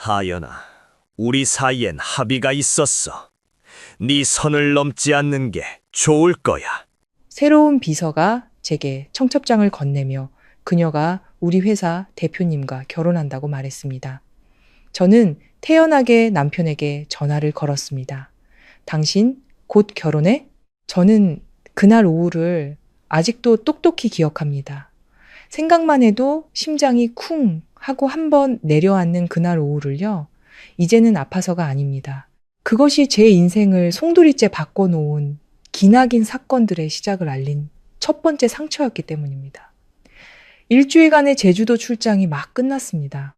하연아, 우리 사이엔 합의가 있었어. 네 선을 넘지 않는 게 좋을 거야. 새로운 비서가 제게 청첩장을 건네며 그녀가 우리 회사 대표님과 결혼한다고 말했습니다. 저는 태연하게 남편에게 전화를 걸었습니다. 당신 곧 결혼해? 저는 그날 오후를 아직도 똑똑히 기억합니다. 생각만 해도 심장이 쿵 하고 한번 내려앉는 그날 오후를요. 이제는 아파서가 아닙니다. 그것이 제 인생을 송두리째 바꿔놓은 기나긴 사건들의 시작을 알린 첫 번째 상처였기 때문입니다. 일주일간의 제주도 출장이 막 끝났습니다.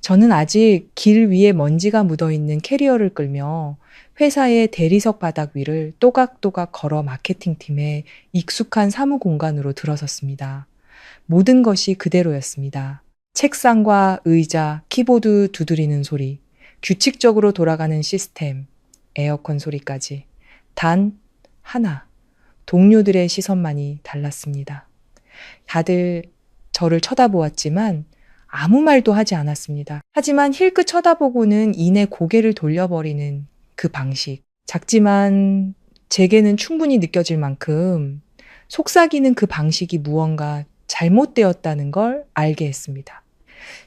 저는 아직 길 위에 먼지가 묻어있는 캐리어를 끌며 회사의 대리석 바닥 위를 또각또각 걸어 마케팅팀의 익숙한 사무 공간으로 들어섰습니다. 모든 것이 그대로였습니다. 책상과 의자, 키보드 두드리는 소리, 규칙적으로 돌아가는 시스템, 에어컨 소리까지. 단 하나, 동료들의 시선만이 달랐습니다. 다들 저를 쳐다보았지만 아무 말도 하지 않았습니다. 하지만 힐끗 쳐다보고는 이내 고개를 돌려버리는 그 방식. 작지만 제게는 충분히 느껴질 만큼 속삭이는 그 방식이 무언가 잘못되었다는 걸 알게 했습니다.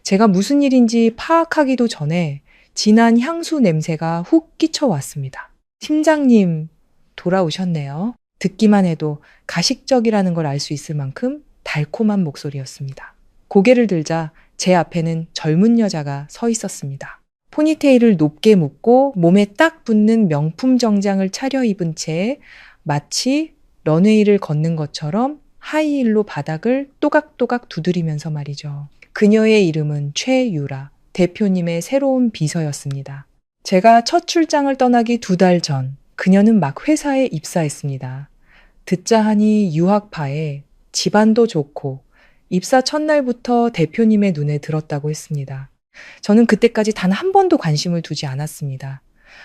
제가 무슨 일인지 파악하기도 전에 진한 향수 냄새가 훅 끼쳐왔습니다. 팀장님, 돌아오셨네요. 듣기만 해도 가식적이라는 걸 알 수 있을 만큼 달콤한 목소리였습니다. 고개를 들자 제 앞에는 젊은 여자가 서 있었습니다. 포니테일을 높게 묶고 몸에 딱 붙는 명품 정장을 차려입은 채 마치 런웨이를 걷는 것처럼 하이힐로 바닥을 또각또각 두드리면서 말이죠. 그녀의 이름은 최유라, 대표님의 새로운 비서였습니다. 제가 첫 출장을 떠나기 2달 전, 그녀는 막 회사에 입사했습니다. 듣자 하니 유학파에 집안도 좋고 입사 첫날부터 대표님의 눈에 들었다고 했습니다. 저는 그때까지 단 한 번도 관심을 두지 않았습니다.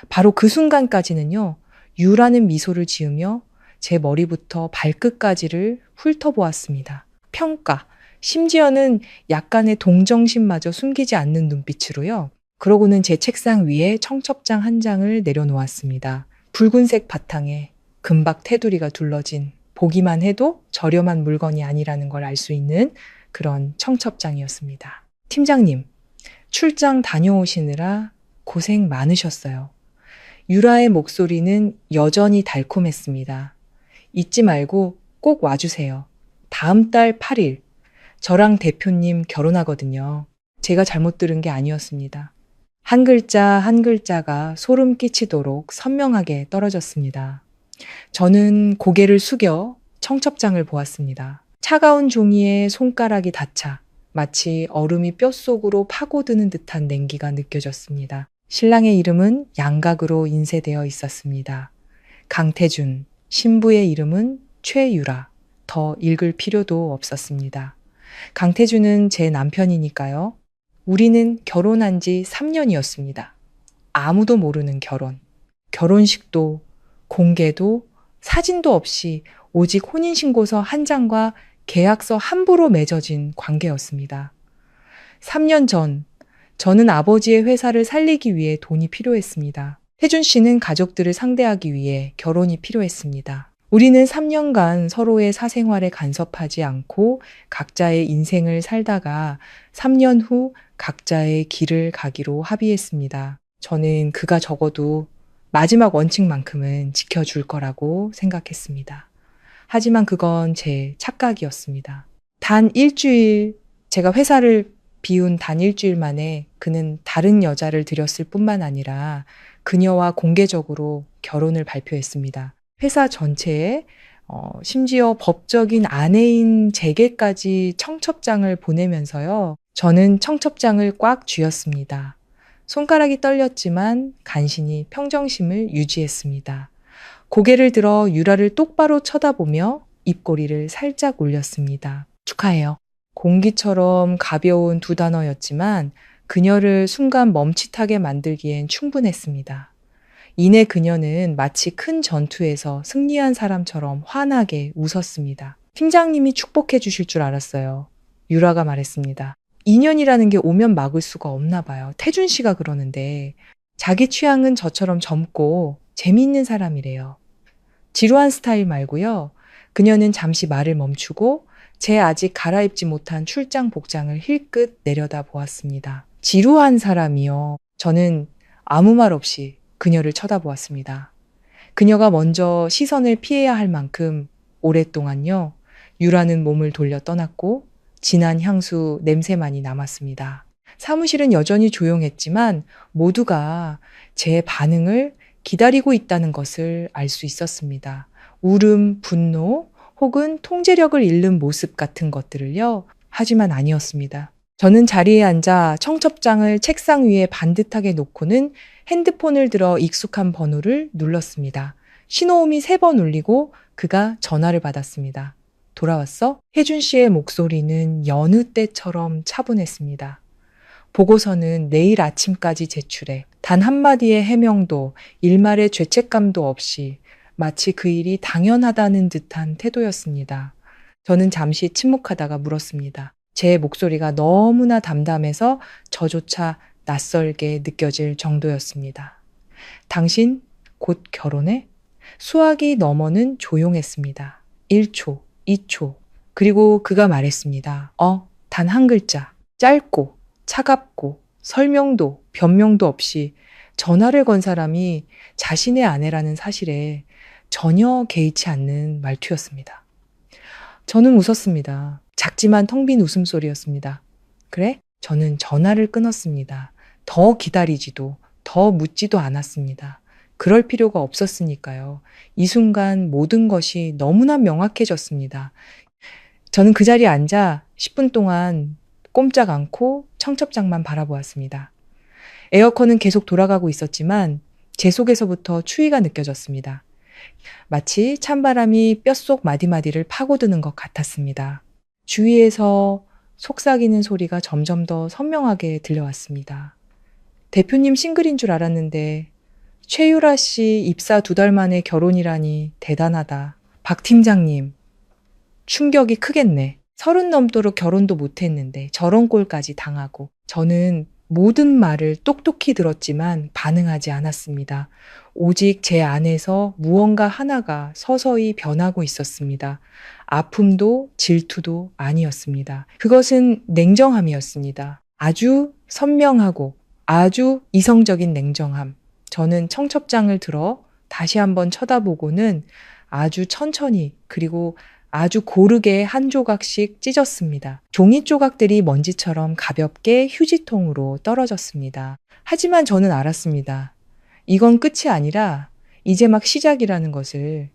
바로 그 순간까지는요, 유라는 미소를 지으며 제 머리부터 발끝까지를 훑어보았습니다. 평가, 심지어는 약간의 동정심마저 숨기지 않는 눈빛으로요. 그러고는 제 책상 위에 청첩장 한 장을 내려놓았습니다. 붉은색 바탕에 금박 테두리가 둘러진 보기만 해도 저렴한 물건이 아니라는 걸 알 수 있는 그런 청첩장이었습니다. 팀장님, 출장 다녀오시느라 고생 많으셨어요. 유라의 목소리는 여전히 달콤했습니다. 잊지 말고 꼭 와주세요. 다음 달 8일, 저랑 대표님 결혼하거든요. 제가 잘못 들은 게 아니었습니다. 한 글자 한 글자가 소름 끼치도록 선명하게 떨어졌습니다. 저는 고개를 숙여 청첩장을 보았습니다. 차가운 종이에 손가락이 닿자 마치 얼음이 뼛속으로 파고드는 듯한 냉기가 느껴졌습니다. 신랑의 이름은 양각으로 인쇄되어 있었습니다. 강태준, 신부의 이름은 최유라. 더 읽을 필요도 없었습니다. 강태준은 제 남편이니까요. 우리는 결혼한 지 3년이었습니다. 아무도 모르는 결혼. 결혼식도 공개도 사진도 없이 오직 혼인신고서 한 장과 계약서 한 부로 맺어진 관계였습니다. 3년 전, 저는 아버지의 회사를 살리기 위해 돈이 필요했습니다. 태준 씨는 가족들을 상대하기 위해 결혼이 필요했습니다. 우리는 3년간 서로의 사생활에 간섭하지 않고 각자의 인생을 살다가 3년 후 각자의 길을 가기로 합의했습니다. 저는 그가 적어도 마지막 원칙만큼은 지켜줄 거라고 생각했습니다. 하지만 그건 제 착각이었습니다. 단 일주일, 제가 회사를 비운 단 일주일 만에 그는 다른 여자를 들였을 뿐만 아니라 그녀와 공개적으로 결혼을 발표했습니다. 회사 전체에 심지어 법적인 아내인 제게까지 청첩장을 보내면서요. 저는 청첩장을 꽉 쥐었습니다. 손가락이 떨렸지만 간신히 평정심을 유지했습니다. 고개를 들어 유라를 똑바로 쳐다보며 입꼬리를 살짝 올렸습니다. 축하해요. 공기처럼 가벼운 2단어였지만 그녀를 순간 멈칫하게 만들기엔 충분했습니다. 이내 그녀는 마치 큰 전투에서 승리한 사람처럼 환하게 웃었습니다. 팀장님이 축복해 주실 줄 알았어요. 유라가 말했습니다. 인연이라는 게 오면 막을 수가 없나 봐요. 태준 씨가 그러는데 자기 취향은 저처럼 젊고 재미있는 사람이래요. 지루한 스타일 말고요. 그녀는 잠시 말을 멈추고 제 아직 갈아입지 못한 출장 복장을 힐끗 내려다 보았습니다. 지루한 사람이요. 저는 아무 말 없이 그녀를 쳐다보았습니다. 그녀가 먼저 시선을 피해야 할 만큼 오랫동안요. 유라는 몸을 돌려 떠났고 진한 향수 냄새만이 남았습니다. 사무실은 여전히 조용했지만 모두가 제 반응을 기다리고 있다는 것을 알 수 있었습니다. 울음, 분노, 혹은 통제력을 잃는 모습 같은 것들을요. 하지만 아니었습니다. 저는 자리에 앉아 청첩장을 책상 위에 반듯하게 놓고는 핸드폰을 들어 익숙한 번호를 눌렀습니다. 신호음이 3번 울리고 그가 전화를 받았습니다. 돌아왔어? 혜준 씨의 목소리는 여느 때처럼 차분했습니다. 보고서는 내일 아침까지 제출해. 단 한마디의 해명도 일말의 죄책감도 없이 마치 그 일이 당연하다는 듯한 태도였습니다. 저는 잠시 침묵하다가 물었습니다. 제 목소리가 너무나 담담해서 저조차 낯설게 느껴질 정도였습니다. 당신 곧 결혼해? 수화기 너머는 조용했습니다. 1초, 2초. 그리고 그가 말했습니다. 단 한 글자. 짧고 차갑고 설명도 변명도 없이 전화를 건 사람이 자신의 아내라는 사실에 전혀 개의치 않는 말투였습니다. 저는 웃었습니다. 작지만 텅 빈 웃음소리였습니다. 그래? 저는 전화를 끊었습니다. 더 기다리지도 더 묻지도 않았습니다. 그럴 필요가 없었으니까요. 이 순간 모든 것이 너무나 명확해졌습니다. 저는 그 자리에 앉아 10분 동안 꼼짝 않고 청첩장만 바라보았습니다. 에어컨은 계속 돌아가고 있었지만 제 속에서부터 추위가 느껴졌습니다. 마치 찬바람이 뼛속 마디마디를 파고드는 것 같았습니다. 주위에서 속삭이는 소리가 점점 더 선명하게 들려왔습니다. 대표님 싱글인 줄 알았는데 최유라 씨 입사 2달 만에 결혼이라니 대단하다. 박 팀장님, 충격이 크겠네. 30 넘도록 결혼도 못했는데 저런 꼴까지 당하고. 저는 모든 말을 똑똑히 들었지만 반응하지 않았습니다. 오직 제 안에서 무언가 하나가 서서히 변하고 있었습니다. 아픔도 질투도 아니었습니다. 그것은 냉정함이었습니다. 아주 선명하고 아주 이성적인 냉정함. 저는 청첩장을 들어 다시 한번 쳐다보고는 아주 천천히 그리고 아주 고르게 한 조각씩 찢었습니다. 종이 조각들이 먼지처럼 가볍게 휴지통으로 떨어졌습니다. 하지만 저는 알았습니다. 이건 끝이 아니라 이제 막 시작이라는 것을.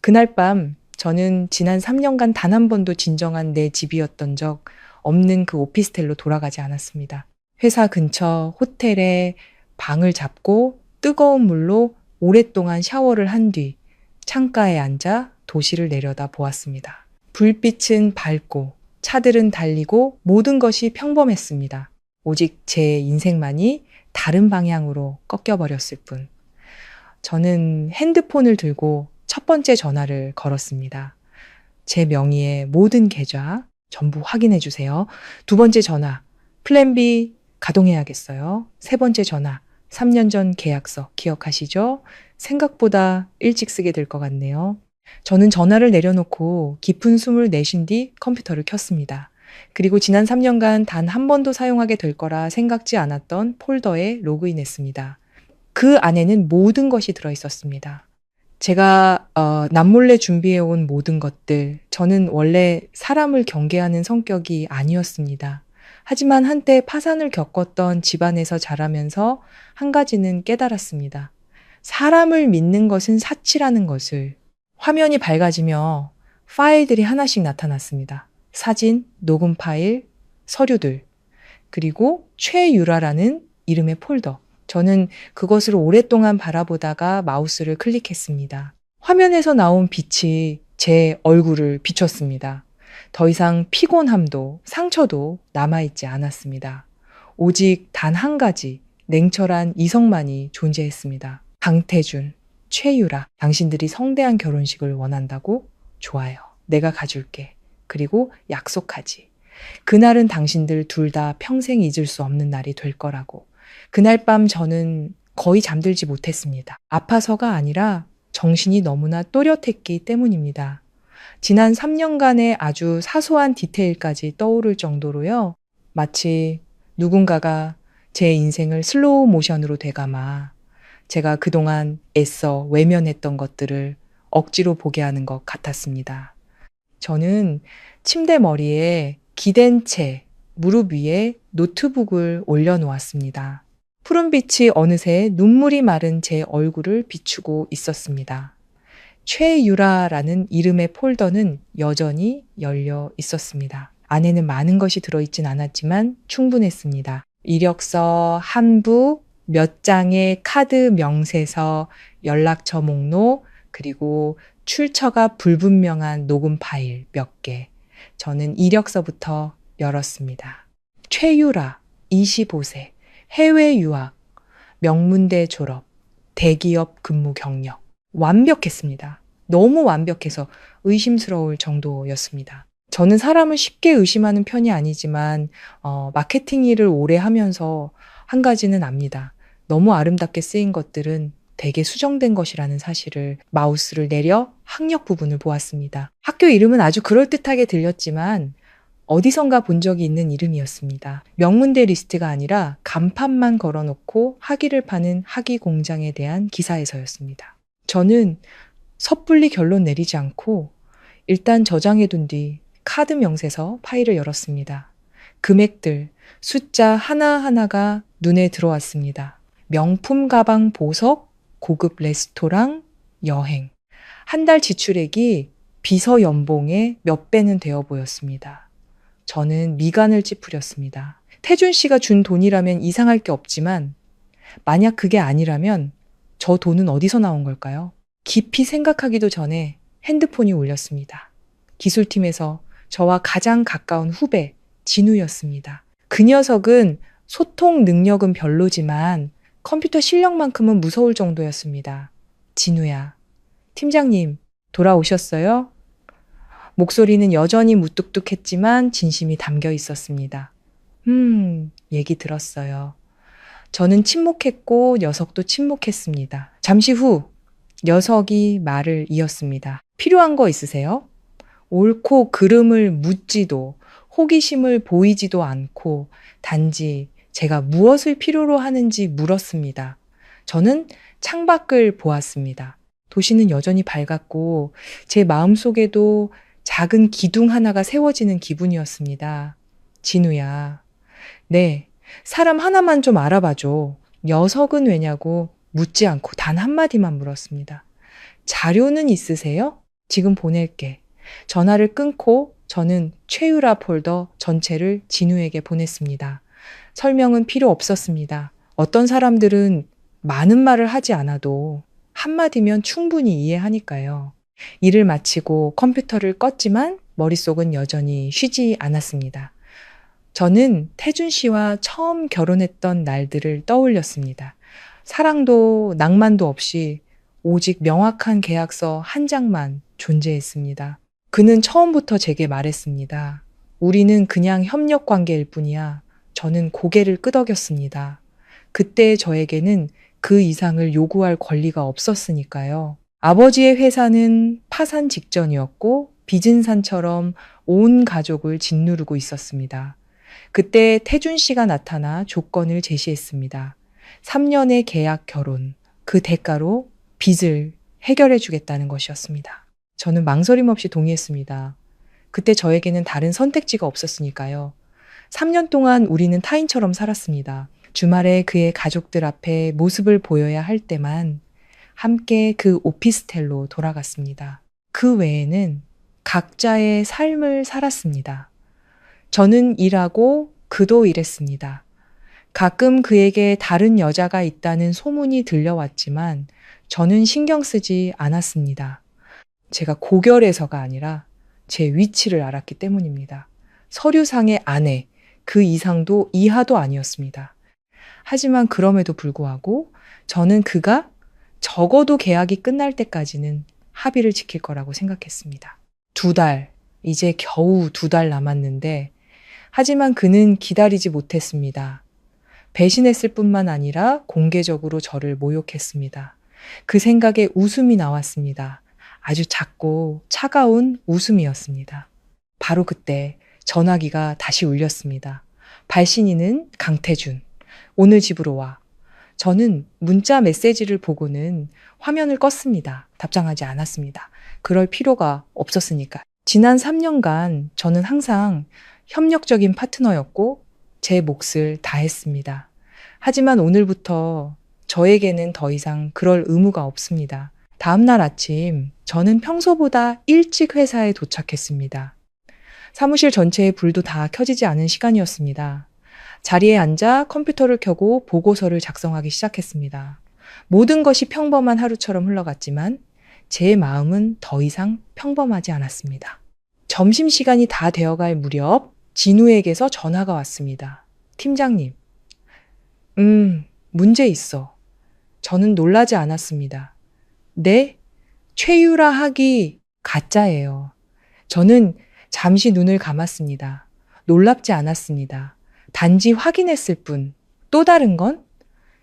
그날 밤 저는 지난 3년간 단 한 번도 진정한 내 집이었던 적 없는 그 오피스텔로 돌아가지 않았습니다. 회사 근처 호텔에 방을 잡고 뜨거운 물로 오랫동안 샤워를 한 뒤 창가에 앉아 도시를 내려다 보았습니다. 불빛은 밝고 차들은 달리고 모든 것이 평범했습니다. 오직 제 인생만이 다른 방향으로 꺾여버렸을 뿐. 저는 핸드폰을 들고 첫 번째 전화를 걸었습니다. 제 명의의 모든 계좌 전부 확인해 주세요. 2번째 전화, 플랜 B 가동해야겠어요. 3번째 전화, 3년 전 계약서 기억하시죠? 생각보다 일찍 쓰게 될 것 같네요. 저는 전화를 내려놓고 깊은 숨을 내쉰 뒤 컴퓨터를 켰습니다. 그리고 지난 3년간 단 한 번도 사용하게 될 거라 생각지 않았던 폴더에 로그인했습니다. 그 안에는 모든 것이 들어있었습니다. 제가 남몰래 준비해온 모든 것들, 저는 원래 사람을 경계하는 성격이 아니었습니다. 하지만 한때 파산을 겪었던 집안에서 자라면서 한 가지는 깨달았습니다. 사람을 믿는 것은 사치라는 것을. 화면이 밝아지며 파일들이 하나씩 나타났습니다. 사진, 녹음 파일, 서류들, 그리고 최유라라는 이름의 폴더. 저는 그것을 오랫동안 바라보다가 마우스를 클릭했습니다. 화면에서 나온 빛이 제 얼굴을 비췄습니다. 더 이상 피곤함도 상처도 남아있지 않았습니다. 오직 단 한 가지 냉철한 이성만이 존재했습니다. 강태준, 최유라, 당신들이 성대한 결혼식을 원한다고? 좋아요. 내가 가줄게. 그리고 약속하지. 그날은 당신들 둘 다 평생 잊을 수 없는 날이 될 거라고. 그날 밤 저는 거의 잠들지 못했습니다. 아파서가 아니라 정신이 너무나 또렷했기 때문입니다. 지난 3년간의 아주 사소한 디테일까지 떠오를 정도로요. 마치 누군가가 제 인생을 슬로우 모션으로 되감아 제가 그동안 애써 외면했던 것들을 억지로 보게 하는 것 같았습니다. 저는 침대 머리에 기댄 채 무릎 위에 노트북을 올려놓았습니다. 푸른빛이 어느새 눈물이 마른 제 얼굴을 비추고 있었습니다. 최유라라는 이름의 폴더는 여전히 열려 있었습니다. 안에는 많은 것이 들어있진 않았지만 충분했습니다. 이력서, 한부, 몇 장의 카드 명세서, 연락처 목록, 그리고 출처가 불분명한 녹음 파일 몇 개. 저는 이력서부터 열었습니다. 최유라, 25세, 해외 유학, 명문대 졸업, 대기업 근무 경력. 완벽했습니다. 너무 완벽해서 의심스러울 정도였습니다. 저는 사람을 쉽게 의심하는 편이 아니지만 마케팅 일을 오래 하면서 한 가지는 압니다. 너무 아름답게 쓰인 것들은 되게 수정된 것이라는 사실을 마우스를 내려 학력 부분을 보았습니다. 학교 이름은 아주 그럴듯하게 들렸지만 어디선가 본 적이 있는 이름이었습니다. 명문대 리스트가 아니라 간판만 걸어놓고 학위를 파는 학위 공장에 대한 기사에서였습니다. 저는 섣불리 결론 내리지 않고 일단 저장해둔 뒤 카드 명세서 파일을 열었습니다. 금액들, 숫자 하나하나가 눈에 들어왔습니다. 명품 가방 보석, 고급 레스토랑, 여행. 한 달 지출액이 비서 연봉의 몇 배는 되어 보였습니다. 저는 미간을 찌푸렸습니다. 태준 씨가 준 돈이라면 이상할 게 없지만 만약 그게 아니라면 저 돈은 어디서 나온 걸까요? 깊이 생각하기도 전에 핸드폰이 울렸습니다. 기술팀에서 저와 가장 가까운 후배 진우였습니다. 그 녀석은 소통 능력은 별로지만 컴퓨터 실력만큼은 무서울 정도였습니다. 진우야, 팀장님 돌아오셨어요? 목소리는 여전히 무뚝뚝했지만 진심이 담겨 있었습니다. 얘기 들었어요. 저는 침묵했고 녀석도 침묵했습니다. 잠시 후 녀석이 말을 이었습니다. 필요한 거 있으세요? 옳고 그름을 묻지도 호기심을 보이지도 않고 단지 제가 무엇을 필요로 하는지 물었습니다. 저는 창밖을 보았습니다. 도시는 여전히 밝았고 제 마음속에도 작은 기둥 하나가 세워지는 기분이었습니다. 진우야, 네, 사람 하나만 좀 알아봐줘. 녀석은 왜냐고 묻지 않고 단 한마디만 물었습니다. 자료는 있으세요? 지금 보낼게. 전화를 끊고 저는 최유라 폴더 전체를 진우에게 보냈습니다. 설명은 필요 없었습니다. 어떤 사람들은 많은 말을 하지 않아도 한마디면 충분히 이해하니까요. 일을 마치고 컴퓨터를 껐지만 머릿속은 여전히 쉬지 않았습니다. 저는 태준 씨와 처음 결혼했던 날들을 떠올렸습니다. 사랑도 낭만도 없이 오직 명확한 계약서 한 장만 존재했습니다. 그는 처음부터 제게 말했습니다. 우리는 그냥 협력 관계일 뿐이야. 저는 고개를 끄덕였습니다. 그때 저에게는 그 이상을 요구할 권리가 없었으니까요. 아버지의 회사는 파산 직전이었고 빚은 산처럼 온 가족을 짓누르고 있었습니다. 그때 태준 씨가 나타나 조건을 제시했습니다. 3년의 계약 결혼, 그 대가로 빚을 해결해 주겠다는 것이었습니다. 저는 망설임 없이 동의했습니다. 그때 저에게는 다른 선택지가 없었으니까요. 3년 동안 우리는 타인처럼 살았습니다. 주말에 그의 가족들 앞에 모습을 보여야 할 때만 함께 그 오피스텔로 돌아갔습니다. 그 외에는 각자의 삶을 살았습니다. 저는 일하고 그도 일했습니다. 가끔 그에게 다른 여자가 있다는 소문이 들려왔지만 저는 신경 쓰지 않았습니다. 제가 고결해서가 아니라 제 위치를 알았기 때문입니다. 서류상의 아내, 그 이상도 이하도 아니었습니다. 하지만 그럼에도 불구하고 저는 그가 적어도 계약이 끝날 때까지는 합의를 지킬 거라고 생각했습니다. 2달, 이제 겨우 2달 남았는데 하지만 그는 기다리지 못했습니다. 배신했을 뿐만 아니라 공개적으로 저를 모욕했습니다. 그 생각에 웃음이 나왔습니다. 아주 작고 차가운 웃음이었습니다. 바로 그때 전화기가 다시 울렸습니다. 발신인은 강태준. 오늘 집으로 와. 저는 문자 메시지를 보고는 화면을 껐습니다. 답장하지 않았습니다. 그럴 필요가 없었으니까. 지난 3년간 저는 항상 협력적인 파트너였고 제 몫을 다했습니다. 하지만 오늘부터 저에게는 더 이상 그럴 의무가 없습니다. 다음날 아침 저는 평소보다 일찍 회사에 도착했습니다. 사무실 전체의 불도 다 켜지지 않은 시간이었습니다. 자리에 앉아 컴퓨터를 켜고 보고서를 작성하기 시작했습니다. 모든 것이 평범한 하루처럼 흘러갔지만 제 마음은 더 이상 평범하지 않았습니다. 점심시간이 다 되어갈 무렵 진우에게서 전화가 왔습니다. 팀장님, 문제 있어. 저는 놀라지 않았습니다. 네? 최유라 학이 가짜예요. 저는 잠시 눈을 감았습니다. 놀랍지 않았습니다. 단지 확인했을 뿐. 또 다른 건?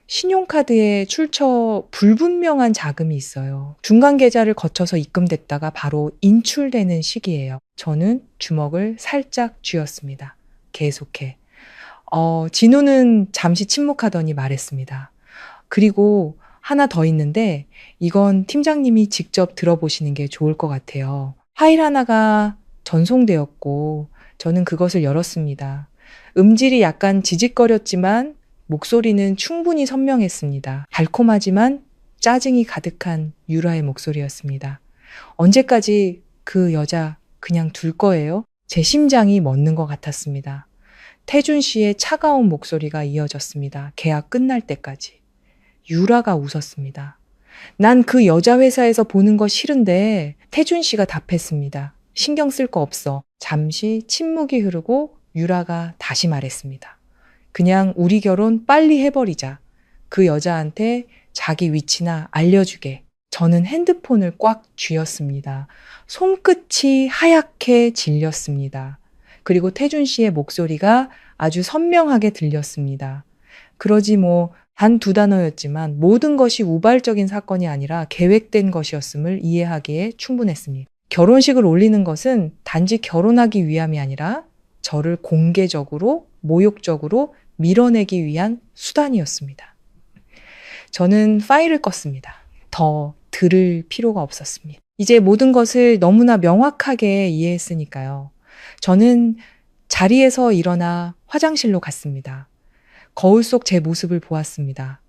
신용카드에 출처 불분명한 자금이 있어요. 중간 계좌를 거쳐서 입금됐다가 바로 인출되는 시기예요. 저는 주먹을 살짝 쥐었습니다. 계속해. 진우는 잠시 침묵하더니 말했습니다. 그리고 하나 더 있는데 이건 팀장님이 직접 들어보시는 게 좋을 것 같아요. 파일 하나가 전송되었고 저는 그것을 열었습니다. 음질이 약간 지직거렸지만 목소리는 충분히 선명했습니다. 달콤하지만 짜증이 가득한 유라의 목소리였습니다. 언제까지 그 여자 그냥 둘 거예요? 제 심장이 멎는 것 같았습니다. 태준 씨의 차가운 목소리가 이어졌습니다. 계약 끝날 때까지. 유라가 웃었습니다. 난 그 여자 회사에서 보는 거 싫은데 태준 씨가 답했습니다. 신경 쓸 거 없어. 잠시 침묵이 흐르고 유라가 다시 말했습니다. 그냥 우리 결혼 빨리 해버리자. 그 여자한테 자기 위치나 알려주게. 저는 핸드폰을 꽉 쥐었습니다. 손끝이 하얗게 질렸습니다. 그리고 태준 씨의 목소리가 아주 선명하게 들렸습니다. 그러지 단 2단어였지만 모든 것이 우발적인 사건이 아니라 계획된 것이었음을 이해하기에 충분했습니다. 결혼식을 올리는 것은 단지 결혼하기 위함이 아니라 저를 공개적으로, 모욕적으로 밀어내기 위한 수단이었습니다. 저는 파일을 껐습니다. 더 들을 필요가 없었습니다. 이제 모든 것을 너무나 명확하게 이해했으니까요. 저는 자리에서 일어나 화장실로 갔습니다. 거울 속 제 모습을 보았습니다.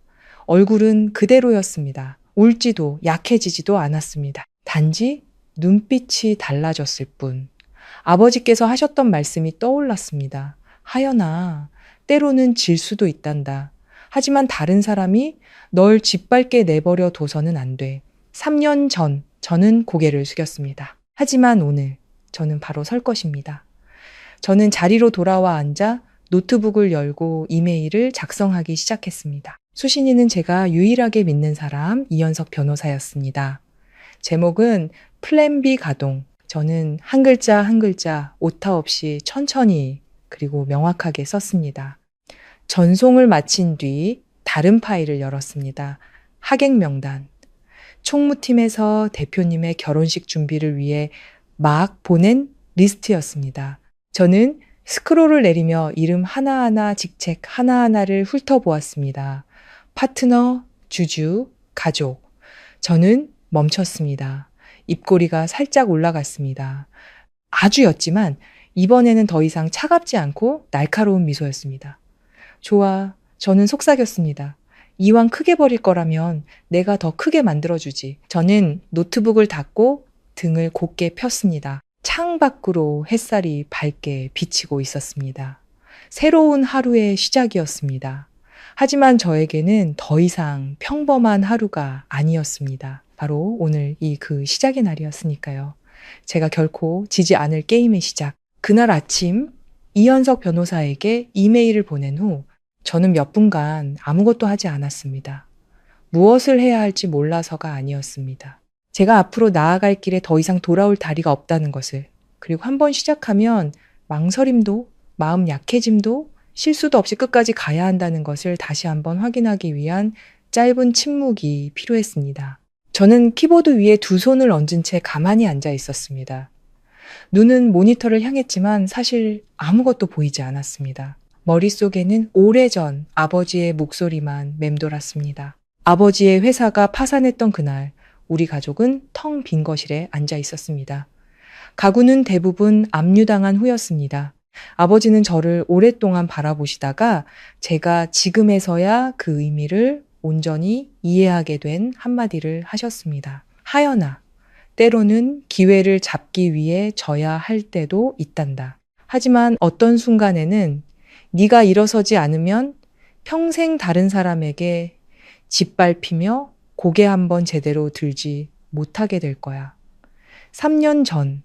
얼굴은 그대로였습니다. 울지도 약해지지도 않았습니다. 단지 눈빛이 달라졌을 뿐. 아버지께서 하셨던 말씀이 떠올랐습니다. 하연아, 때로는 질 수도 있단다. 하지만 다른 사람이 널 짓밟게 내버려 둬서는 안 돼. 3년 전 저는 고개를 숙였습니다. 하지만 오늘 저는 바로 설 것입니다. 저는 자리로 돌아와 앉아 노트북을 열고 이메일을 작성하기 시작했습니다. 수신이는 제가 유일하게 믿는 사람 이현석 변호사였습니다. 제목은 플랜 B 가동. 저는 한 글자 한 글자 오타 없이 천천히 그리고 명확하게 썼습니다. 전송을 마친 뒤 다른 파일을 열었습니다. 하객 명단. 총무팀에서 대표님의 결혼식 준비를 위해 막 보낸 리스트였습니다. 저는 스크롤을 내리며 이름 하나하나 직책 하나하나를 훑어보았습니다. 파트너, 주주, 가족. 저는 멈췄습니다. 입꼬리가 살짝 올라갔습니다. 아주 였지만 이번에는 더 이상 차갑지 않고 날카로운 미소였습니다. 좋아, 저는 속삭였습니다. 이왕 크게 버릴 거라면 내가 더 크게 만들어주지. 저는 노트북을 닫고 등을 곧게 폈습니다. 창 밖으로 햇살이 밝게 비치고 있었습니다. 새로운 하루의 시작이었습니다. 하지만 저에게는 더 이상 평범한 하루가 아니었습니다. 바로 오늘 그 시작의 날이었으니까요. 제가 결코 지지 않을 게임의 시작. 그날 아침 이현석 변호사에게 이메일을 보낸 후 저는 몇 분간 아무것도 하지 않았습니다. 무엇을 해야 할지 몰라서가 아니었습니다. 제가 앞으로 나아갈 길에 더 이상 돌아올 다리가 없다는 것을, 그리고 한번 시작하면 망설임도 마음 약해짐도 실수도 없이 끝까지 가야 한다는 것을 다시 한번 확인하기 위한 짧은 침묵이 필요했습니다. 저는 키보드 위에 두 손을 얹은 채 가만히 앉아 있었습니다. 눈은 모니터를 향했지만 사실 아무것도 보이지 않았습니다. 머릿속에는 오래전 아버지의 목소리만 맴돌았습니다. 아버지의 회사가 파산했던 그날, 우리 가족은 텅 빈 거실에 앉아 있었습니다. 가구는 대부분 압류당한 후였습니다. 아버지는 저를 오랫동안 바라보시다가 제가 지금에서야 그 의미를 온전히 이해하게 된 한마디를 하셨습니다. 하연아, 때로는 기회를 잡기 위해 져야 할 때도 있단다. 하지만 어떤 순간에는 네가 일어서지 않으면 평생 다른 사람에게 짓밟히며 고개 한번 제대로 들지 못하게 될 거야. 3년 전,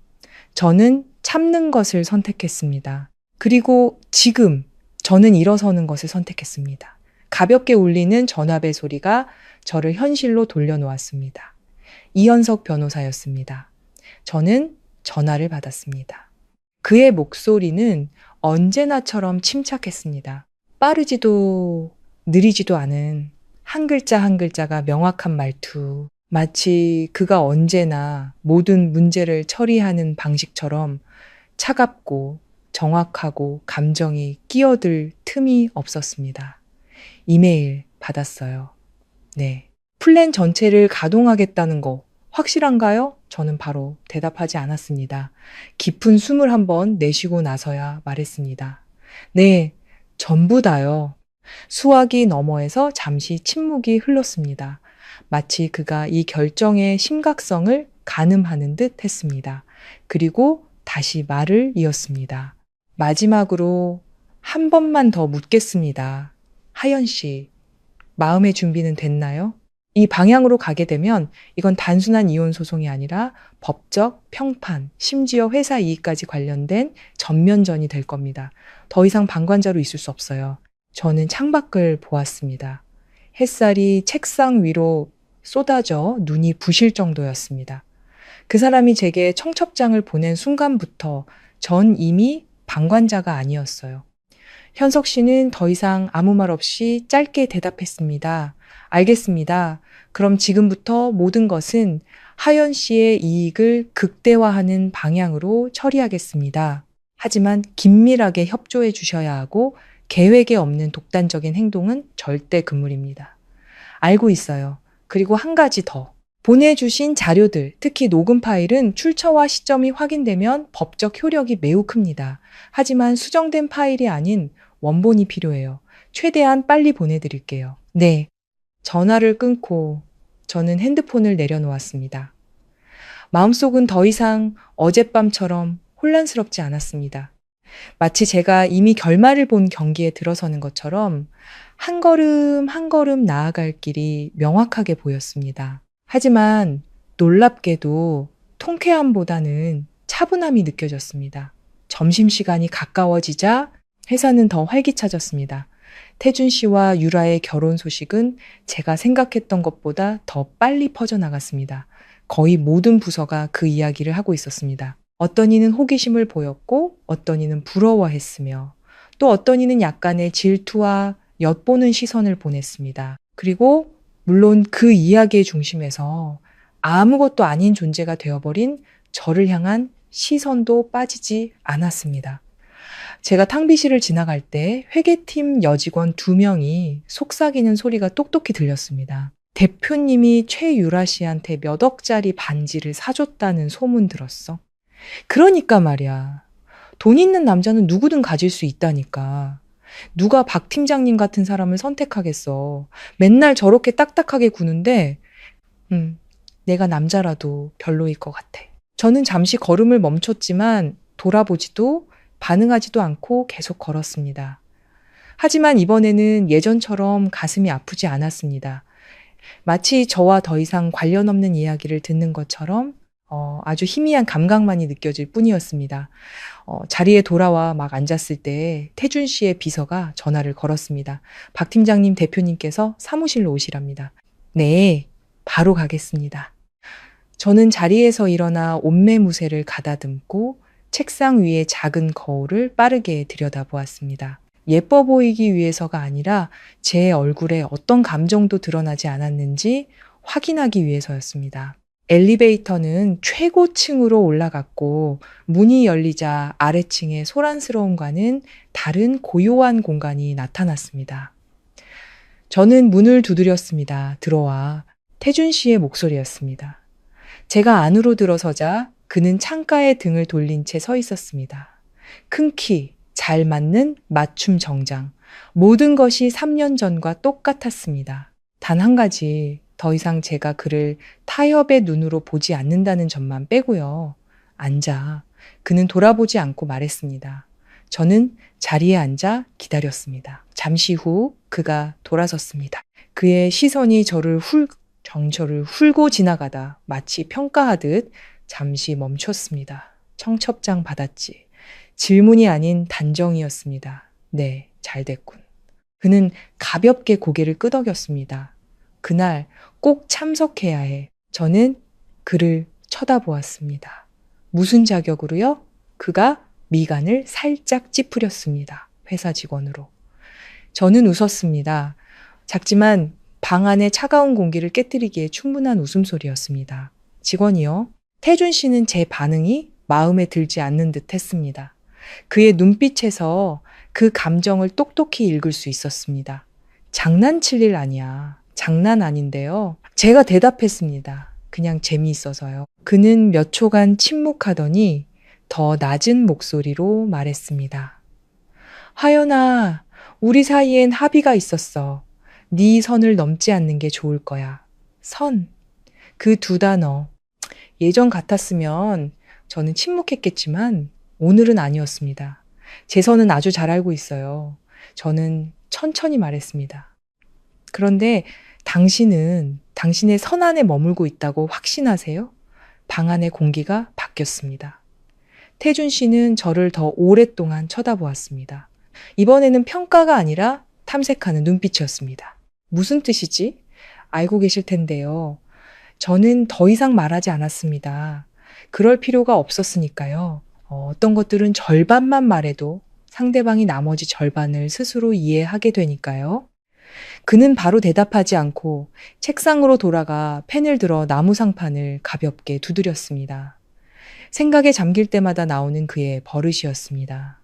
저는 참는 것을 선택했습니다. 그리고 지금, 저는 일어서는 것을 선택했습니다. 가볍게 울리는 전화벨 소리가 저를 현실로 돌려놓았습니다. 이현석 변호사였습니다. 저는 전화를 받았습니다. 그의 목소리는 언제나처럼 침착했습니다. 빠르지도 느리지도 않은 한 글자 한 글자가 명확한 말투, 마치 그가 언제나 모든 문제를 처리하는 방식처럼 차갑고 정확하고 감정이 끼어들 틈이 없었습니다. 이메일 받았어요. 네. 플랜 전체를 가동하겠다는 거 확실한가요? 저는 바로 대답하지 않았습니다. 깊은 숨을 한번 내쉬고 나서야 말했습니다. 네, 전부 다요. 수화기 너머에서 잠시 침묵이 흘렀습니다. 마치 그가 이 결정의 심각성을 가늠하는 듯 했습니다. 그리고 다시 말을 이었습니다. 마지막으로 한 번만 더 묻겠습니다. 하연 씨, 마음의 준비는 됐나요? 이 방향으로 가게 되면 이건 단순한 이혼 소송이 아니라 법적, 평판, 심지어 회사 이익까지 관련된 전면전이 될 겁니다. 더 이상 방관자로 있을 수 없어요. 저는 창밖을 보았습니다. 햇살이 책상 위로 쏟아져 눈이 부실 정도였습니다. 그 사람이 제게 청첩장을 보낸 순간부터 전 이미 방관자가 아니었어요. 현석 씨는 더 이상 아무 말 없이 짧게 대답했습니다. 알겠습니다. 그럼 지금부터 모든 것은 하연 씨의 이익을 극대화하는 방향으로 처리하겠습니다. 하지만 긴밀하게 협조해 주셔야 하고 계획에 없는 독단적인 행동은 절대 금물입니다. 알고 있어요. 그리고 한 가지 더. 보내주신 자료들, 특히 녹음 파일은 출처와 시점이 확인되면 법적 효력이 매우 큽니다. 하지만 수정된 파일이 아닌 원본이 필요해요. 최대한 빨리 보내드릴게요. 네. 전화를 끊고 저는 핸드폰을 내려놓았습니다. 마음속은 더 이상 어젯밤처럼 혼란스럽지 않았습니다. 마치 제가 이미 결말을 본 경기에 들어서는 것처럼 한 걸음 한 걸음 나아갈 길이 명확하게 보였습니다. 하지만 놀랍게도 통쾌함보다는 차분함이 느껴졌습니다. 점심시간이 가까워지자 회사는 더 활기차졌습니다. 태준 씨와 유라의 결혼 소식은 제가 생각했던 것보다 더 빨리 퍼져나갔습니다. 거의 모든 부서가 그 이야기를 하고 있었습니다. 어떤 이는 호기심을 보였고 어떤 이는 부러워했으며 또 어떤 이는 약간의 질투와 엿보는 시선을 보냈습니다. 그리고 물론 그 이야기의 중심에서 아무것도 아닌 존재가 되어버린 저를 향한 시선도 빠지지 않았습니다. 제가 탕비실을 지나갈 때 회계팀 여직원 2명이 속삭이는 소리가 똑똑히 들렸습니다. 대표님이 최유라 씨한테 몇 억짜리 반지를 사줬다는 소문 들었어. 그러니까 말이야. 돈 있는 남자는 누구든 가질 수 있다니까. 누가 박 팀장님 같은 사람을 선택하겠어. 맨날 저렇게 딱딱하게 구는데 내가 남자라도 별로일 것 같아. 저는 잠시 걸음을 멈췄지만 돌아보지도 반응하지도 않고 계속 걸었습니다. 하지만 이번에는 예전처럼 가슴이 아프지 않았습니다. 마치 저와 더 이상 관련 없는 이야기를 듣는 것처럼 아주 희미한 감각만이 느껴질 뿐이었습니다. 자리에 돌아와 막 앉았을 때 태준 씨의 비서가 전화를 걸었습니다. 박 팀장님 대표님께서 사무실로 오시랍니다. 네, 바로 가겠습니다. 저는 자리에서 일어나 옷매무새를 가다듬고 책상 위의 작은 거울을 빠르게 들여다보았습니다. 예뻐 보이기 위해서가 아니라 제 얼굴에 어떤 감정도 드러나지 않았는지 확인하기 위해서였습니다. 엘리베이터는 최고층으로 올라갔고 문이 열리자 아래층의 소란스러움과는 다른 고요한 공간이 나타났습니다. 저는 문을 두드렸습니다. 들어와. 태준 씨의 목소리였습니다. 제가 안으로 들어서자 그는 창가에 등을 돌린 채 서 있었습니다. 큰 키, 잘 맞는 맞춤 정장. 모든 것이 3년 전과 똑같았습니다. 단 한 가지, 더 이상 제가 그를 타협의 눈으로 보지 않는다는 점만 빼고요. 앉아. 그는 돌아보지 않고 말했습니다. 저는 자리에 앉아 기다렸습니다. 잠시 후 그가 돌아섰습니다. 그의 시선이 저를 훑고 지나가다 마치 평가하듯 잠시 멈췄습니다. 청첩장 받았지. 질문이 아닌 단정이었습니다. 네, 잘 됐군. 그는 가볍게 고개를 끄덕였습니다. 그날 꼭 참석해야 해. 저는 그를 쳐다보았습니다. 무슨 자격으로요? 그가 미간을 살짝 찌푸렸습니다. 회사 직원으로. 저는 웃었습니다. 작지만 방 안의 차가운 공기를 깨뜨리기에 충분한 웃음소리였습니다. 직원이요. 태준 씨는 제 반응이 마음에 들지 않는 듯 했습니다. 그의 눈빛에서 그 감정을 똑똑히 읽을 수 있었습니다. 장난칠 일 아니야. 장난 아닌데요. 제가 대답했습니다. 그냥 재미있어서요. 그는 몇 초간 침묵하더니 더 낮은 목소리로 말했습니다. 하연아, 우리 사이엔 합의가 있었어. 네 선을 넘지 않는 게 좋을 거야. 선. 그 두 단어. 예전 같았으면 저는 침묵했겠지만 오늘은 아니었습니다. 제 선은 아주 잘 알고 있어요. 저는 천천히 말했습니다. 그런데 당신은 당신의 선 안에 머물고 있다고 확신하세요? 방 안의 공기가 바뀌었습니다. 태준 씨는 저를 더 오랫동안 쳐다보았습니다. 이번에는 평가가 아니라 탐색하는 눈빛이었습니다. 무슨 뜻이지? 알고 계실 텐데요. 저는 더 이상 말하지 않았습니다. 그럴 필요가 없었으니까요. 어떤 것들은 절반만 말해도 상대방이 나머지 절반을 스스로 이해하게 되니까요. 그는 바로 대답하지 않고 책상으로 돌아가 펜을 들어 나무 상판을 가볍게 두드렸습니다. 생각에 잠길 때마다 나오는 그의 버릇이었습니다.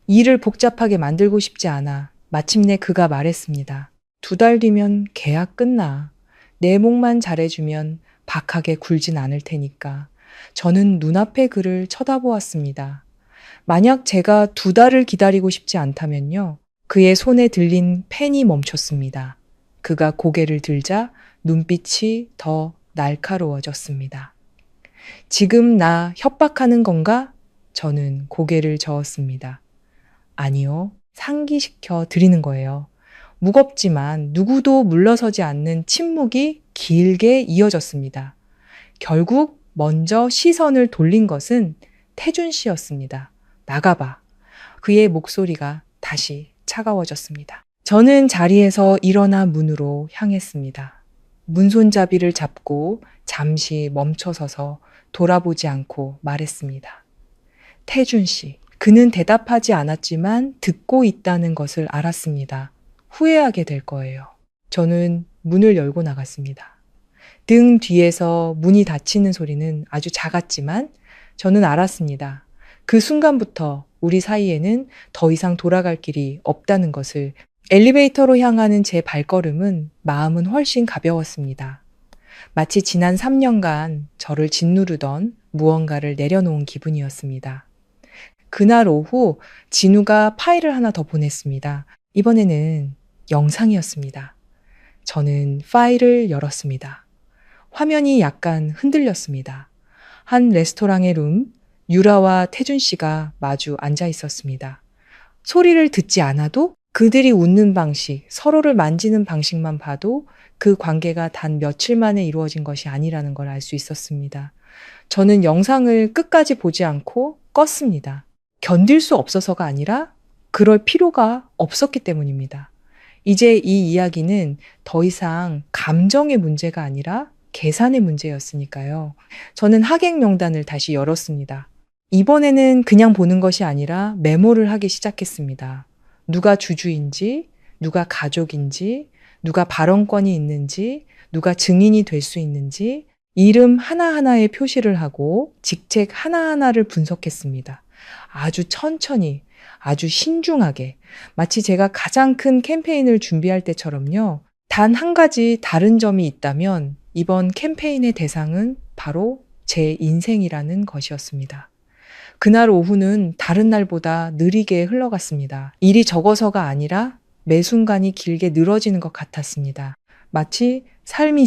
일을 복잡하게 만들고 싶지 않아 마침내 그가 말했습니다. 2달 뒤면 계약 끝나. 내 목만 잘해주면 박하게 굴진 않을 테니까. 저는 눈앞의 그를 쳐다보았습니다. 만약 제가 2달을 기다리고 싶지 않다면요. 그의 손에 들린 펜이 멈췄습니다. 그가 고개를 들자 눈빛이 더 날카로워졌습니다. 지금 나 협박하는 건가? 저는 고개를 저었습니다. 아니요. 상기시켜 드리는 거예요. 무겁지만 누구도 물러서지 않는 침묵이 길게 이어졌습니다. 결국 먼저 시선을 돌린 것은 태준 씨였습니다. 나가봐. 그의 목소리가 다시 차가워졌습니다. 저는 자리에서 일어나 문으로 향했습니다. 문손잡이를 잡고 잠시 멈춰서서 돌아보지 않고 말했습니다. 태준 씨. 그는 대답하지 않았지만 듣고 있다는 것을 알았습니다. 후회하게 될 거예요. 저는 문을 열고 나갔습니다. 등 뒤에서 문이 닫히는 소리는 아주 작았지만 저는 알았습니다. 그 순간부터 우리 사이에는 더 이상 돌아갈 길이 없다는 것을. 엘리베이터로 향하는 제 발걸음은 마음은 훨씬 가벼웠습니다. 마치 지난 3년간 저를 짓누르던 무언가를 내려놓은 기분이었습니다. 그날 오후 진우가 파일을 하나 더 보냈습니다. 이번에는 영상이었습니다. 저는 파일을 열었습니다. 화면이 약간 흔들렸습니다. 한 레스토랑의 룸, 유라와 태준 씨가 마주 앉아 있었습니다. 소리를 듣지 않아도 그들이 웃는 방식, 서로를 만지는 방식만 봐도 그 관계가 단 며칠 만에 이루어진 것이 아니라는 걸 알 수 있었습니다. 저는 영상을 끝까지 보지 않고 껐습니다. 견딜 수 없어서가 아니라 그럴 필요가 없었기 때문입니다. 이제 이 이야기는 더 이상 감정의 문제가 아니라 계산의 문제였으니까요. 저는 하객 명단을 다시 열었습니다. 이번에는 그냥 보는 것이 아니라 메모를 하기 시작했습니다. 누가 주주인지, 누가 가족인지, 누가 발언권이 있는지, 누가 증인이 될 수 있는지, 이름 하나하나에 표시를 하고 직책 하나하나를 분석했습니다. 아주 천천히, 아주 신중하게, 마치 제가 가장 큰 캠페인을 준비할 때처럼요. 단 한 가지 다른 점이 있다면 이번 캠페인의 대상은 바로 제 인생이라는 것이었습니다. 그날 오후는 다른 날보다 느리게 흘러갔습니다. 일이 적어서가 아니라 매 순간이 길게 늘어지는 것 같았습니다. 마치 삶이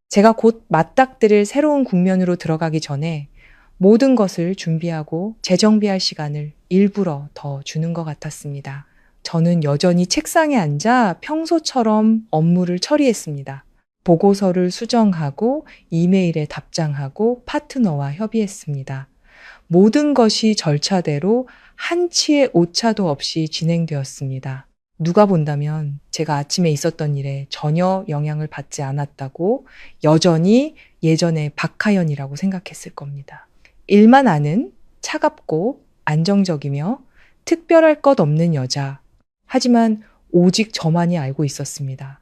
제가 곧 맞닥뜨릴 새로운 국면으로 들어가기 전에 모든 것을 준비하고 재정비할 시간을 일부러 더 주는 것 같았습니다. 저는 여전히 책상에 앉아 평소처럼 업무를 처리했습니다. 보고서를 수정하고 이메일에 답장하고 파트너와 협의했습니다. 모든 것이 절차대로 한치의 오차도 없이 진행되었습니다. 누가 본다면 제가 아침에 있었던 일에 전혀 영향을 받지 않았다고 여전히 예전의 박하연이라고 생각했을 겁니다. 일만 아는 차갑고 안정적이며 특별할 것 없는 여자. 하지만 오직 저만이 알고 있었습니다.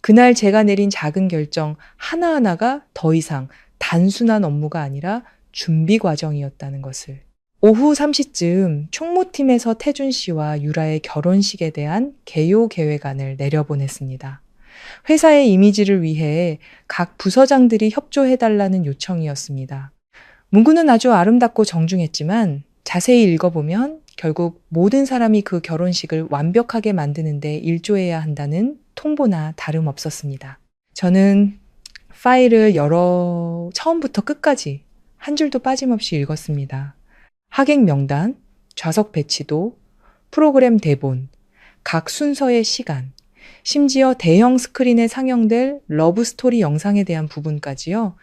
그날 제가 내린 작은 결정 하나하나가 더 이상 단순한 업무가 아니라 준비 과정이었다는 것을. 오후 3시쯤 총무팀에서 태준 씨와 유라의 결혼식에 대한 개요 계획안을 내려보냈습니다. 회사의 이미지를 위해 각 부서장들이 협조해달라는 요청이었습니다. 문구는 아주 아름답고 정중했지만 자세히 읽어보면 결국 모든 사람이 그 결혼식을 완벽하게 만드는데 일조해야 한다는 통보나 다름없었습니다. 저는 파일을 처음부터 끝까지 한 줄도 빠짐없이 읽었습니다. 하객 명단, 좌석 배치도, 프로그램 대본, 각 순서의 시간, 심지어 대형 스크린에 상영될 러브스토리 영상에 대한 부분까지요.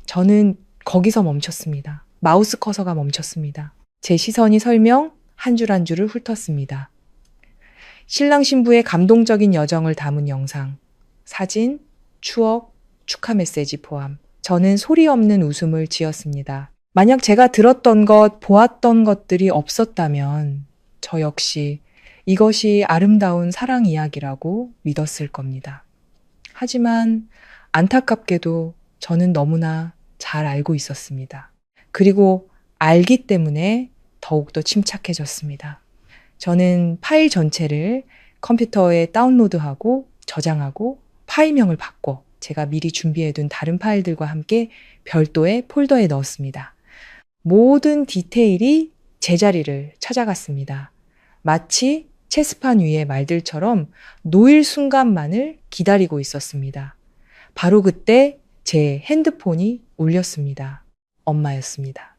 저는 거기서 멈췄습니다. 마우스 커서가 멈췄습니다. 제 시선이 설명 한 줄 한 줄을 훑었습니다. 신랑 신부의 감동적인 여정을 담은 영상, 사진, 추억, 축하 메시지 포함. 저는 소리 없는 웃음을 지었습니다. 만약 제가 들었던 것, 보았던 것들이 없었다면 저 역시 이것이 아름다운 사랑 이야기라고 믿었을 겁니다. 하지만 안타깝게도 저는 너무나 잘 알고 있었습니다. 그리고 알기 때문에 더욱더 침착해졌습니다. 저는 파일 전체를 컴퓨터에 다운로드하고 저장하고 파일명을 바꿔 제가 미리 준비해둔 다른 파일들과 함께 별도의 폴더에 넣었습니다. 모든 디테일이 제자리를 찾아갔습니다. 마치 체스판 위의 말들처럼 놓일 순간만을 기다리고 있었습니다. 바로 그때 제 핸드폰이 울렸습니다. 엄마였습니다.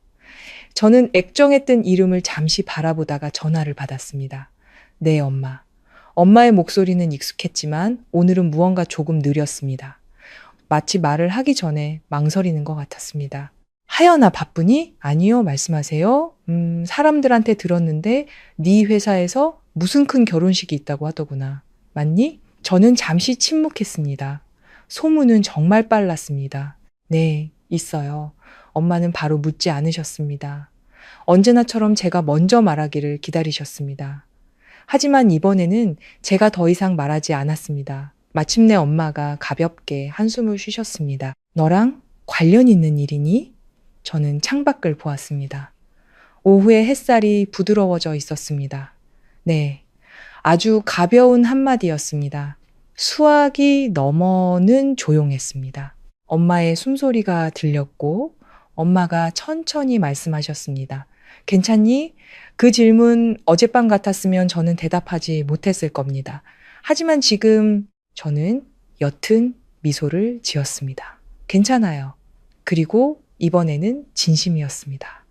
저는 액정에 뜬 이름을 잠시 바라보다가 전화를 받았습니다. 네, 엄마. 엄마의 목소리는 익숙했지만 오늘은 무언가 조금 느렸습니다. 마치 말을 하기 전에 망설이는 것 같았습니다. 하연아, 바쁘니? 아니요, 말씀하세요. 사람들한테 들었는데 네 회사에서 무슨 큰 결혼식이 있다고 하더구나. 맞니? 저는 잠시 침묵했습니다. 소문은 정말 빨랐습니다. 네, 있어요. 엄마는 바로 묻지 않으셨습니다. 언제나처럼 제가 먼저 말하기를 기다리셨습니다. 하지만 이번에는 제가 더 이상 말하지 않았습니다. 마침내 엄마가 가볍게 한숨을 쉬셨습니다. 너랑 관련 있는 일이니? 저는 창밖을 보았습니다. 오후에 햇살이 부드러워져 있었습니다. 네, 아주 가벼운 한마디였습니다. 수학이 너머는 조용했습니다. 엄마의 숨소리가 들렸고 엄마가 천천히 말씀하셨습니다. 괜찮니? 그 질문 어젯밤 같았으면 저는 대답하지 못했을 겁니다. 하지만 지금 저는 옅은 미소를 지었습니다. 괜찮아요. 그리고 이번에는 진심이었습니다.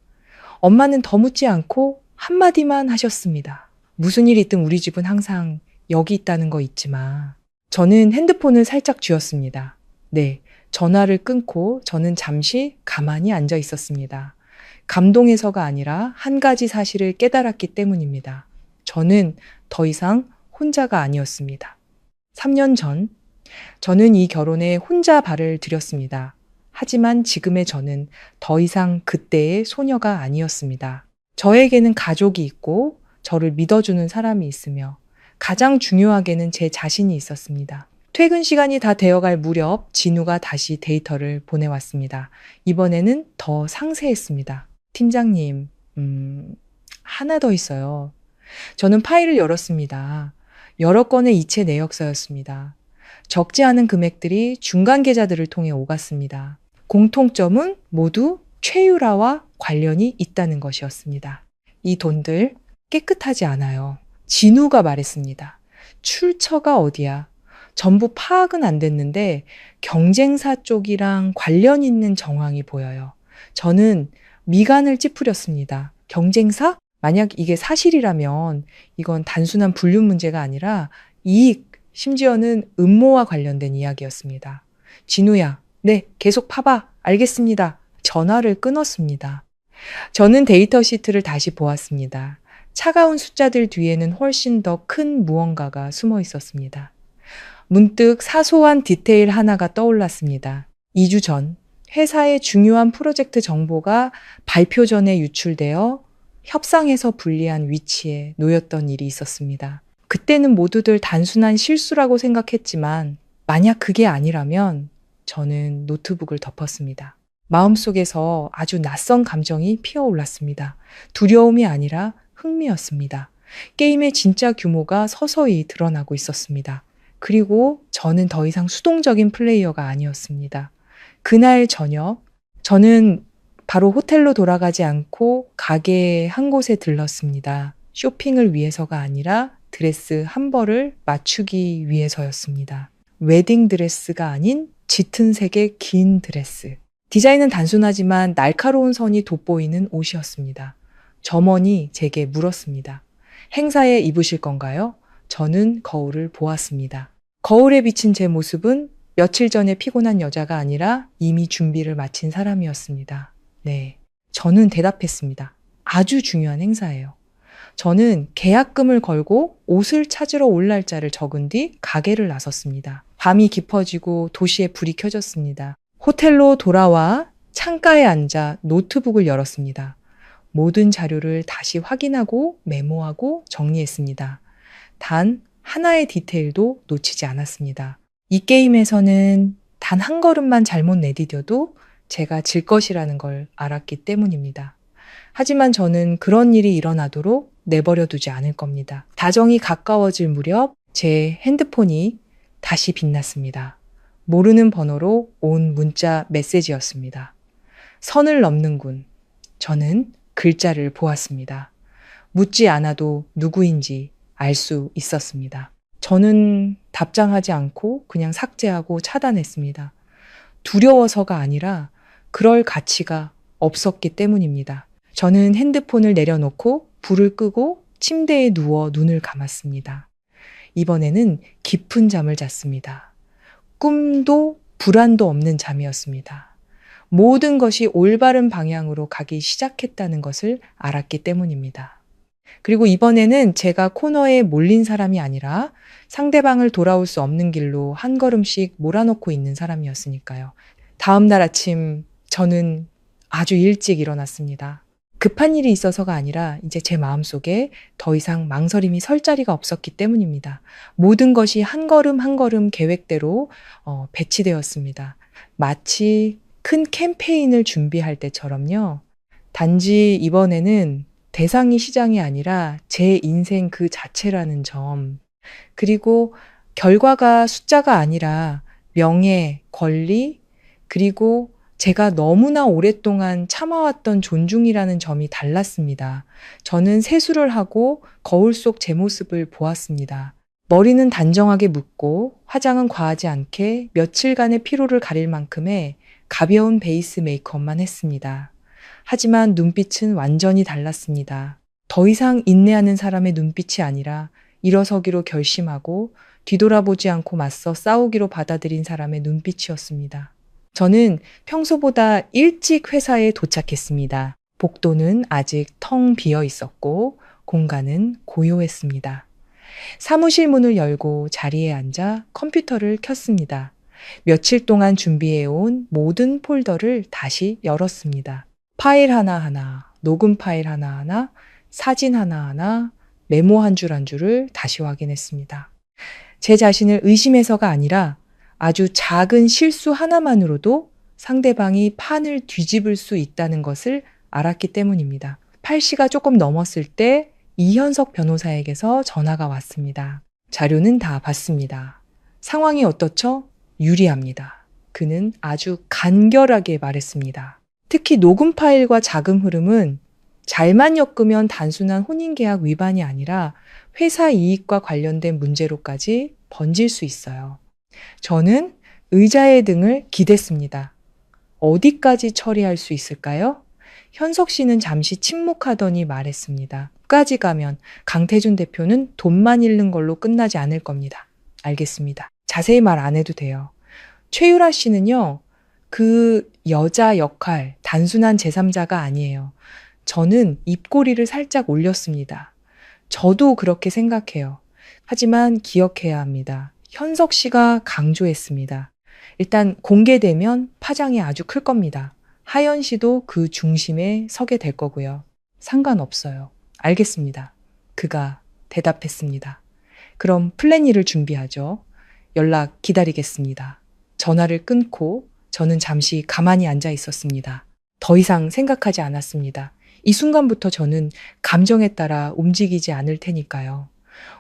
엄마는 더 묻지 않고 한마디만 하셨습니다. 무슨 일이 있든 우리 집은 항상 여기 있다는 거 잊지 마. 저는 핸드폰을 살짝 쥐었습니다. 네, 전화를 끊고 저는 잠시 가만히 앉아 있었습니다. 감동해서가 아니라 한 가지 사실을 깨달았기 때문입니다. 저는 더 이상 혼자가 아니었습니다. 3년 전, 저는 이 결혼에 혼자 발을 들였습니다. 하지만 지금의 저는 더 이상 그때의 소녀가 아니었습니다. 저에게는 가족이 있고 저를 믿어주는 사람이 있으며 가장 중요하게는 제 자신이 있었습니다. 퇴근 시간이 다 되어갈 무렵 진우가 다시 데이터를 보내왔습니다. 이번에는 더 상세했습니다. 팀장님, 하나 더 있어요. 저는 파일을 열었습니다. 여러 건의 이체 내역서였습니다. 적지 않은 금액들이 중간 계좌들을 통해 오갔습니다. 공통점은 모두 최유라와 관련이 있다는 것이었습니다. 이 돈들 깨끗하지 않아요. 진우가 말했습니다. 출처가 어디야? 전부 파악은 안 됐는데 경쟁사 쪽이랑 관련 있는 정황이 보여요. 저는 미간을 찌푸렸습니다. 경쟁사? 만약 이게 사실이라면 이건 단순한 불륜 문제가 아니라 이익, 심지어는 음모와 관련된 이야기였습니다. 진우야, 네, 계속 파봐. 알겠습니다. 전화를 끊었습니다. 저는 데이터 시트를 다시 보았습니다. 차가운 숫자들 뒤에는 훨씬 더 큰 무언가가 숨어 있었습니다. 문득 사소한 디테일 하나가 떠올랐습니다. 2주 전 회사의 중요한 프로젝트 정보가 발표 전에 유출되어 협상에서 불리한 위치에 놓였던 일이 있었습니다. 그때는 모두들 단순한 실수라고 생각했지만 만약 그게 아니라면 저는 노트북을 덮었습니다. 마음속에서 아주 낯선 감정이 피어올랐습니다. 두려움이 아니라 흥미였습니다. 게임의 진짜 규모가 서서히 드러나고 있었습니다. 그리고 저는 더 이상 수동적인 플레이어가 아니었습니다. 그날 저녁, 저는 바로 호텔로 돌아가지 않고 가게 한 곳에 들렀습니다. 쇼핑을 위해서가 아니라 드레스 한 벌을 맞추기 위해서였습니다. 웨딩 드레스가 아닌 짙은 색의 긴 드레스. 디자인은 단순하지만 날카로운 선이 돋보이는 옷이었습니다. 점원이 제게 물었습니다. 행사에 입으실 건가요? 저는 거울을 보았습니다. 거울에 비친 제 모습은 며칠 전에 피곤한 여자가 아니라 이미 준비를 마친 사람이었습니다. 네, 저는 대답했습니다. 아주 중요한 행사예요. 저는 계약금을 걸고 옷을 찾으러 올 날짜를 적은 뒤 가게를 나섰습니다. 밤이 깊어지고 도시에 불이 켜졌습니다. 호텔로 돌아와 창가에 앉아 노트북을 열었습니다. 모든 자료를 다시 확인하고 메모하고 정리했습니다. 단 하나의 디테일도 놓치지 않았습니다. 이 게임에서는 단 한 걸음만 잘못 내디뎌도 제가 질 것이라는 걸 알았기 때문입니다. 하지만 저는 그런 일이 일어나도록 내버려 두지 않을 겁니다. 다정이 가까워질 무렵 제 핸드폰이 다시 빛났습니다. 모르는 번호로 온 문자 메시지였습니다. 선을 넘는군. 저는 글자를 보았습니다. 묻지 않아도 누구인지 알 수 있었습니다. 저는 답장하지 않고 그냥 삭제하고 차단했습니다. 두려워서가 아니라 그럴 가치가 없었기 때문입니다. 저는 핸드폰을 내려놓고 불을 끄고 침대에 누워 눈을 감았습니다. 이번에는 깊은 잠을 잤습니다. 꿈도 불안도 없는 잠이었습니다. 모든 것이 올바른 방향으로 가기 시작했다는 것을 알았기 때문입니다. 그리고 이번에는 제가 코너에 몰린 사람이 아니라 상대방을 돌아올 수 없는 길로 한 걸음씩 몰아넣고 있는 사람이었으니까요. 다음 날 아침 저는 아주 일찍 일어났습니다. 급한 일이 있어서가 아니라 이제 제 마음속에 더 이상 망설임이 설 자리가 없었기 때문입니다. 모든 것이 한 걸음 한 걸음 계획대로 배치되었습니다. 마치 큰 캠페인을 준비할 때처럼요. 단지 이번에는 대상이 시장이 아니라 제 인생 그 자체라는 점, 그리고 결과가 숫자가 아니라 명예, 권리, 그리고 제가 너무나 오랫동안 참아왔던 존중이라는 점이 달랐습니다. 저는 세수를 하고 거울 속 제 모습을 보았습니다. 머리는 단정하게 묶고 화장은 과하지 않게 며칠간의 피로를 가릴 만큼의 가벼운 베이스 메이크업만 했습니다. 하지만 눈빛은 완전히 달랐습니다. 더 이상 인내하는 사람의 눈빛이 아니라 일어서기로 결심하고 뒤돌아보지 않고 맞서 싸우기로 받아들인 사람의 눈빛이었습니다. 저는 평소보다 일찍 회사에 도착했습니다. 복도는 아직 텅 비어 있었고 공간은 고요했습니다. 사무실 문을 열고 자리에 앉아 컴퓨터를 켰습니다. 며칠 동안 준비해온 모든 폴더를 다시 열었습니다. 파일 하나하나, 녹음 파일 하나하나, 사진 하나하나, 메모 한 줄 한 줄을 다시 확인했습니다. 제 자신을 의심해서가 아니라 아주 작은 실수 하나만으로도 상대방이 판을 뒤집을 수 있다는 것을 알았기 때문입니다. 8시가 조금 넘었을 때 이현석 변호사에게서 전화가 왔습니다. 자료는 다 봤습니다. 상황이 어떻죠? 유리합니다. 그는 아주 간결하게 말했습니다. 특히 녹음 파일과 자금 흐름은 잘만 엮으면 단순한 혼인계약 위반이 아니라 회사 이익과 관련된 문제로까지 번질 수 있어요. 저는 의자의 등을 기댔습니다. 어디까지 처리할 수 있을까요? 현석 씨는 잠시 침묵하더니 말했습니다. 끝까지 가면 강태준 대표는 돈만 잃는 걸로 끝나지 않을 겁니다. 알겠습니다. 자세히 말 안 해도 돼요. 최유라 씨는요, 그 여자 역할, 단순한 제3자가 아니에요. 저는 입꼬리를 살짝 올렸습니다. 저도 그렇게 생각해요. 하지만 기억해야 합니다. 현석 씨가 강조했습니다. 일단 공개되면 파장이 아주 클 겁니다. 하연 씨도 그 중심에 서게 될 거고요. 상관없어요. 알겠습니다. 그가 대답했습니다. 그럼 플랜 2를 준비하죠. 연락 기다리겠습니다. 전화를 끊고 저는 잠시 가만히 앉아 있었습니다. 더 이상 생각하지 않았습니다. 이 순간부터 저는 감정에 따라 움직이지 않을 테니까요.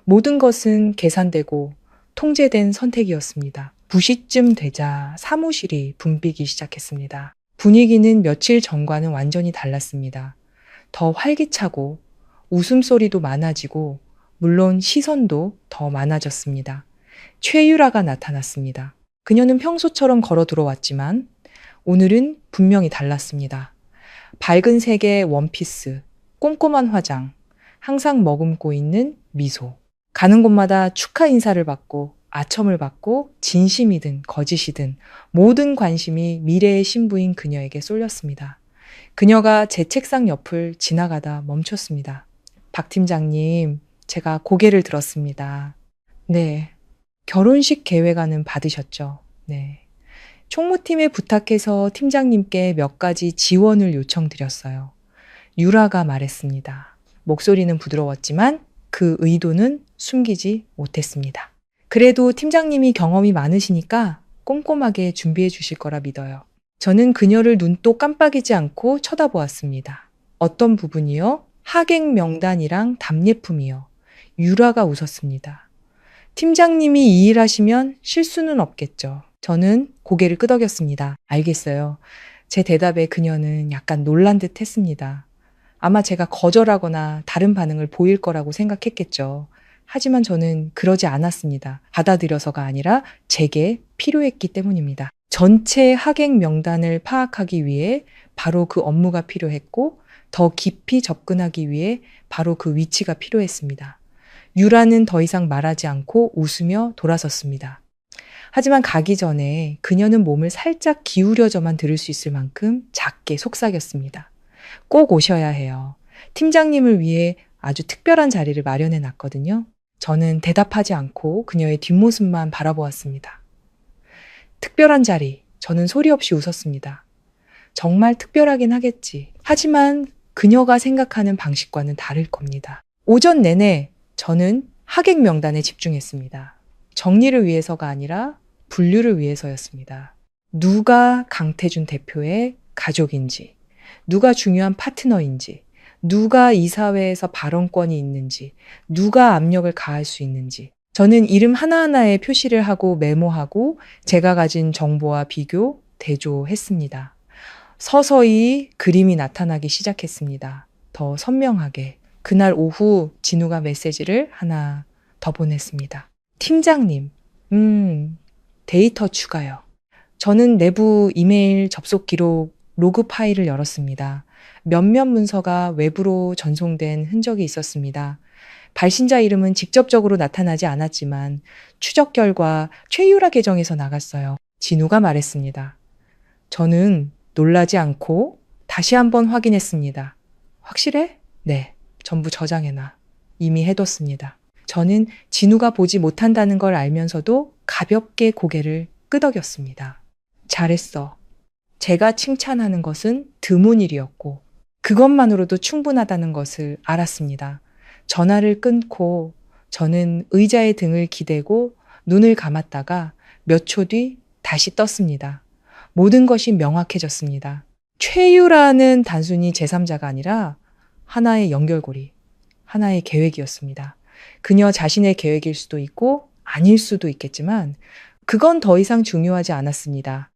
모든 것은 계산되고 통제된 선택이었습니다. 2시쯤 되자 사무실이 붐비기 시작했습니다. 분위기는 며칠 전과는 완전히 달랐습니다. 더 활기차고 웃음소리도 많아지고 물론 시선도 더 많아졌습니다. 최유라가 나타났습니다. 그녀는 평소처럼 걸어 들어왔지만 오늘은 분명히 달랐습니다. 밝은 색의 원피스, 꼼꼼한 화장, 항상 머금고 있는 미소. 가는 곳마다 축하 인사를 받고 아첨을 받고 진심이든 거짓이든 모든 관심이 미래의 신부인 그녀에게 쏠렸습니다. 그녀가 제 책상 옆을 지나가다 멈췄습니다. 박 팀장님, 제가 고개를 들었습니다. 네. 결혼식 계획안은 받으셨죠? 네. 총무팀에 부탁해서 팀장님께 몇 가지 지원을 요청드렸어요. 유라가 말했습니다. 목소리는 부드러웠지만 그 의도는 숨기지 못했습니다. 그래도 팀장님이 경험이 많으시니까 꼼꼼하게 준비해 주실 거라 믿어요. 저는 그녀를 눈도 깜빡이지 않고 쳐다보았습니다. 어떤 부분이요? 하객 명단이랑 답례품이요. 유라가 웃었습니다. 팀장님이 이 일 하시면 실수는 없겠죠. 저는 고개를 끄덕였습니다. 알겠어요. 제 대답에 그녀는 약간 놀란 듯 했습니다. 아마 제가 거절하거나 다른 반응을 보일 거라고 생각했겠죠. 하지만 저는 그러지 않았습니다. 받아들여서가 아니라 제게 필요했기 때문입니다. 전체 하객 명단을 파악하기 위해 바로 그 업무가 필요했고 더 깊이 접근하기 위해 바로 그 위치가 필요했습니다. 유라는 더 이상 말하지 않고 웃으며 돌아섰습니다. 하지만 가기 전에 그녀는 몸을 살짝 기울여져만 들을 수 있을 만큼 작게 속삭였습니다. 꼭 오셔야 해요. 팀장님을 위해 아주 특별한 자리를 마련해 놨거든요. 저는 대답하지 않고 그녀의 뒷모습만 바라보았습니다. 특별한 자리, 저는 소리 없이 웃었습니다. 정말 특별하긴 하겠지. 하지만 그녀가 생각하는 방식과는 다를 겁니다. 오전 내내 저는 하객 명단에 집중했습니다. 정리를 위해서가 아니라 분류를 위해서였습니다. 누가 강태준 대표의 가족인지, 누가 중요한 파트너인지, 누가 이사회에서 발언권이 있는지, 누가 압력을 가할 수 있는지. 저는 이름 하나하나에 표시를 하고 메모하고 제가 가진 정보와 비교, 대조했습니다. 서서히 그림이 나타나기 시작했습니다. 더 선명하게. 그날 오후 진우가 메시지를 하나 더 보냈습니다. 팀장님, 데이터 추가요. 저는 내부 이메일 접속 기록 로그 파일을 열었습니다. 몇몇 문서가 외부로 전송된 흔적이 있었습니다. 발신자 이름은 직접적으로 나타나지 않았지만 추적 결과 최유라 계정에서 나갔어요. 진우가 말했습니다. 저는 놀라지 않고 다시 한번 확인했습니다. 확실해? 네, 전부 저장해놔. 이미 해뒀습니다. 저는 진우가 보지 못한다는 걸 알면서도 가볍게 고개를 끄덕였습니다. 잘했어. 제가 칭찬하는 것은 드문 일이었고 그것만으로도 충분하다는 것을 알았습니다. 전화를 끊고 저는 의자에 등을 기대고 눈을 감았다가 몇 초 뒤 다시 떴습니다. 모든 것이 명확해졌습니다. 최유라는 단순히 제3자가 아니라 하나의 연결고리, 하나의 계획이었습니다. 그녀 자신의 계획일 수도 있고 아닐 수도 있겠지만 그건 더 이상 중요하지 않았습니다.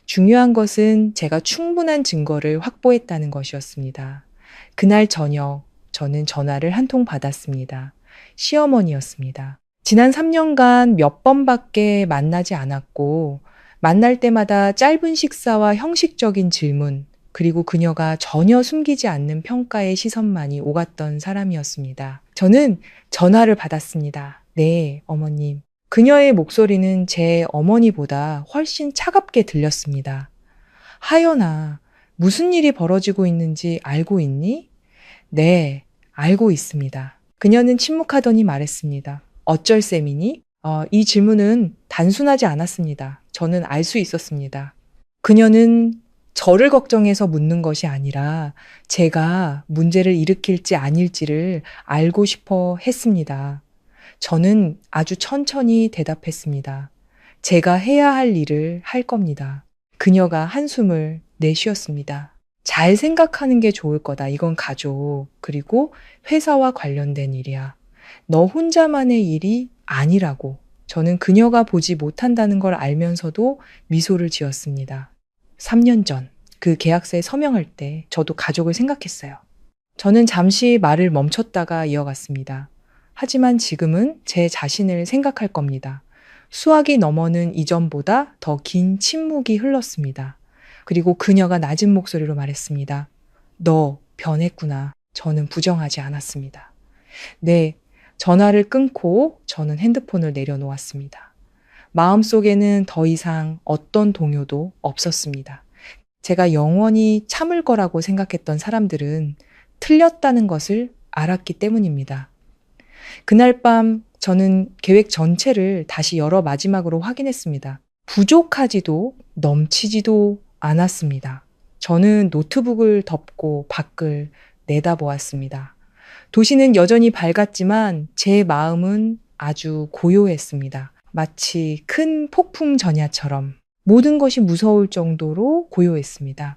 중요한 것은 제가 충분한 증거를 확보했다는 것이었습니다. 그날 저녁 저는 전화를 한 통 받았습니다. 시어머니였습니다. 지난 3년간 몇 번밖에 만나지 않았고 만날 때마다 짧은 식사와 형식적인 질문 그리고 그녀가 전혀 숨기지 않는 평가의 시선만이 오갔던 사람이었습니다. 저는 전화를 받았습니다. 네, 어머님. 그녀의 목소리는 제 어머니보다 훨씬 차갑게 들렸습니다. 하연아, 무슨 일이 벌어지고 있는지 알고 있니? 네, 알고 있습니다. 그녀는 침묵하더니 말했습니다. 어쩔 셈이니? 이 질문은 단순하지 않았습니다. 저는 알 수 있었습니다. 그녀는 저를 걱정해서 묻는 것이 아니라 제가 문제를 일으킬지 아닐지를 알고 싶어 했습니다. 저는 아주 천천히 대답했습니다. 제가 해야 할 일을 할 겁니다. 그녀가 한숨을 내쉬었습니다. 잘 생각하는 게 좋을 거다. 이건 가족, 그리고 회사와 관련된 일이야. 너 혼자만의 일이 아니라고. 저는 그녀가 보지 못한다는 걸 알면서도 미소를 지었습니다. 3년 전 그 계약서에 서명할 때 저도 가족을 생각했어요. 저는 잠시 말을 멈췄다가 이어갔습니다. 하지만 지금은 제 자신을 생각할 겁니다. 수학이 넘어는 이전보다 더 긴 침묵이 흘렀습니다. 그리고 그녀가 낮은 목소리로 말했습니다. 너 변했구나. 저는 부정하지 않았습니다. 네, 전화를 끊고 저는 핸드폰을 내려놓았습니다. 마음속에는 더 이상 어떤 동요도 없었습니다. 제가 영원히 참을 거라고 생각했던 사람들은 틀렸다는 것을 알았기 때문입니다. 그날 밤 저는 계획 전체를 다시 열어 마지막으로 확인했습니다. 부족하지도 넘치지도 않았습니다. 저는 노트북을 덮고 밖을 내다보았습니다. 도시는 여전히 밝았지만 제 마음은 아주 고요했습니다. 마치 큰 폭풍 전야처럼 모든 것이 무서울 정도로 고요했습니다.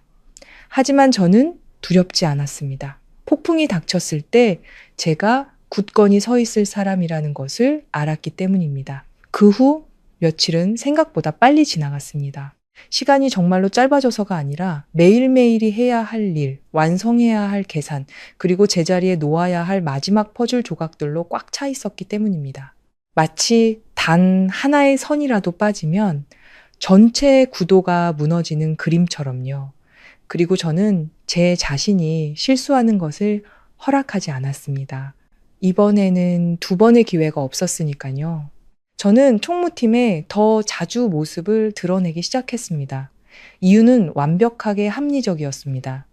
하지만 저는 두렵지 않았습니다. 폭풍이 닥쳤을 때 제가 굳건히 서 있을 사람이라는 것을 알았기 때문입니다. 그 후 며칠은 생각보다 빨리 지나갔습니다. 시간이 정말로 짧아져서가 아니라 매일매일이 해야 할 일, 완성해야 할 계산, 그리고 제자리에 놓아야 할 마지막 퍼즐 조각들로 꽉 차 있었기 때문입니다. 마치 단 하나의 선이라도 빠지면 전체 구도가 무너지는 그림처럼요. 그리고 저는 제 자신이 실수하는 것을 허락하지 않았습니다. 이번에는 2번의 기회가 없었으니까요. 저는 총무팀에 더 자주 모습을 드러내기 시작했습니다. 이유는 완벽하게 합리적이었습니다.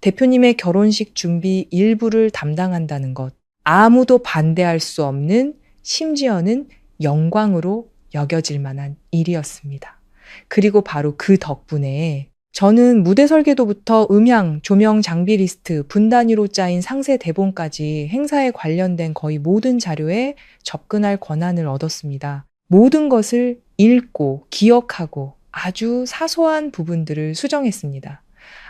대표님의 결혼식 준비 일부를 담당한다는 것, 아무도 반대할 수 없는, 심지어는 영광으로 여겨질 만한 일이었습니다. 그리고 바로 그 덕분에 저는 무대 설계도부터 음향, 조명 장비 리스트, 분 단위로 짜인 상세 대본까지 행사에 관련된 거의 모든 자료에 접근할 권한을 얻었습니다. 모든 것을 읽고 기억하고 아주 사소한 부분들을 수정했습니다.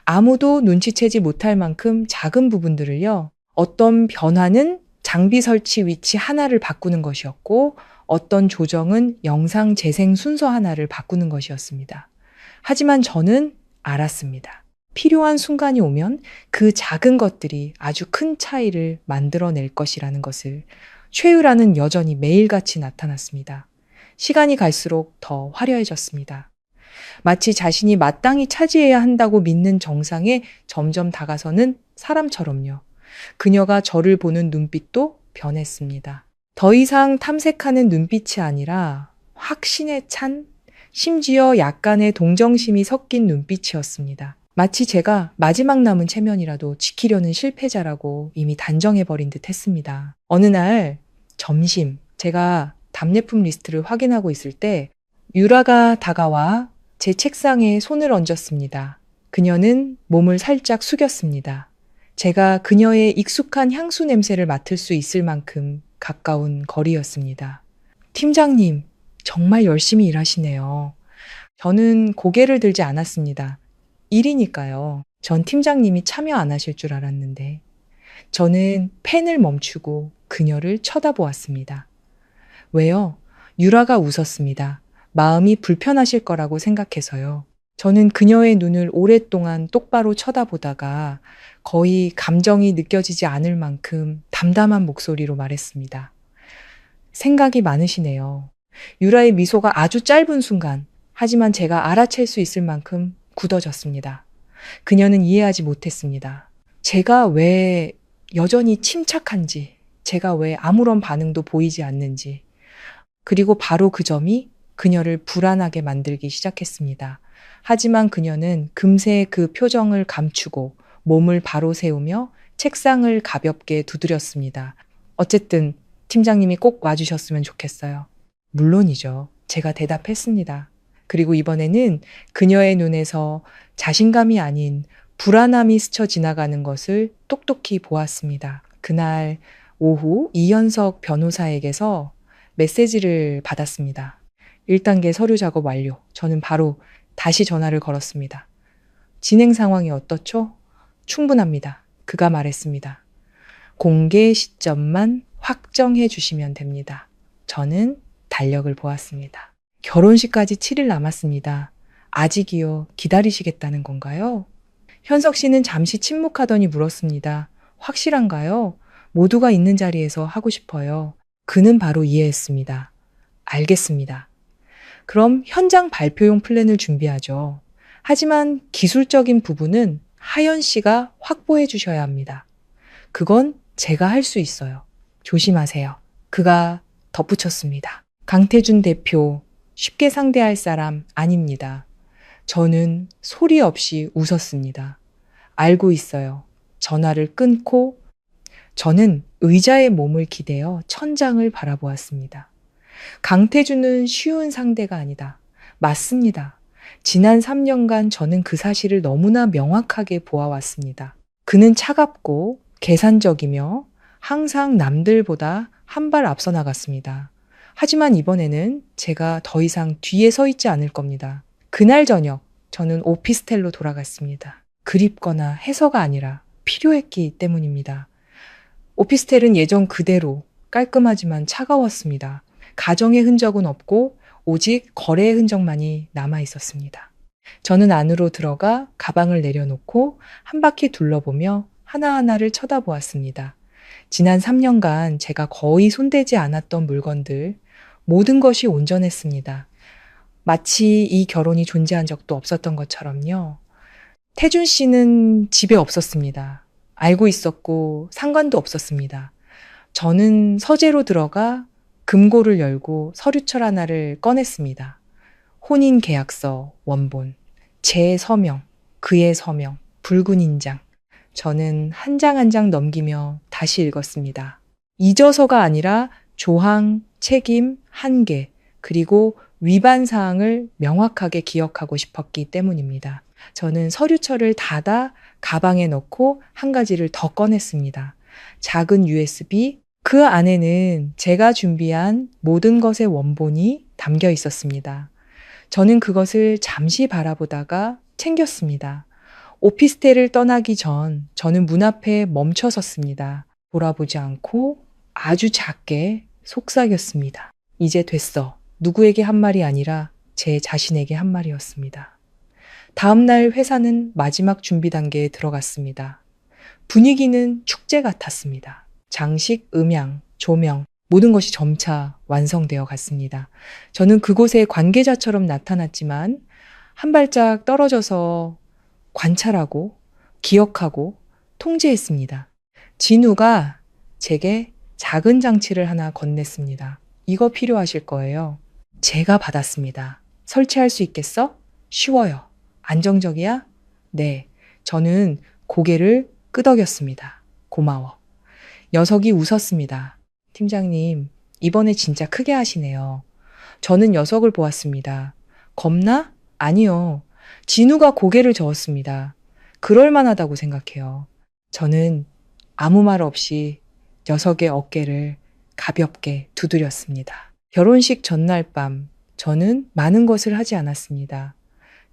아무도 눈치채지 못할 만큼 작은 부분들을요. 어떤 변화는 장비 설치 위치 하나를 바꾸는 것이었고 어떤 조정은 영상 재생 순서 하나를 바꾸는 것이었습니다. 하지만 저는 알았습니다. 필요한 순간이 오면 그 작은 것들이 아주 큰 차이를 만들어낼 것이라는 것을. 최유라는 여전히 매일같이 나타났습니다. 시간이 갈수록 더 화려해졌습니다. 마치 자신이 마땅히 차지해야 한다고 믿는 정상에 점점 다가서는 사람처럼요. 그녀가 저를 보는 눈빛도 변했습니다. 더 이상 탐색하는 눈빛이 아니라 확신에 찬, 심지어 약간의 동정심이 섞인 눈빛이었습니다. 마치 제가 마지막 남은 체면이라도 지키려는 실패자라고 이미 단정해버린 듯 했습니다. 어느 날 점심, 제가 답례품 리스트를 확인하고 있을 때 유라가 다가와 제 책상에 손을 얹었습니다. 그녀는 몸을 살짝 숙였습니다. 제가 그녀의 익숙한 향수 냄새를 맡을 수 있을 만큼 가까운 거리였습니다. 팀장님, 정말 열심히 일하시네요. 저는 고개를 들지 않았습니다. 일이니까요. 전 팀장님이 참여 안 하실 줄 알았는데. 저는 펜을 멈추고 그녀를 쳐다보았습니다. 왜요? 유라가 웃었습니다. 마음이 불편하실 거라고 생각해서요. 저는 그녀의 눈을 오랫동안 똑바로 쳐다보다가 거의 감정이 느껴지지 않을 만큼 담담한 목소리로 말했습니다. 생각이 많으시네요. 유라의 미소가 아주 짧은 순간, 하지만 제가 알아챌 수 있을 만큼 굳어졌습니다. 그녀는 이해하지 못했습니다. 제가 왜 여전히 침착한지, 제가 왜 아무런 반응도 보이지 않는지, 그리고 바로 그 점이 그녀를 불안하게 만들기 시작했습니다. 하지만 그녀는 금세 그 표정을 감추고 몸을 바로 세우며 책상을 가볍게 두드렸습니다. 어쨌든 팀장님이 꼭 와주셨으면 좋겠어요. 물론이죠. 제가 대답했습니다. 그리고 이번에는 그녀의 눈에서 자신감이 아닌 불안함이 스쳐 지나가는 것을 똑똑히 보았습니다. 그날 오후 이현석 변호사에게서 메시지를 받았습니다. 1단계 서류 작업 완료. 저는 바로 다시 전화를 걸었습니다. 진행 상황이 어떻죠? 충분합니다. 그가 말했습니다. 공개 시점만 확정해 주시면 됩니다. 저는 달력을 보았습니다. 결혼식까지 7일 남았습니다. 아직이요. 기다리시겠다는 건가요? 현석 씨는 잠시 침묵하더니 물었습니다. 확실한가요? 모두가 있는 자리에서 하고 싶어요. 그는 바로 이해했습니다. 알겠습니다. 그럼 현장 발표용 플랜을 준비하죠. 하지만 기술적인 부분은 하연 씨가 확보해 주셔야 합니다. 그건 제가 할 수 있어요. 조심하세요. 그가 덧붙였습니다. 강태준 대표, 쉽게 상대할 사람 아닙니다. 저는 소리 없이 웃었습니다. 알고 있어요. 전화를 끊고 저는 의자에 몸을 기대어 천장을 바라보았습니다. 강태준은 쉬운 상대가 아니다. 맞습니다. 지난 3년간 저는 그 사실을 너무나 명확하게 보아왔습니다. 그는 차갑고 계산적이며 항상 남들보다 한 발 앞서 나갔습니다. 하지만 이번에는 제가 더 이상 뒤에 서 있지 않을 겁니다. 그날 저녁 저는 오피스텔로 돌아갔습니다. 그립거나 해서가 아니라 필요했기 때문입니다. 오피스텔은 예전 그대로 깔끔하지만 차가웠습니다. 가정의 흔적은 없고 오직 거래의 흔적만이 남아 있었습니다. 저는 안으로 들어가 가방을 내려놓고 한 바퀴 둘러보며 하나하나를 쳐다보았습니다. 지난 3년간 제가 거의 손대지 않았던 물건들, 모든 것이 온전했습니다. 마치 이 결혼이 존재한 적도 없었던 것처럼요. 태준 씨는 집에 없었습니다. 알고 있었고 상관도 없었습니다. 저는 서재로 들어가 금고를 열고 서류철 하나를 꺼냈습니다. 혼인계약서 원본, 제 서명, 그의 서명, 붉은 인장. 저는 한 장 한 장 넘기며 다시 읽었습니다. 잊어서가 아니라 조항, 책임, 한계, 그리고 위반 사항을 명확하게 기억하고 싶었기 때문입니다. 저는 서류철을 닫아 가방에 넣고 한 가지를 더 꺼냈습니다. 작은 USB, 그 안에는 제가 준비한 모든 것의 원본이 담겨 있었습니다. 저는 그것을 잠시 바라보다가 챙겼습니다. 오피스텔을 떠나기 전 저는 문 앞에 멈춰 섰습니다. 돌아보지 않고 아주 작게 속삭였습니다. 이제 됐어. 누구에게 한 말이 아니라 제 자신에게 한 말이었습니다. 다음 날 회사는 마지막 준비 단계에 들어갔습니다. 분위기는 축제 같았습니다. 장식, 음향, 조명, 모든 것이 점차 완성되어 갔습니다. 저는 그곳의 관계자처럼 나타났지만 한 발짝 떨어져서 관찰하고 기억하고 통제했습니다. 진우가 제게 작은 장치를 하나 건넸습니다. 이거 필요하실 거예요. 제가 받았습니다. 설치할 수 있겠어? 쉬워요. 안정적이야? 네. 저는 고개를 끄덕였습니다. 고마워. 녀석이 웃었습니다. 팀장님, 이번에 진짜 크게 하시네요. 저는 녀석을 보았습니다. 겁나? 아니요. 진우가 고개를 저었습니다. 그럴 만하다고 생각해요. 저는 아무 말 없이 녀석의 어깨를 가볍게 두드렸습니다. 결혼식 전날 밤, 저는 많은 것을 하지 않았습니다.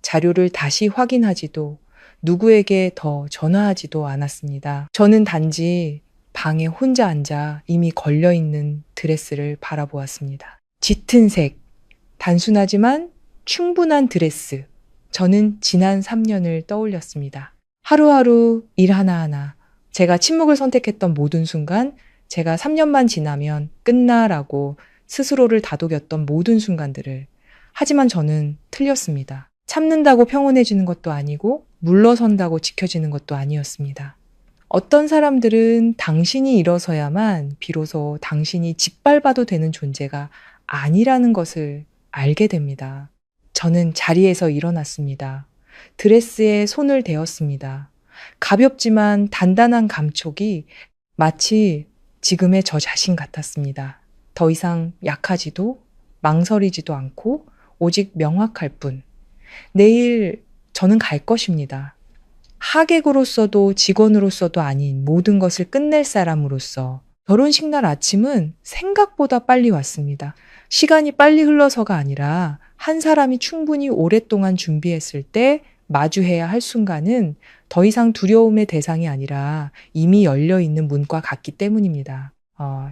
자료를 다시 확인하지도 누구에게 더 전화하지도 않았습니다. 저는 단지 방에 혼자 앉아 이미 걸려있는 드레스를 바라보았습니다. 짙은 색, 단순하지만 충분한 드레스. 저는 지난 3년을 떠올렸습니다. 하루하루 일 하나하나, 제가 침묵을 선택했던 모든 순간, 제가 3년만 지나면 끝나라고 스스로를 다독였던 모든 순간들을. 하지만 저는 틀렸습니다. 참는다고 평온해지는 것도 아니고 물러선다고 지켜지는 것도 아니었습니다. 어떤 사람들은 당신이 일어서야만 비로소 당신이 짓밟아도 되는 존재가 아니라는 것을 알게 됩니다. 저는 자리에서 일어났습니다. 드레스에 손을 대었습니다. 가볍지만 단단한 감촉이 마치 지금의 저 자신 같았습니다. 더 이상 약하지도 망설이지도 않고 오직 명확할 뿐. 내일 저는 갈 것입니다. 하객으로서도 직원으로서도 아닌 모든 것을 끝낼 사람으로서. 결혼식 날 아침은 생각보다 빨리 왔습니다. 시간이 빨리 흘러서가 아니라 한 사람이 충분히 오랫동안 준비했을 때 마주해야 할 순간은 더 이상 두려움의 대상이 아니라 이미 열려 있는 문과 같기 때문입니다.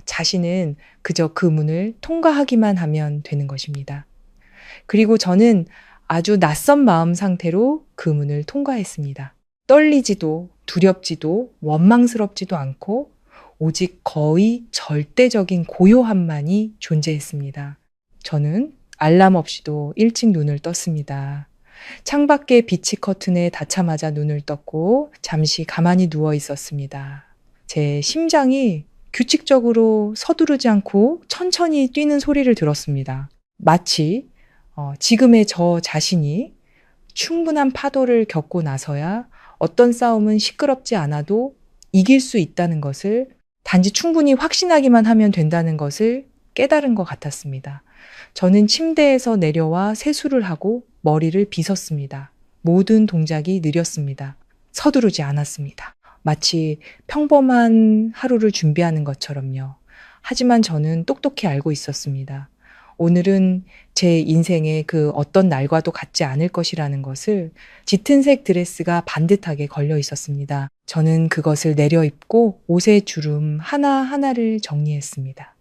자신은 그저 그 문을 통과하기만 하면 되는 것입니다. 그리고 저는 아주 낯선 마음 상태로 그 문을 통과했습니다. 떨리지도 두렵지도 원망스럽지도 않고 오직 거의 절대적인 고요함만이 존재했습니다. 저는 알람 없이도 일찍 눈을 떴습니다. 창밖에 빛이 커튼에 닿자마자 눈을 떴고 잠시 가만히 누워 있었습니다. 제 심장이 규칙적으로 서두르지 않고 천천히 뛰는 소리를 들었습니다. 마치 지금의 저 자신이 충분한 파도를 겪고 나서야 어떤 싸움은 시끄럽지 않아도 이길 수 있다는 것을, 단지 충분히 확신하기만 하면 된다는 것을 깨달은 것 같았습니다. 저는 침대에서 내려와 세수를 하고 머리를 빗었습니다. 모든 동작이 느렸습니다. 서두르지 않았습니다. 마치 평범한 하루를 준비하는 것처럼요. 하지만 저는 똑똑히 알고 있었습니다. 오늘은 제 인생의 그 어떤 날과도 같지 않을 것이라는 것을 짙은색 드레스가 반듯하게 걸려 있었습니다. 저는 그것을 내려입고 옷의 주름 하나하나를 정리했습니다.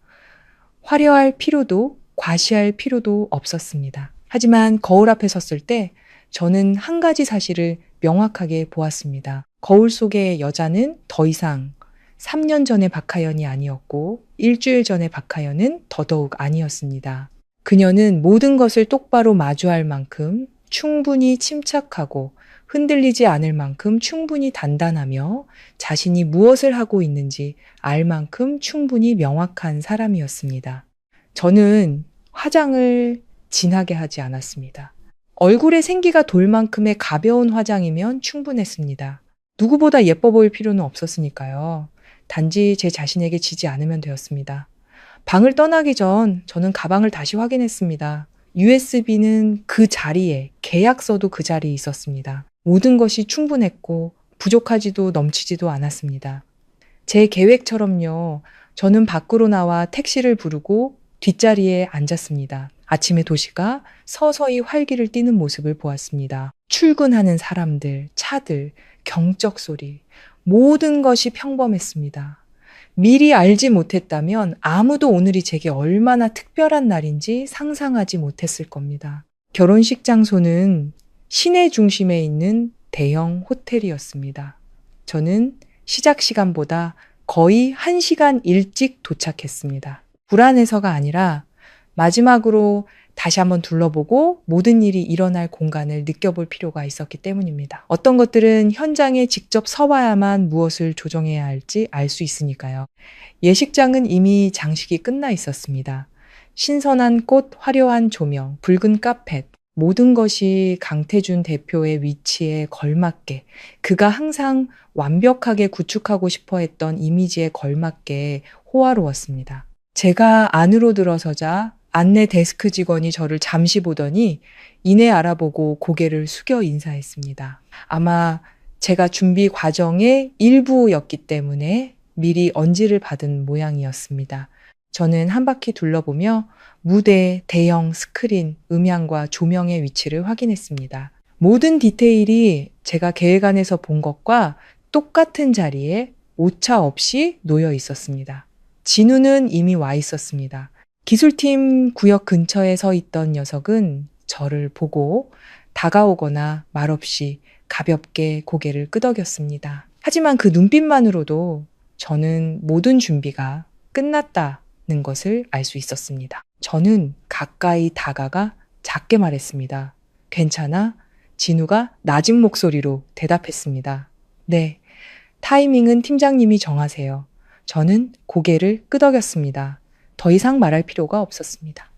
화려할 필요도 과시할 필요도 없었습니다. 하지만 거울 앞에 섰을 때 저는 한 가지 사실을 명확하게 보았습니다. 거울 속의 여자는 더 이상 3년 전의 박하연이 아니었고 일주일 전의 박하연은 더더욱 아니었습니다. 그녀는 모든 것을 똑바로 마주할 만큼 충분히 침착하고 흔들리지 않을 만큼 충분히 단단하며 자신이 무엇을 하고 있는지 알 만큼 충분히 명확한 사람이었습니다. 저는 화장을 진하게 하지 않았습니다. 얼굴에 생기가 돌 만큼의 가벼운 화장이면 충분했습니다. 누구보다 예뻐 보일 필요는 없었으니까요. 단지 제 자신에게 지지 않으면 되었습니다. 방을 떠나기 전 저는 가방을 다시 확인했습니다. USB는 그 자리에, 계약서도 그 자리에 있었습니다. 모든 것이 충분했고 부족하지도 넘치지도 않았습니다. 제 계획처럼요. 저는 밖으로 나와 택시를 부르고 뒷자리에 앉았습니다. 아침의 도시가 서서히 활기를 띠는 모습을 보았습니다. 출근하는 사람들, 차들, 경적 소리, 모든 것이 평범했습니다. 미리 알지 못했다면 아무도 오늘이 제게 얼마나 특별한 날인지 상상하지 못했을 겁니다. 결혼식 장소는 시내 중심에 있는 대형 호텔이었습니다. 저는 시작 시간보다 거의 1시간 일찍 도착했습니다. 불안해서가 아니라 마지막으로 다시 한번 둘러보고 모든 일이 일어날 공간을 느껴볼 필요가 있었기 때문입니다. 어떤 것들은 현장에 직접 서봐야만 무엇을 조정해야 할지 알 수 있으니까요. 예식장은 이미 장식이 끝나 있었습니다. 신선한 꽃, 화려한 조명, 붉은 카펫, 모든 것이 강태준 대표의 위치에 걸맞게, 그가 항상 완벽하게 구축하고 싶어 했던 이미지에 걸맞게 호화로웠습니다. 제가 안으로 들어서자 안내 데스크 직원이 저를 잠시 보더니 이내 알아보고 고개를 숙여 인사했습니다. 아마 제가 준비 과정의 일부였기 때문에 미리 언지를 받은 모양이었습니다. 저는 한 바퀴 둘러보며 무대, 대형 스크린, 음향과 조명의 위치를 확인했습니다. 모든 디테일이 제가 계획 안에서 본 것과 똑같은 자리에 오차 없이 놓여 있었습니다. 진우는 이미 와 있었습니다. 기술팀 구역 근처에 서 있던 녀석은 저를 보고 다가오거나 말없이 가볍게 고개를 끄덕였습니다. 하지만 그 눈빛만으로도 저는 모든 준비가 끝났다는 것을 알 수 있었습니다. 저는 가까이 다가가 작게 말했습니다. 괜찮아? 진우가 낮은 목소리로 대답했습니다. 네, 타이밍은 팀장님이 정하세요. 저는 고개를 끄덕였습니다. 더 이상 말할 필요가 없었습니다.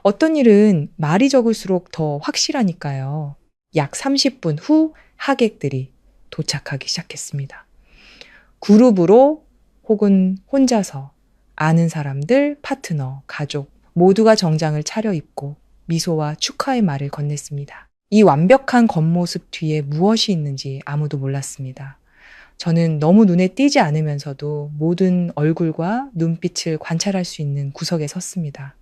어떤 일은 말이 적을수록 더 확실하니까요. 약 30분 후 하객들이 도착하기 시작했습니다. 그룹으로 혹은 혼자서 아는 사람들, 파트너, 가족 모두가 정장을 차려입고 미소와 축하의 말을 건넸습니다. 이 완벽한 겉모습 뒤에 무엇이 있는지 아무도 몰랐습니다. 저는 너무 눈에 띄지 않으면서도 모든 얼굴과 눈빛을 관찰할 수 있는 구석에 섰습니다.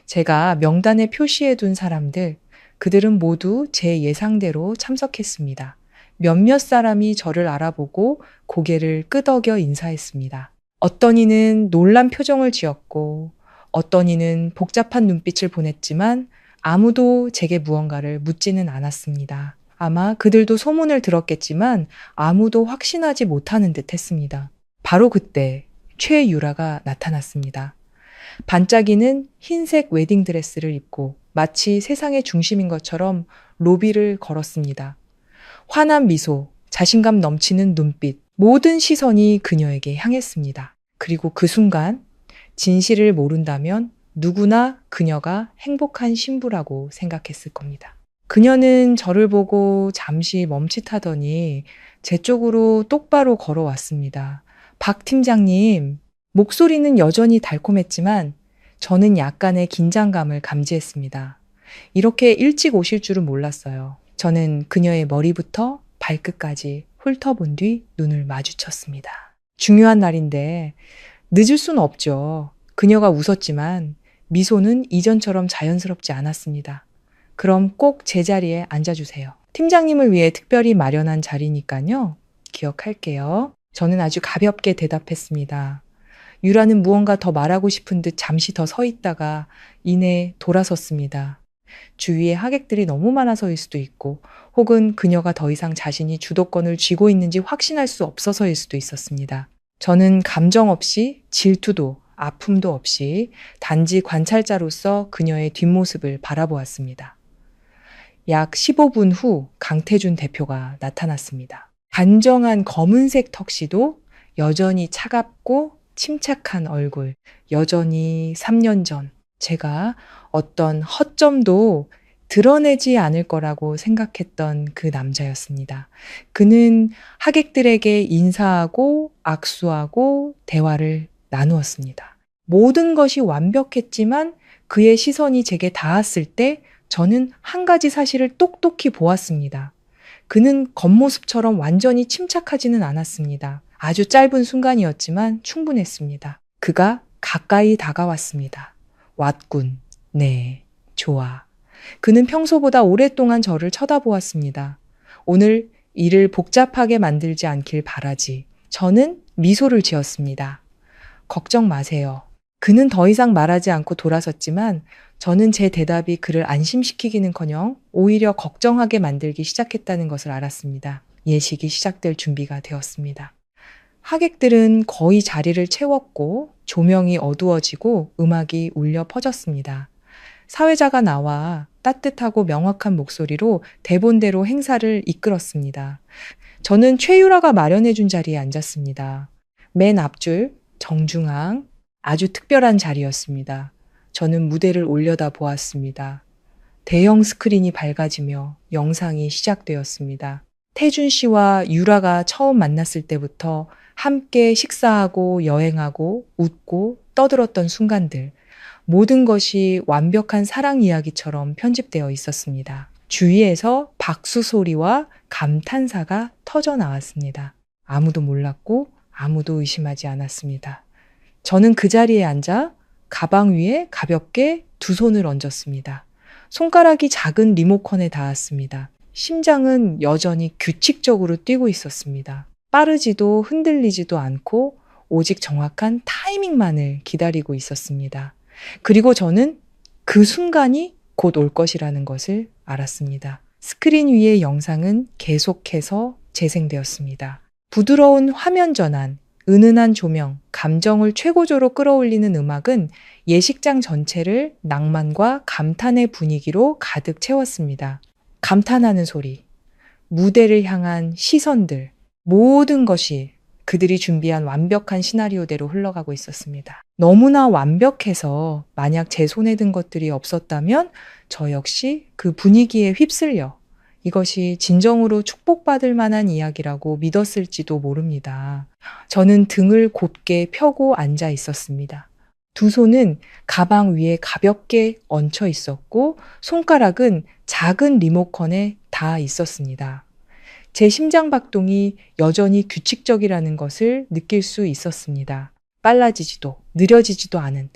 제가 명단에 표시해둔 사람들, 그들은 모두 제 예상대로 참석했습니다. 몇몇 사람이 저를 알아보고 고개를 끄덕여 인사했습니다. 어떤 이는 놀란 표정을 지었고 어떤 이는 복잡한 눈빛을 보냈지만 아무도 제게 무언가를 묻지는 않았습니다. 아마 그들도 소문을 들었겠지만 아무도 확신하지 못하는 듯 했습니다. 바로 그때 최유라가 나타났습니다. 반짝이는 흰색 웨딩드레스를 입고 마치 세상의 중심인 것처럼 로비를 걸었습니다. 환한 미소, 자신감 넘치는 눈빛, 모든 시선이 그녀에게 향했습니다. 그리고 그 순간 진실을 모른다면 누구나 그녀가 행복한 신부라고 생각했을 겁니다. 그녀는 저를 보고 잠시 멈칫하더니 제 쪽으로 똑바로 걸어왔습니다. 박 팀장님, 목소리는 여전히 달콤했지만 저는 약간의 긴장감을 감지했습니다. 이렇게 일찍 오실 줄은 몰랐어요. 저는 그녀의 머리부터 발끝까지 훑어본 뒤 눈을 마주쳤습니다. 중요한 날인데 늦을 수는 없죠. 그녀가 웃었지만 미소는 이전처럼 자연스럽지 않았습니다. 그럼 꼭 제 자리에 앉아주세요. 팀장님을 위해 특별히 마련한 자리니까요. 기억할게요. 저는 아주 가볍게 대답했습니다. 유라는 무언가 더 말하고 싶은 듯 잠시 더 서 있다가 이내 돌아섰습니다. 주위에 하객들이 너무 많아서일 수도 있고 혹은 그녀가 더 이상 자신이 주도권을 쥐고 있는지 확신할 수 없어서일 수도 있었습니다. 저는 감정 없이 질투도 아픔도 없이 단지 관찰자로서 그녀의 뒷모습을 바라보았습니다. 약 15분 후 강태준 대표가 나타났습니다. 단정한 검은색 턱시도, 여전히 차갑고 침착한 얼굴, 여전히 3년 전 제가 어떤 허점도 드러내지 않을 거라고 생각했던 그 남자였습니다. 그는 하객들에게 인사하고 악수하고 대화를 나누었습니다. 모든 것이 완벽했지만 그의 시선이 제게 닿았을 때 저는 한 가지 사실을 똑똑히 보았습니다. 그는 겉모습처럼 완전히 침착하지는 않았습니다. 아주 짧은 순간이었지만 충분했습니다. 그가 가까이 다가왔습니다. 왔군. 네, 좋아. 그는 평소보다 오랫동안 저를 쳐다보았습니다. 오늘 일을 복잡하게 만들지 않길 바라지. 저는 미소를 지었습니다. 걱정 마세요. 그는 더 이상 말하지 않고 돌아섰지만 저는 제 대답이 그를 안심시키기는커녕 오히려 걱정하게 만들기 시작했다는 것을 알았습니다. 예식이 시작될 준비가 되었습니다. 하객들은 거의 자리를 채웠고 조명이 어두워지고 음악이 울려 퍼졌습니다. 사회자가 나와 따뜻하고 명확한 목소리로 대본대로 행사를 이끌었습니다. 저는 최유라가 마련해준 자리에 앉았습니다. 맨 앞줄, 정중앙, 아주 특별한 자리였습니다. 저는 무대를 올려다 보았습니다. 대형 스크린이 밝아지며 영상이 시작되었습니다. 태준 씨와 유라가 처음 만났을 때부터 함께 식사하고 여행하고 웃고 떠들었던 순간들, 모든 것이 완벽한 사랑 이야기처럼 편집되어 있었습니다. 주위에서 박수 소리와 감탄사가 터져 나왔습니다. 아무도 몰랐고 아무도 의심하지 않았습니다. 저는 그 자리에 앉아 가방 위에 가볍게 두 손을 얹었습니다. 손가락이 작은 리모컨에 닿았습니다. 심장은 여전히 규칙적으로 뛰고 있었습니다. 빠르지도 흔들리지도 않고 오직 정확한 타이밍만을 기다리고 있었습니다. 그리고 저는 그 순간이 곧 올 것이라는 것을 알았습니다. 스크린 위의 영상은 계속해서 재생되었습니다. 부드러운 화면 전환, 은은한 조명, 감정을 최고조로 끌어올리는 음악은 예식장 전체를 낭만과 감탄의 분위기로 가득 채웠습니다. 감탄하는 소리, 무대를 향한 시선들, 모든 것이 그들이 준비한 완벽한 시나리오대로 흘러가고 있었습니다. 너무나 완벽해서 만약 제 손에 든 것들이 없었다면 저 역시 그 분위기에 휩쓸려 이것이 진정으로 축복받을 만한 이야기라고 믿었을지도 모릅니다. 저는 등을 곧게 펴고 앉아 있었습니다. 두 손은 가방 위에 가볍게 얹혀 있었고 손가락은 작은 리모컨에 닿아 있었습니다. 제 심장 박동이 여전히 규칙적이라는 것을 느낄 수 있었습니다. 빨라지지도 느려지지도 않은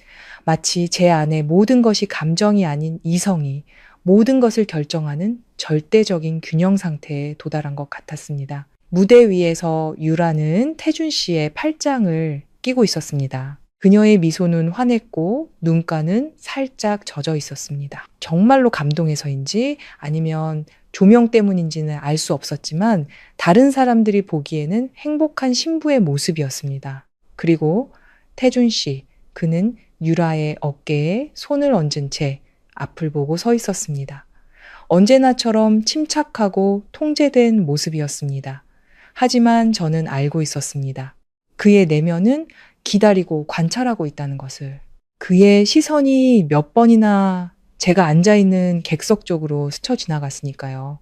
마치 제 안에 모든 것이 감정이 아닌 이성이 모든 것을 결정하는 절대적인 균형 상태에 도달한 것 같았습니다. 무대 위에서 유라는 태준 씨의 팔짱을 끼고 있었습니다. 그녀의 미소는 환했고 눈가는 살짝 젖어 있었습니다. 정말로 감동해서인지 아니면 조명 때문인지는 알 수 없었지만 다른 사람들이 보기에는 행복한 신부의 모습이었습니다. 그리고 태준 씨, 그는 유라의 어깨에 손을 얹은 채 앞을 보고 서 있었습니다. 언제나처럼 침착하고 통제된 모습이었습니다. 하지만 저는 알고 있었습니다. 그의 내면은 기다리고 관찰하고 있다는 것을. 그의 시선이 몇 번이나 제가 앉아있는 객석 쪽으로 스쳐 지나갔으니까요.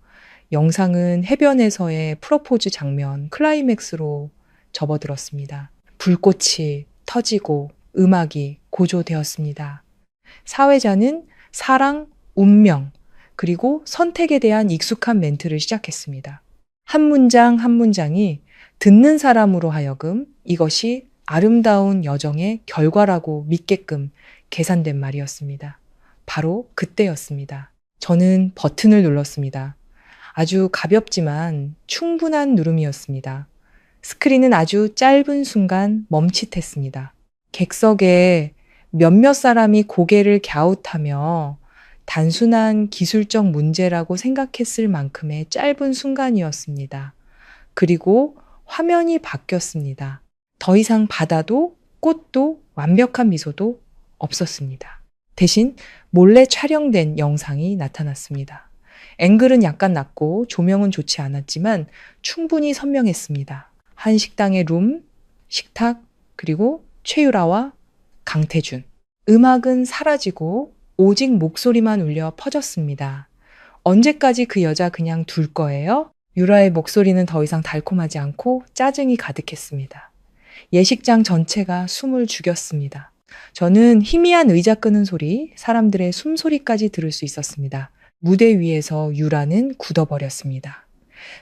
영상은 해변에서의 프로포즈 장면, 클라이맥스로 접어들었습니다. 불꽃이 터지고 음악이 고조되었습니다. 사회자는 사랑, 운명, 그리고 선택에 대한 익숙한 멘트를 시작했습니다. 한 문장 한 문장이 듣는 사람으로 하여금 이것이 아름다운 여정의 결과라고 믿게끔 계산된 말이었습니다. 바로 그때였습니다. 저는 버튼을 눌렀습니다. 아주 가볍지만 충분한 누름이었습니다. 스크린은 아주 짧은 순간 멈칫했습니다. 객석에 몇몇 사람이 고개를 갸웃하며 단순한 기술적 문제라고 생각했을 만큼의 짧은 순간이었습니다. 그리고 화면이 바뀌었습니다. 더 이상 바다도 꽃도 완벽한 미소도 없었습니다. 대신 몰래 촬영된 영상이 나타났습니다. 앵글은 약간 낮고 조명은 좋지 않았지만 충분히 선명했습니다. 한 식당의 룸, 식탁, 그리고 최유라와 강태준. 음악은 사라지고 오직 목소리만 울려 퍼졌습니다. 언제까지 그 여자 그냥 둘 거예요? 유라의 목소리는 더 이상 달콤하지 않고 짜증이 가득했습니다. 예식장 전체가 숨을 죽였습니다. 저는 희미한 의자 끄는 소리, 사람들의 숨소리까지 들을 수 있었습니다. 무대 위에서 유라는 굳어버렸습니다.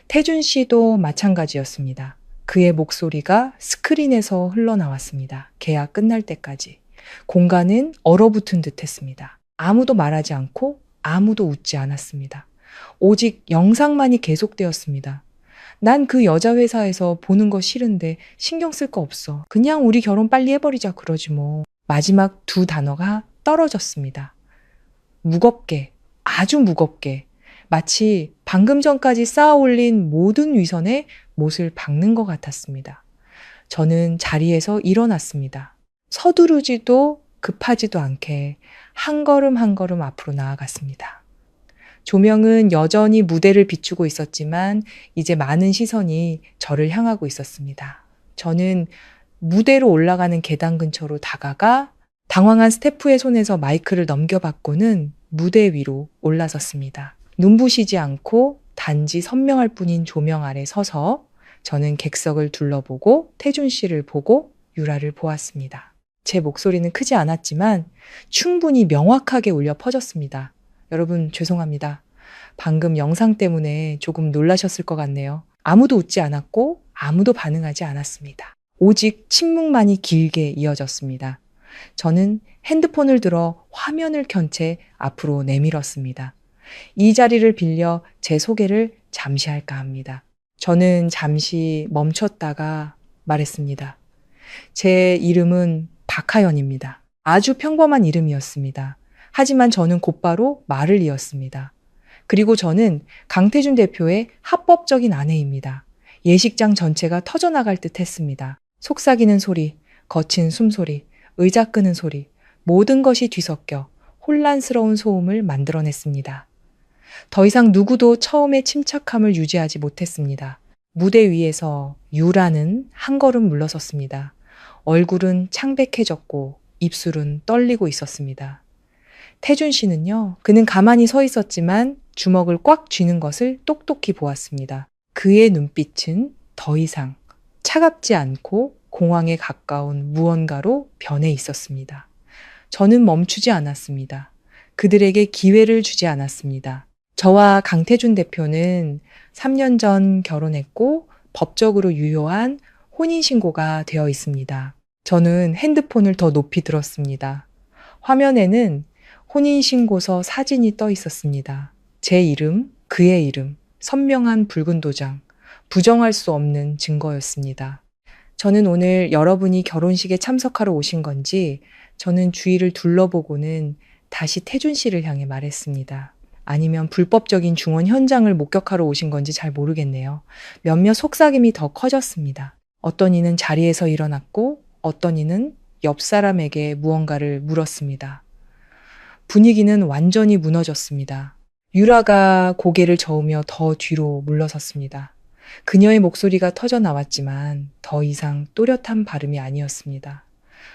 태준 씨도 마찬가지였습니다. 그의 목소리가 스크린에서 흘러나왔습니다. 계약 끝날 때까지. 공간은 얼어붙은 듯 했습니다. 아무도 말하지 않고 아무도 웃지 않았습니다. 오직 영상만이 계속되었습니다. 난 그 여자 회사에서 보는 거 싫은데 신경 쓸 거 없어. 그냥 우리 결혼 빨리 해버리자 그러지 뭐. 마지막 두 단어가 떨어졌습니다. 무겁게, 아주 무겁게, 마치 방금 전까지 쌓아 올린 모든 위선에 못을 박는 것 같았습니다. 저는 자리에서 일어났습니다. 서두르지도 급하지도 않게 한 걸음 한 걸음 앞으로 나아갔습니다. 조명은 여전히 무대를 비추고 있었지만 이제 많은 시선이 저를 향하고 있었습니다. 저는 무대로 올라가는 계단 근처로 다가가 당황한 스태프의 손에서 마이크를 넘겨받고는 무대 위로 올라섰습니다. 눈부시지 않고 단지 선명할 뿐인 조명 아래 서서 저는 객석을 둘러보고 태준 씨를 보고 유라를 보았습니다. 제 목소리는 크지 않았지만 충분히 명확하게 울려 퍼졌습니다. 여러분 죄송합니다. 방금 영상 때문에 조금 놀라셨을 것 같네요. 아무도 웃지 않았고 아무도 반응하지 않았습니다. 오직 침묵만이 길게 이어졌습니다. 저는 핸드폰을 들어 화면을 켠 채 앞으로 내밀었습니다. 이 자리를 빌려 제 소개를 잠시 할까 합니다. 저는 잠시 멈췄다가 말했습니다. 제 이름은 박하연입니다. 아주 평범한 이름이었습니다. 하지만 저는 곧바로 말을 이었습니다. 그리고 저는 강태준 대표의 합법적인 아내입니다. 예식장 전체가 터져나갈 듯 했습니다. 속삭이는 소리, 거친 숨소리, 의자 끄는 소리, 모든 것이 뒤섞여 혼란스러운 소음을 만들어냈습니다. 더 이상 누구도 처음의 침착함을 유지하지 못했습니다. 무대 위에서 유라는 한 걸음 물러섰습니다. 얼굴은 창백해졌고 입술은 떨리고 있었습니다. 태준 씨는요, 그는 가만히 서 있었지만 주먹을 꽉 쥐는 것을 똑똑히 보았습니다. 그의 눈빛은 더 이상 차갑지 않고 공황에 가까운 무언가로 변해 있었습니다. 저는 멈추지 않았습니다. 그들에게 기회를 주지 않았습니다. 저와 강태준 대표는 3년 전 결혼했고 법적으로 유효한 혼인신고가 되어 있습니다. 저는 핸드폰을 더 높이 들었습니다. 화면에는 혼인신고서 사진이 떠 있었습니다. 제 이름, 그의 이름, 선명한 붉은 도장, 부정할 수 없는 증거였습니다. 저는 오늘 여러분이 결혼식에 참석하러 오신 건지 저는 주위를 둘러보고는 다시 태준 씨를 향해 말했습니다. 아니면 불법적인 중원 현장을 목격하러 오신 건지 잘 모르겠네요. 몇몇 속삭임이 더 커졌습니다. 어떤 이는 자리에서 일어났고 어떤 이는 옆 사람에게 무언가를 물었습니다. 분위기는 완전히 무너졌습니다. 유라가 고개를 저으며 더 뒤로 물러섰습니다. 그녀의 목소리가 터져 나왔지만 더 이상 또렷한 발음이 아니었습니다.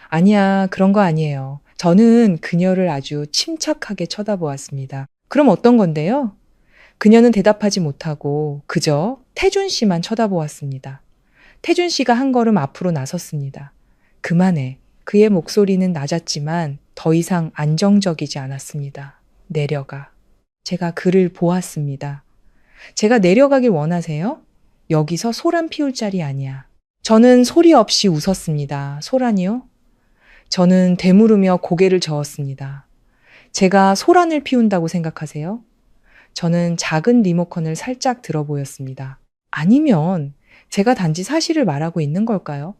아니야, 그런 거 아니에요. 저는 그녀를 아주 침착하게 쳐다보았습니다. 그럼 어떤 건데요? 그녀는 대답하지 못하고 그저 태준 씨만 쳐다보았습니다. 태준 씨가 한 걸음 앞으로 나섰습니다. 그만해. 그의 목소리는 낮았지만 더 이상 안정적이지 않았습니다. 내려가. 제가 그를 보았습니다. 제가 내려가길 원하세요? 여기서 소란 피울 자리 아니야. 저는 소리 없이 웃었습니다. 소란이요? 저는 되물으며 고개를 저었습니다. 제가 소란을 피운다고 생각하세요? 저는 작은 리모컨을 살짝 들어 보였습니다. 아니면 제가 단지 사실을 말하고 있는 걸까요?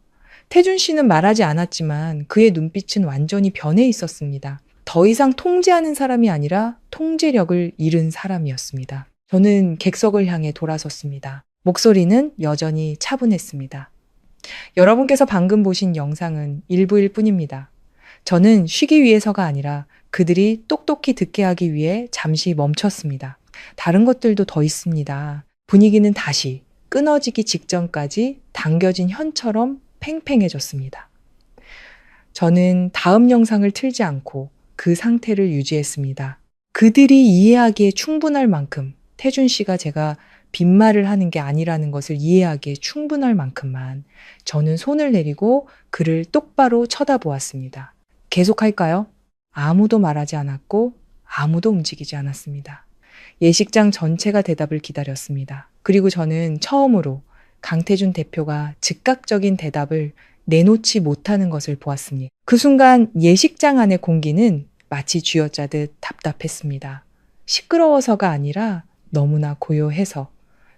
태준 씨는 말하지 않았지만 그의 눈빛은 완전히 변해 있었습니다. 더 이상 통제하는 사람이 아니라 통제력을 잃은 사람이었습니다. 저는 객석을 향해 돌아섰습니다. 목소리는 여전히 차분했습니다. 여러분께서 방금 보신 영상은 일부일 뿐입니다. 저는 쉬기 위해서가 아니라 그들이 똑똑히 듣게 하기 위해 잠시 멈췄습니다. 다른 것들도 더 있습니다. 분위기는 다시 끊어지기 직전까지 당겨진 현처럼 팽팽해졌습니다. 저는 다음 영상을 틀지 않고 그 상태를 유지했습니다. 그들이 이해하기에 충분할 만큼 태준 씨가 제가 빈말을 하는 게 아니라는 것을 이해하기에 충분할 만큼만 저는 손을 내리고 그를 똑바로 쳐다보았습니다. 계속할까요? 아무도 말하지 않았고 아무도 움직이지 않았습니다. 예식장 전체가 대답을 기다렸습니다. 그리고 저는 처음으로 강태준 대표가 즉각적인 대답을 내놓지 못하는 것을 보았습니다. 그 순간 예식장 안의 공기는 마치 쥐어짜듯 답답했습니다. 시끄러워서가 아니라 너무나 고요해서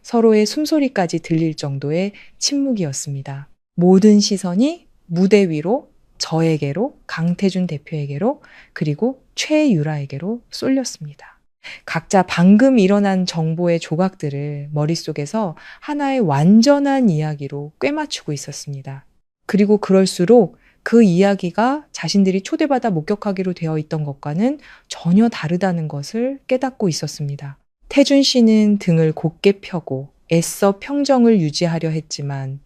서로의 숨소리까지 들릴 정도의 침묵이었습니다. 모든 시선이 무대 위로, 저에게로, 강태준 대표에게로, 그리고 최유라에게로 쏠렸습니다. 각자 방금 일어난 정보의 조각들을 머릿속에서 하나의 완전한 이야기로 꿰맞추고 있었습니다. 그리고 그럴수록 그 이야기가 자신들이 초대받아 목격하기로 되어 있던 것과는 전혀 다르다는 것을 깨닫고 있었습니다. 태준 씨는 등을 곧게 펴고 애써 평정을 유지하려 했지만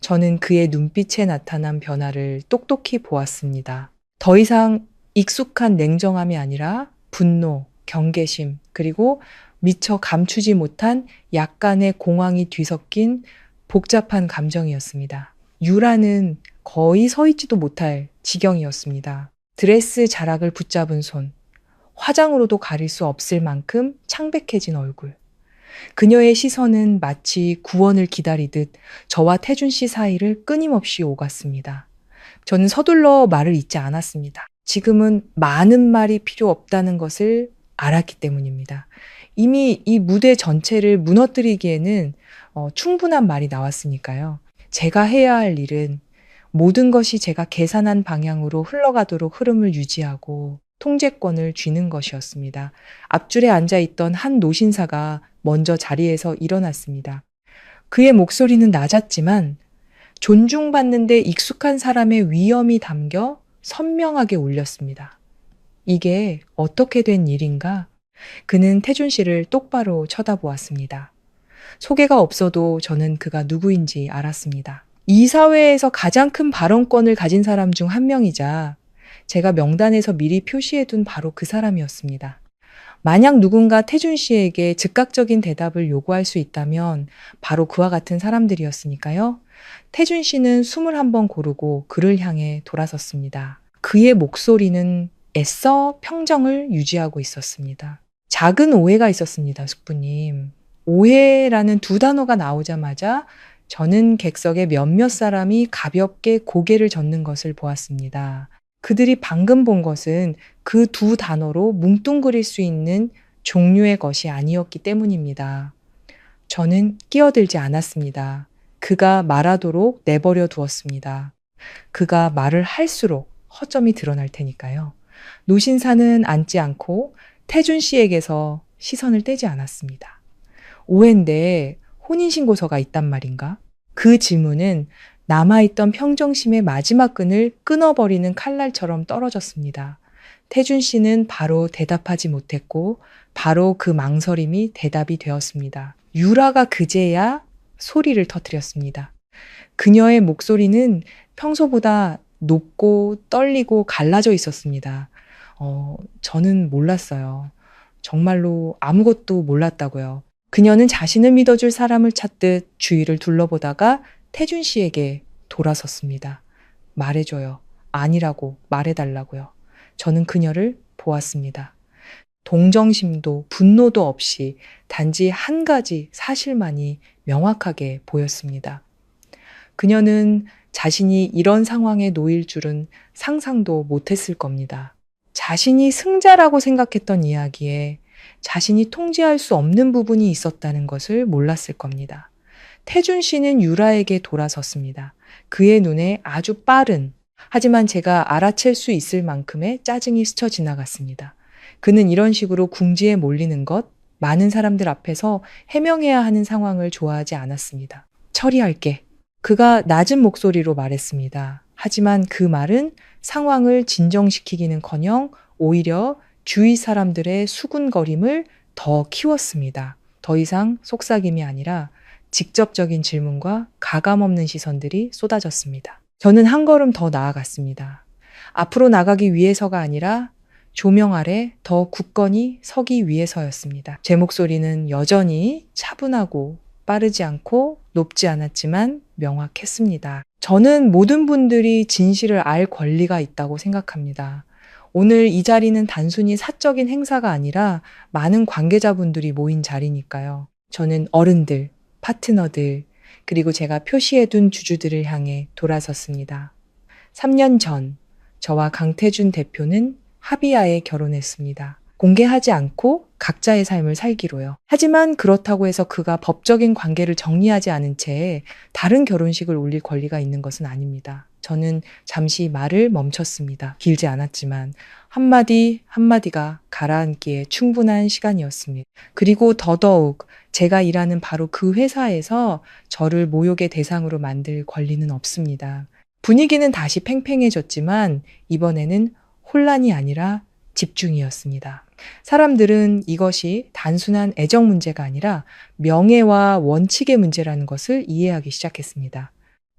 저는 그의 눈빛에 나타난 변화를 똑똑히 보았습니다. 더 이상 익숙한 냉정함이 아니라 분노, 경계심, 그리고 미처 감추지 못한 약간의 공황이 뒤섞인 복잡한 감정이었습니다. 유라는 거의 서 있지도 못할 지경이었습니다. 드레스 자락을 붙잡은 손, 화장으로도 가릴 수 없을 만큼 창백해진 얼굴. 그녀의 시선은 마치 구원을 기다리듯 저와 태준 씨 사이를 끊임없이 오갔습니다. 저는 서둘러 말을 잇지 않았습니다. 지금은 많은 말이 필요 없다는 것을 알았기 때문입니다. 이미 이 무대 전체를 무너뜨리기에는 충분한 말이 나왔으니까요. 제가 해야 할 일은 모든 것이 제가 계산한 방향으로 흘러가도록 흐름을 유지하고 통제권을 쥐는 것이었습니다. 앞줄에 앉아있던 한 노신사가 먼저 자리에서 일어났습니다. 그의 목소리는 낮았지만 존중받는데 익숙한 사람의 위엄이 담겨 선명하게 울렸습니다. 이게 어떻게 된 일인가? 그는 태준 씨를 똑바로 쳐다보았습니다. 소개가 없어도 저는 그가 누구인지 알았습니다. 이 사회에서 가장 큰 발언권을 가진 사람 중 한 명이자 제가 명단에서 미리 표시해둔 바로 그 사람이었습니다. 만약 누군가 태준 씨에게 즉각적인 대답을 요구할 수 있다면 바로 그와 같은 사람들이었으니까요. 태준 씨는 숨을 한번 고르고 그를 향해 돌아섰습니다. 그의 목소리는 애써 평정을 유지하고 있었습니다. 작은 오해가 있었습니다, 숙부님. 오해라는 두 단어가 나오자마자 저는 객석의 몇몇 사람이 가볍게 고개를 젓는 것을 보았습니다. 그들이 방금 본 것은 그 두 단어로 뭉뚱그릴 수 있는 종류의 것이 아니었기 때문입니다. 저는 끼어들지 않았습니다. 그가 말하도록 내버려 두었습니다. 그가 말을 할수록 허점이 드러날 테니까요. 노신사는 앉지 않고 태준 씨에게서 시선을 떼지 않았습니다. 오해인데 혼인신고서가 있단 말인가? 그 질문은 남아있던 평정심의 마지막 끈을 끊어버리는 칼날처럼 떨어졌습니다. 태준 씨는 바로 대답하지 못했고 바로 그 망설임이 대답이 되었습니다. 유라가 그제야 소리를 터뜨렸습니다. 그녀의 목소리는 평소보다 높고 떨리고 갈라져 있었습니다. 저는 몰랐어요. 정말로 아무것도 몰랐다고요. 그녀는 자신을 믿어줄 사람을 찾듯 주위를 둘러보다가 태준 씨에게 돌아섰습니다. 말해줘요. 아니라고 말해달라고요. 저는 그녀를 보았습니다. 동정심도 분노도 없이 단지 한 가지 사실만이 명확하게 보였습니다. 그녀는 자신이 이런 상황에 놓일 줄은 상상도 못했을 겁니다. 자신이 승자라고 생각했던 이야기에 자신이 통제할 수 없는 부분이 있었다는 것을 몰랐을 겁니다. 태준 씨는 유라에게 돌아섰습니다. 그의 눈에 아주 빠른, 하지만 제가 알아챌 수 있을 만큼의 짜증이 스쳐 지나갔습니다. 그는 이런 식으로 궁지에 몰리는 것, 많은 사람들 앞에서 해명해야 하는 상황을 좋아하지 않았습니다. 처리할게. 그가 낮은 목소리로 말했습니다. 하지만 그 말은 상황을 진정시키기는커녕 오히려 주위 사람들의 수군거림을 더 키웠습니다. 더 이상 속삭임이 아니라 직접적인 질문과 가감없는 시선들이 쏟아졌습니다. 저는 한 걸음 더 나아갔습니다. 앞으로 나가기 위해서가 아니라 조명 아래 더 굳건히 서기 위해서였습니다. 제 목소리는 여전히 차분하고 빠르지 않고 높지 않았지만 명확했습니다. 저는 모든 분들이 진실을 알 권리가 있다고 생각합니다. 오늘 이 자리는 단순히 사적인 행사가 아니라 많은 관계자분들이 모인 자리니까요. 저는 어른들, 파트너들, 그리고 제가 표시해둔 주주들을 향해 돌아섰습니다. 3년 전 저와 강태준 대표는 합의하에 결혼했습니다. 공개하지 않고 각자의 삶을 살기로요. 하지만 그렇다고 해서 그가 법적인 관계를 정리하지 않은 채 다른 결혼식을 올릴 권리가 있는 것은 아닙니다. 저는 잠시 말을 멈췄습니다. 길지 않았지만 한마디 한마디가 가라앉기에 충분한 시간이었습니다. 그리고 더더욱 제가 일하는 바로 그 회사에서 저를 모욕의 대상으로 만들 권리는 없습니다. 분위기는 다시 팽팽해졌지만 이번에는 혼란이 아니라 집중이었습니다. 사람들은 이것이 단순한 애정 문제가 아니라 명예와 원칙의 문제라는 것을 이해하기 시작했습니다.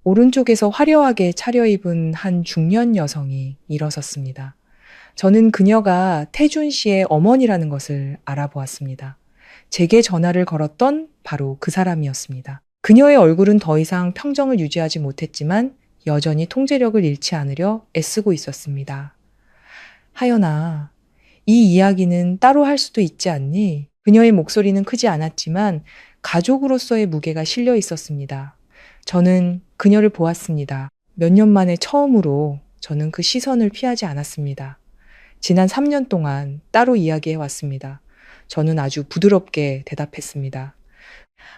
오른쪽에서 화려하게 차려입은 한 중년 여성이 일어섰습니다. 저는 그녀가 태준 씨의 어머니라는 것을 알아보았습니다. 제게 전화를 걸었던 바로 그 사람이었습니다. 그녀의 얼굴은 더 이상 평정을 유지하지 못했지만 여전히 통제력을 잃지 않으려 애쓰고 있었습니다. 하연아, 이 이야기는 따로 할 수도 있지 않니? 그녀의 목소리는 크지 않았지만 가족으로서의 무게가 실려 있었습니다. 저는 그녀를 보았습니다. 몇 년 만에 처음으로 저는 그 시선을 피하지 않았습니다. 지난 3년 동안 따로 이야기해 왔습니다. 저는 아주 부드럽게 대답했습니다.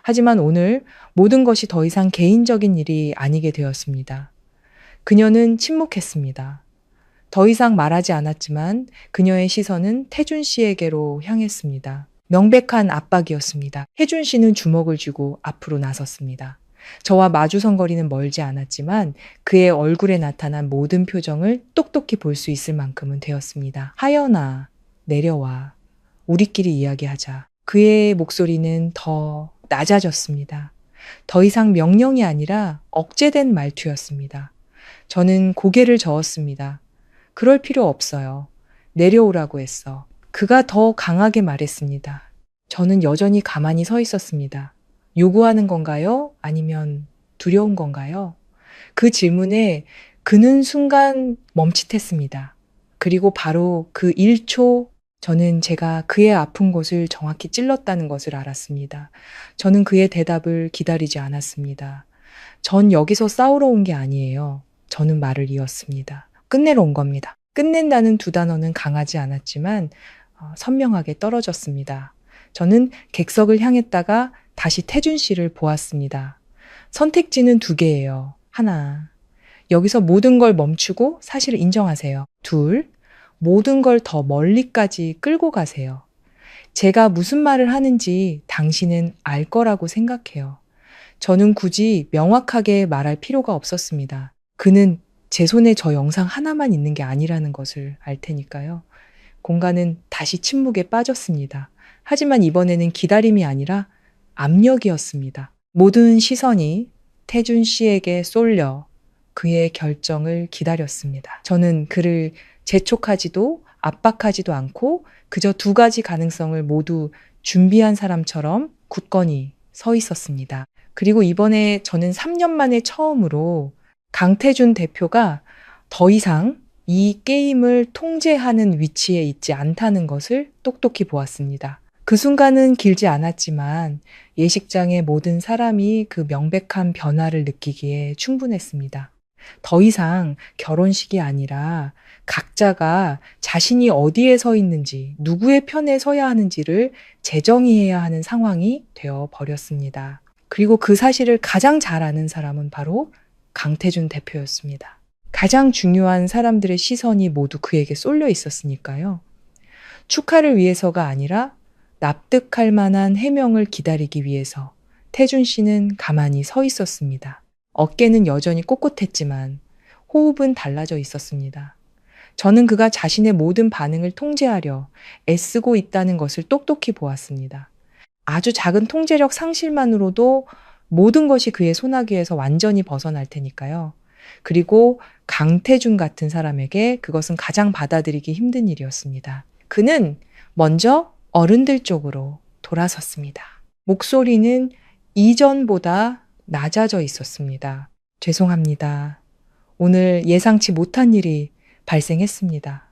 하지만 오늘 모든 것이 더 이상 개인적인 일이 아니게 되었습니다. 그녀는 침묵했습니다. 더 이상 말하지 않았지만 그녀의 시선은 태준 씨에게로 향했습니다. 명백한 압박이었습니다. 태준 씨는 주먹을 쥐고 앞으로 나섰습니다. 저와 마주선거리는 멀지 않았지만 그의 얼굴에 나타난 모든 표정을 똑똑히 볼 수 있을 만큼은 되었습니다. 하연아, 내려와. 우리끼리 이야기하자. 그의 목소리는 더 낮아졌습니다. 더 이상 명령이 아니라 억제된 말투였습니다. 저는 고개를 저었습니다. 그럴 필요 없어요. 내려오라고 했어. 그가 더 강하게 말했습니다. 저는 여전히 가만히 서 있었습니다. 요구하는 건가요? 아니면 두려운 건가요? 그 질문에 그는 순간 멈칫했습니다. 그리고 바로 그 1초 저는 제가 그의 아픈 곳을 정확히 찔렀다는 것을 알았습니다. 저는 그의 대답을 기다리지 않았습니다. 전 여기서 싸우러 온 게 아니에요. 저는 말을 이었습니다. 끝내러 온 겁니다. 끝낸다는 두 단어는 강하지 않았지만 선명하게 떨어졌습니다. 저는 객석을 향했다가 다시 태준 씨를 보았습니다. 선택지는 두 개예요. 하나, 여기서 모든 걸 멈추고 사실을 인정하세요. 둘, 모든 걸 더 멀리까지 끌고 가세요. 제가 무슨 말을 하는지 당신은 알 거라고 생각해요. 저는 굳이 명확하게 말할 필요가 없었습니다. 그는 제 손에 저 영상 하나만 있는 게 아니라는 것을 알 테니까요. 공간은 다시 침묵에 빠졌습니다. 하지만 이번에는 기다림이 아니라 압력이었습니다. 모든 시선이 태준 씨에게 쏠려 그의 결정을 기다렸습니다. 저는 그를 재촉하지도 압박하지도 않고 그저 두 가지 가능성을 모두 준비한 사람처럼 굳건히 서 있었습니다. 그리고 이번에 저는 3년 만에 처음으로 강태준 대표가 더 이상 이 게임을 통제하는 위치에 있지 않다는 것을 똑똑히 보았습니다. 그 순간은 길지 않았지만 예식장의 모든 사람이 그 명백한 변화를 느끼기에 충분했습니다. 더 이상 결혼식이 아니라 각자가 자신이 어디에 서 있는지, 누구의 편에 서야 하는지를 재정의해야 하는 상황이 되어 버렸습니다. 그리고 그 사실을 가장 잘 아는 사람은 바로 강태준 대표였습니다. 가장 중요한 사람들의 시선이 모두 그에게 쏠려 있었으니까요. 축하를 위해서가 아니라 납득할 만한 해명을 기다리기 위해서 태준 씨는 가만히 서 있었습니다. 어깨는 여전히 꼿꼿했지만 호흡은 달라져 있었습니다. 저는 그가 자신의 모든 반응을 통제하려 애쓰고 있다는 것을 똑똑히 보았습니다. 아주 작은 통제력 상실만으로도 모든 것이 그의 소나기에서 완전히 벗어날 테니까요. 그리고 강태준 같은 사람에게 그것은 가장 받아들이기 힘든 일이었습니다. 그는 먼저 어른들 쪽으로 돌아섰습니다. 목소리는 이전보다 낮아져 있었습니다. 죄송합니다. 오늘 예상치 못한 일이 발생했습니다.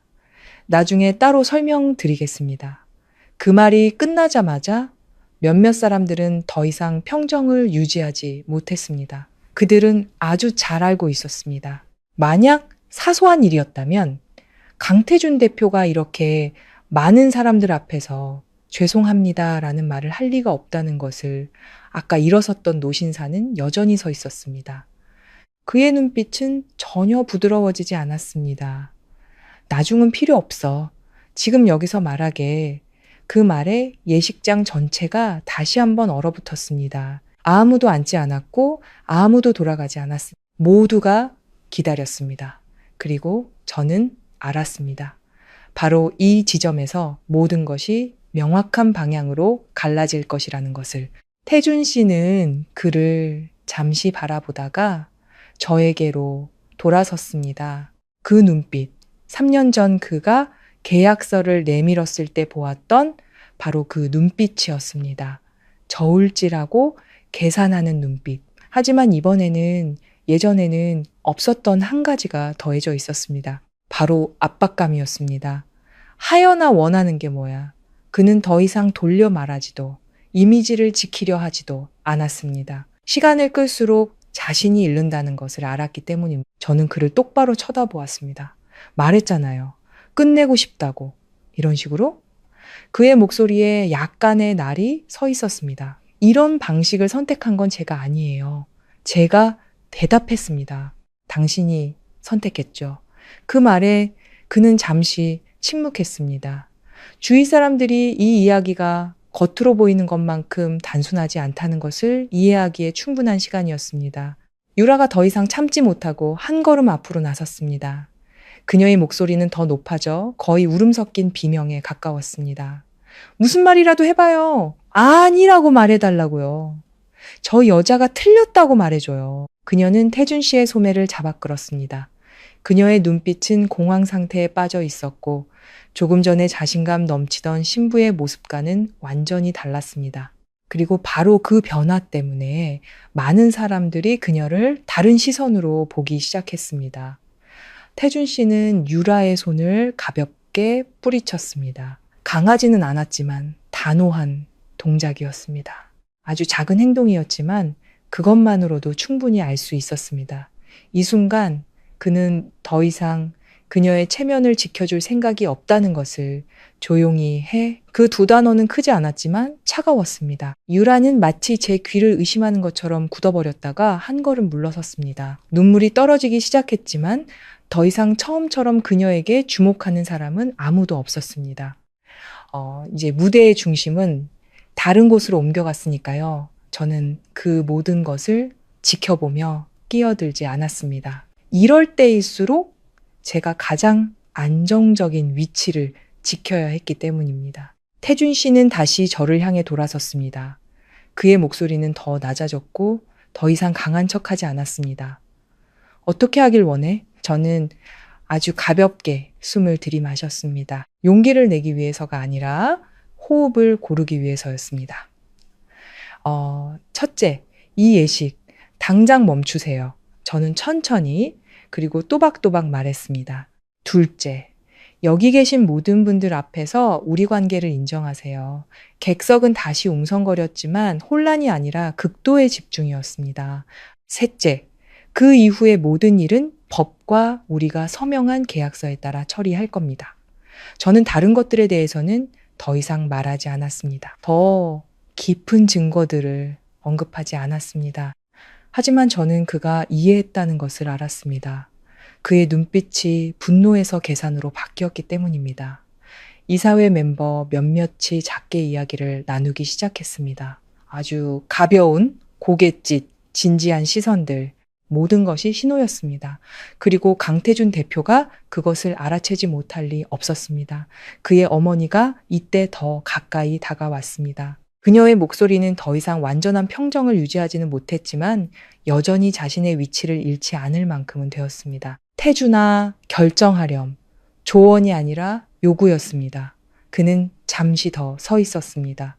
나중에 따로 설명드리겠습니다. 그 말이 끝나자마자 몇몇 사람들은 더 이상 평정을 유지하지 못했습니다. 그들은 아주 잘 알고 있었습니다. 만약 사소한 일이었다면 강태준 대표가 이렇게 많은 사람들 앞에서 죄송합니다라는 말을 할 리가 없다는 것을 아까 일어섰던 노신사는 여전히 서 있었습니다. 그의 눈빛은 전혀 부드러워지지 않았습니다. 나중은 필요 없어. 지금 여기서 말하게. 그 말에 예식장 전체가 다시 한번 얼어붙었습니다. 아무도 앉지 않았고 아무도 돌아가지 않았습니다. 모두가 기다렸습니다. 그리고 저는 알았습니다. 바로 이 지점에서 모든 것이 명확한 방향으로 갈라질 것이라는 것을. 태준 씨는 그를 잠시 바라보다가 저에게로 돌아섰습니다. 그 눈빛, 3년 전 그가 계약서를 내밀었을 때 보았던 바로 그 눈빛이었습니다. 저울질하고 계산하는 눈빛. 하지만 이번에는 예전에는 없었던 한 가지가 더해져 있었습니다. 바로 압박감이었습니다. 하여나 원하는 게 뭐야. 그는 더 이상 돌려 말하지도 이미지를 지키려 하지도 않았습니다. 시간을 끌수록 자신이 잃는다는 것을 알았기 때문입니다. 저는 그를 똑바로 쳐다보았습니다. 말했잖아요. 끝내고 싶다고. 이런 식으로 그의 목소리에 약간의 날이 서 있었습니다. 이런 방식을 선택한 건 제가 아니에요. 제가 대답했습니다. 당신이 선택했죠. 그 말에 그는 잠시 침묵했습니다. 주위 사람들이 이 이야기가 겉으로 보이는 것만큼 단순하지 않다는 것을 이해하기에 충분한 시간이었습니다. 유라가 더 이상 참지 못하고 한 걸음 앞으로 나섰습니다. 그녀의 목소리는 더 높아져 거의 울음 섞인 비명에 가까웠습니다. 무슨 말이라도 해봐요. 아니라고 말해달라고요. 저 여자가 틀렸다고 말해줘요. 그녀는 태준 씨의 소매를 잡아 끌었습니다. 그녀의 눈빛은 공황 상태에 빠져 있었고 조금 전에 자신감 넘치던 신부의 모습과는 완전히 달랐습니다. 그리고 바로 그 변화 때문에 많은 사람들이 그녀를 다른 시선으로 보기 시작했습니다. 태준 씨는 유라의 손을 가볍게 뿌리쳤습니다. 강하지는 않았지만 단호한 동작이었습니다. 아주 작은 행동이었지만 그것만으로도 충분히 알 수 있었습니다. 이 순간 그는 더 이상 그녀의 체면을 지켜줄 생각이 없다는 것을 조용히 해 그 두 단어는 크지 않았지만 차가웠습니다. 유라는 마치 제 귀를 의심하는 것처럼 굳어버렸다가 한 걸음 물러섰습니다. 눈물이 떨어지기 시작했지만 더 이상 처음처럼 그녀에게 주목하는 사람은 아무도 없었습니다. 이제 무대의 중심은 다른 곳으로 옮겨갔으니까요. 저는 그 모든 것을 지켜보며 끼어들지 않았습니다. 이럴 때일수록 제가 가장 안정적인 위치를 지켜야 했기 때문입니다. 태준 씨는 다시 저를 향해 돌아섰습니다. 그의 목소리는 더 낮아졌고 더 이상 강한 척하지 않았습니다. 어떻게 하길 원해? 저는 아주 가볍게 숨을 들이마셨습니다. 용기를 내기 위해서가 아니라 호흡을 고르기 위해서였습니다. 첫째, 이 예식 당장 멈추세요. 저는 천천히 그리고 또박또박 말했습니다. 둘째, 여기 계신 모든 분들 앞에서 우리 관계를 인정하세요. 객석은 다시 웅성거렸지만 혼란이 아니라 극도의 집중이었습니다. 셋째, 그 이후의 모든 일은 법과 우리가 서명한 계약서에 따라 처리할 겁니다. 저는 다른 것들에 대해서는 더 이상 말하지 않았습니다. 더 깊은 증거들을 언급하지 않았습니다. 하지만 저는 그가 이해했다는 것을 알았습니다. 그의 눈빛이 분노에서 계산으로 바뀌었기 때문입니다. 이사회 멤버 몇몇이 작게 이야기를 나누기 시작했습니다. 아주 가벼운 고갯짓, 진지한 시선들, 모든 것이 신호였습니다. 그리고 강태준 대표가 그것을 알아채지 못할 리 없었습니다. 그의 어머니가 이때 더 가까이 다가왔습니다. 그녀의 목소리는 더 이상 완전한 평정을 유지하지는 못했지만 여전히 자신의 위치를 잃지 않을 만큼은 되었습니다. 태준아, 결정하렴. 조언이 아니라 요구였습니다. 그는 잠시 더 서 있었습니다.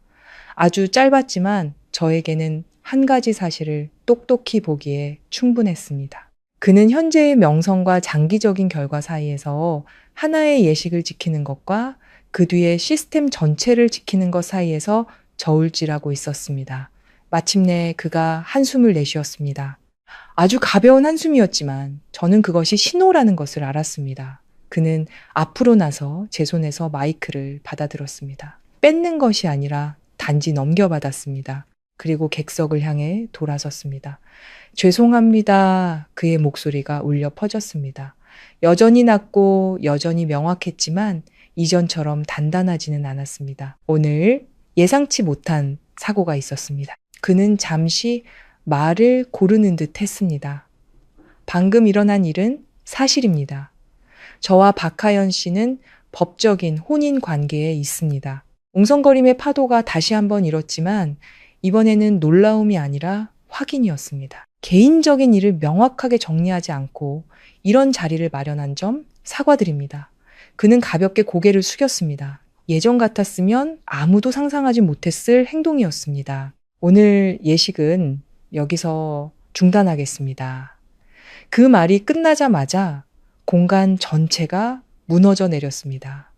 아주 짧았지만 저에게는 한 가지 사실을 똑똑히 보기에 충분했습니다. 그는 현재의 명성과 장기적인 결과 사이에서 하나의 예식을 지키는 것과 그 뒤에 시스템 전체를 지키는 것 사이에서 저울질하고 있었습니다. 마침내 그가 한숨을 내쉬었습니다. 아주 가벼운 한숨이었지만 저는 그것이 신호라는 것을 알았습니다. 그는 앞으로 나서 제 손에서 마이크를 받아들었습니다. 뺏는 것이 아니라 단지 넘겨받았습니다. 그리고 객석을 향해 돌아섰습니다. 죄송합니다. 그의 목소리가 울려 퍼졌습니다. 여전히 낮고 여전히 명확했지만 이전처럼 단단하지는 않았습니다. 오늘 예상치 못한 사고가 있었습니다. 그는 잠시 말을 고르는 듯 했습니다. 방금 일어난 일은 사실입니다. 저와 박하연 씨는 법적인 혼인 관계에 있습니다. 웅성거림의 파도가 다시 한번 일었지만 이번에는 놀라움이 아니라 확인이었습니다. 개인적인 일을 명확하게 정리하지 않고 이런 자리를 마련한 점 사과드립니다. 그는 가볍게 고개를 숙였습니다. 예전 같았으면 아무도 상상하지 못했을 행동이었습니다. 오늘 예식은 여기서 중단하겠습니다. 그 말이 끝나자마자 공간 전체가 무너져 내렸습니다.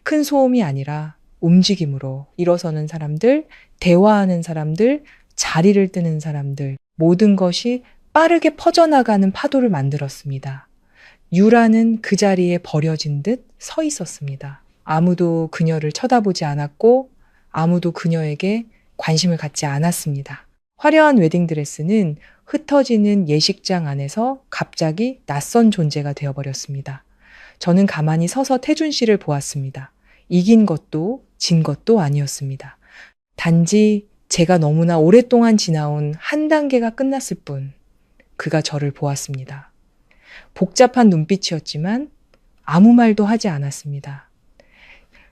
큰 소음이 아니라 움직임으로 일어서는 사람들, 대화하는 사람들, 자리를 뜨는 사람들, 모든 것이 빠르게 퍼져나가는 파도를 만들었습니다. 유라는 그 자리에 버려진 듯 서 있었습니다. 아무도 그녀를 쳐다보지 않았고 아무도 그녀에게 관심을 갖지 않았습니다. 화려한 웨딩드레스는 흩어지는 예식장 안에서 갑자기 낯선 존재가 되어버렸습니다. 저는 가만히 서서 태준 씨를 보았습니다. 이긴 것도 진 것도 아니었습니다. 단지 제가 너무나 오랫동안 지나온 한 단계가 끝났을 뿐 그가 저를 보았습니다. 복잡한 눈빛이었지만 아무 말도 하지 않았습니다.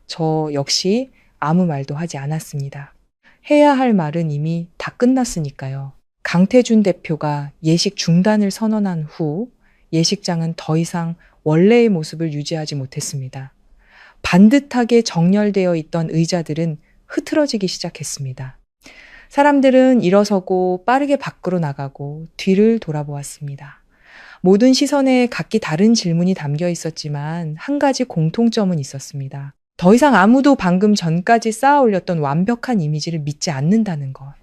저 역시 아무 말도 하지 않았습니다. 해야 할 말은 이미 다 끝났으니까요. 강태준 대표가 예식 중단을 선언한 후 예식장은 더 이상 원래의 모습을 유지하지 못했습니다. 반듯하게 정렬되어 있던 의자들은 흐트러지기 시작했습니다. 사람들은 일어서고 빠르게 밖으로 나가고 뒤를 돌아보았습니다. 모든 시선에 각기 다른 질문이 담겨 있었지만 한 가지 공통점은 있었습니다. 더 이상 아무도 방금 전까지 쌓아 올렸던 완벽한 이미지를 믿지 않는다는 것.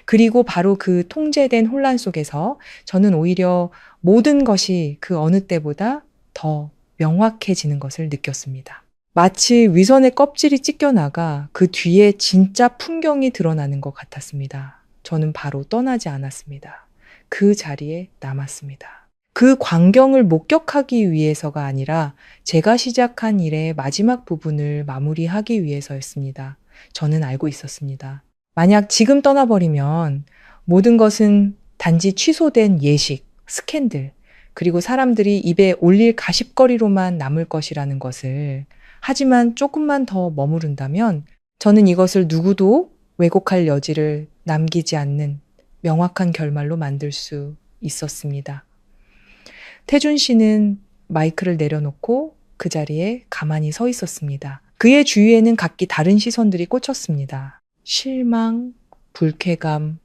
그리고 바로 그 통제된 혼란 속에서 저는 오히려 모든 것이 그 어느 때보다 더 명확해지는 것을 느꼈습니다. 마치 위선의 껍질이 찢겨나가 그 뒤에 진짜 풍경이 드러나는 것 같았습니다. 저는 바로 떠나지 않았습니다. 그 자리에 남았습니다. 그 광경을 목격하기 위해서가 아니라 제가 시작한 일의 마지막 부분을 마무리하기 위해서였습니다. 저는 알고 있었습니다. 만약 지금 떠나버리면 모든 것은 단지 취소된 예식, 스캔들, 그리고 사람들이 입에 올릴 가십거리로만 남을 것이라는 것을, 하지만 조금만 더 머무른다면 저는 이것을 누구도 왜곡할 여지를 남기지 않는 명확한 결말로 만들 수 있었습니다. 태준 씨는 마이크를 내려놓고 그 자리에 가만히 서 있었습니다. 그의 주위에는 각기 다른 시선들이 꽂혔습니다. 실망, 불쾌감,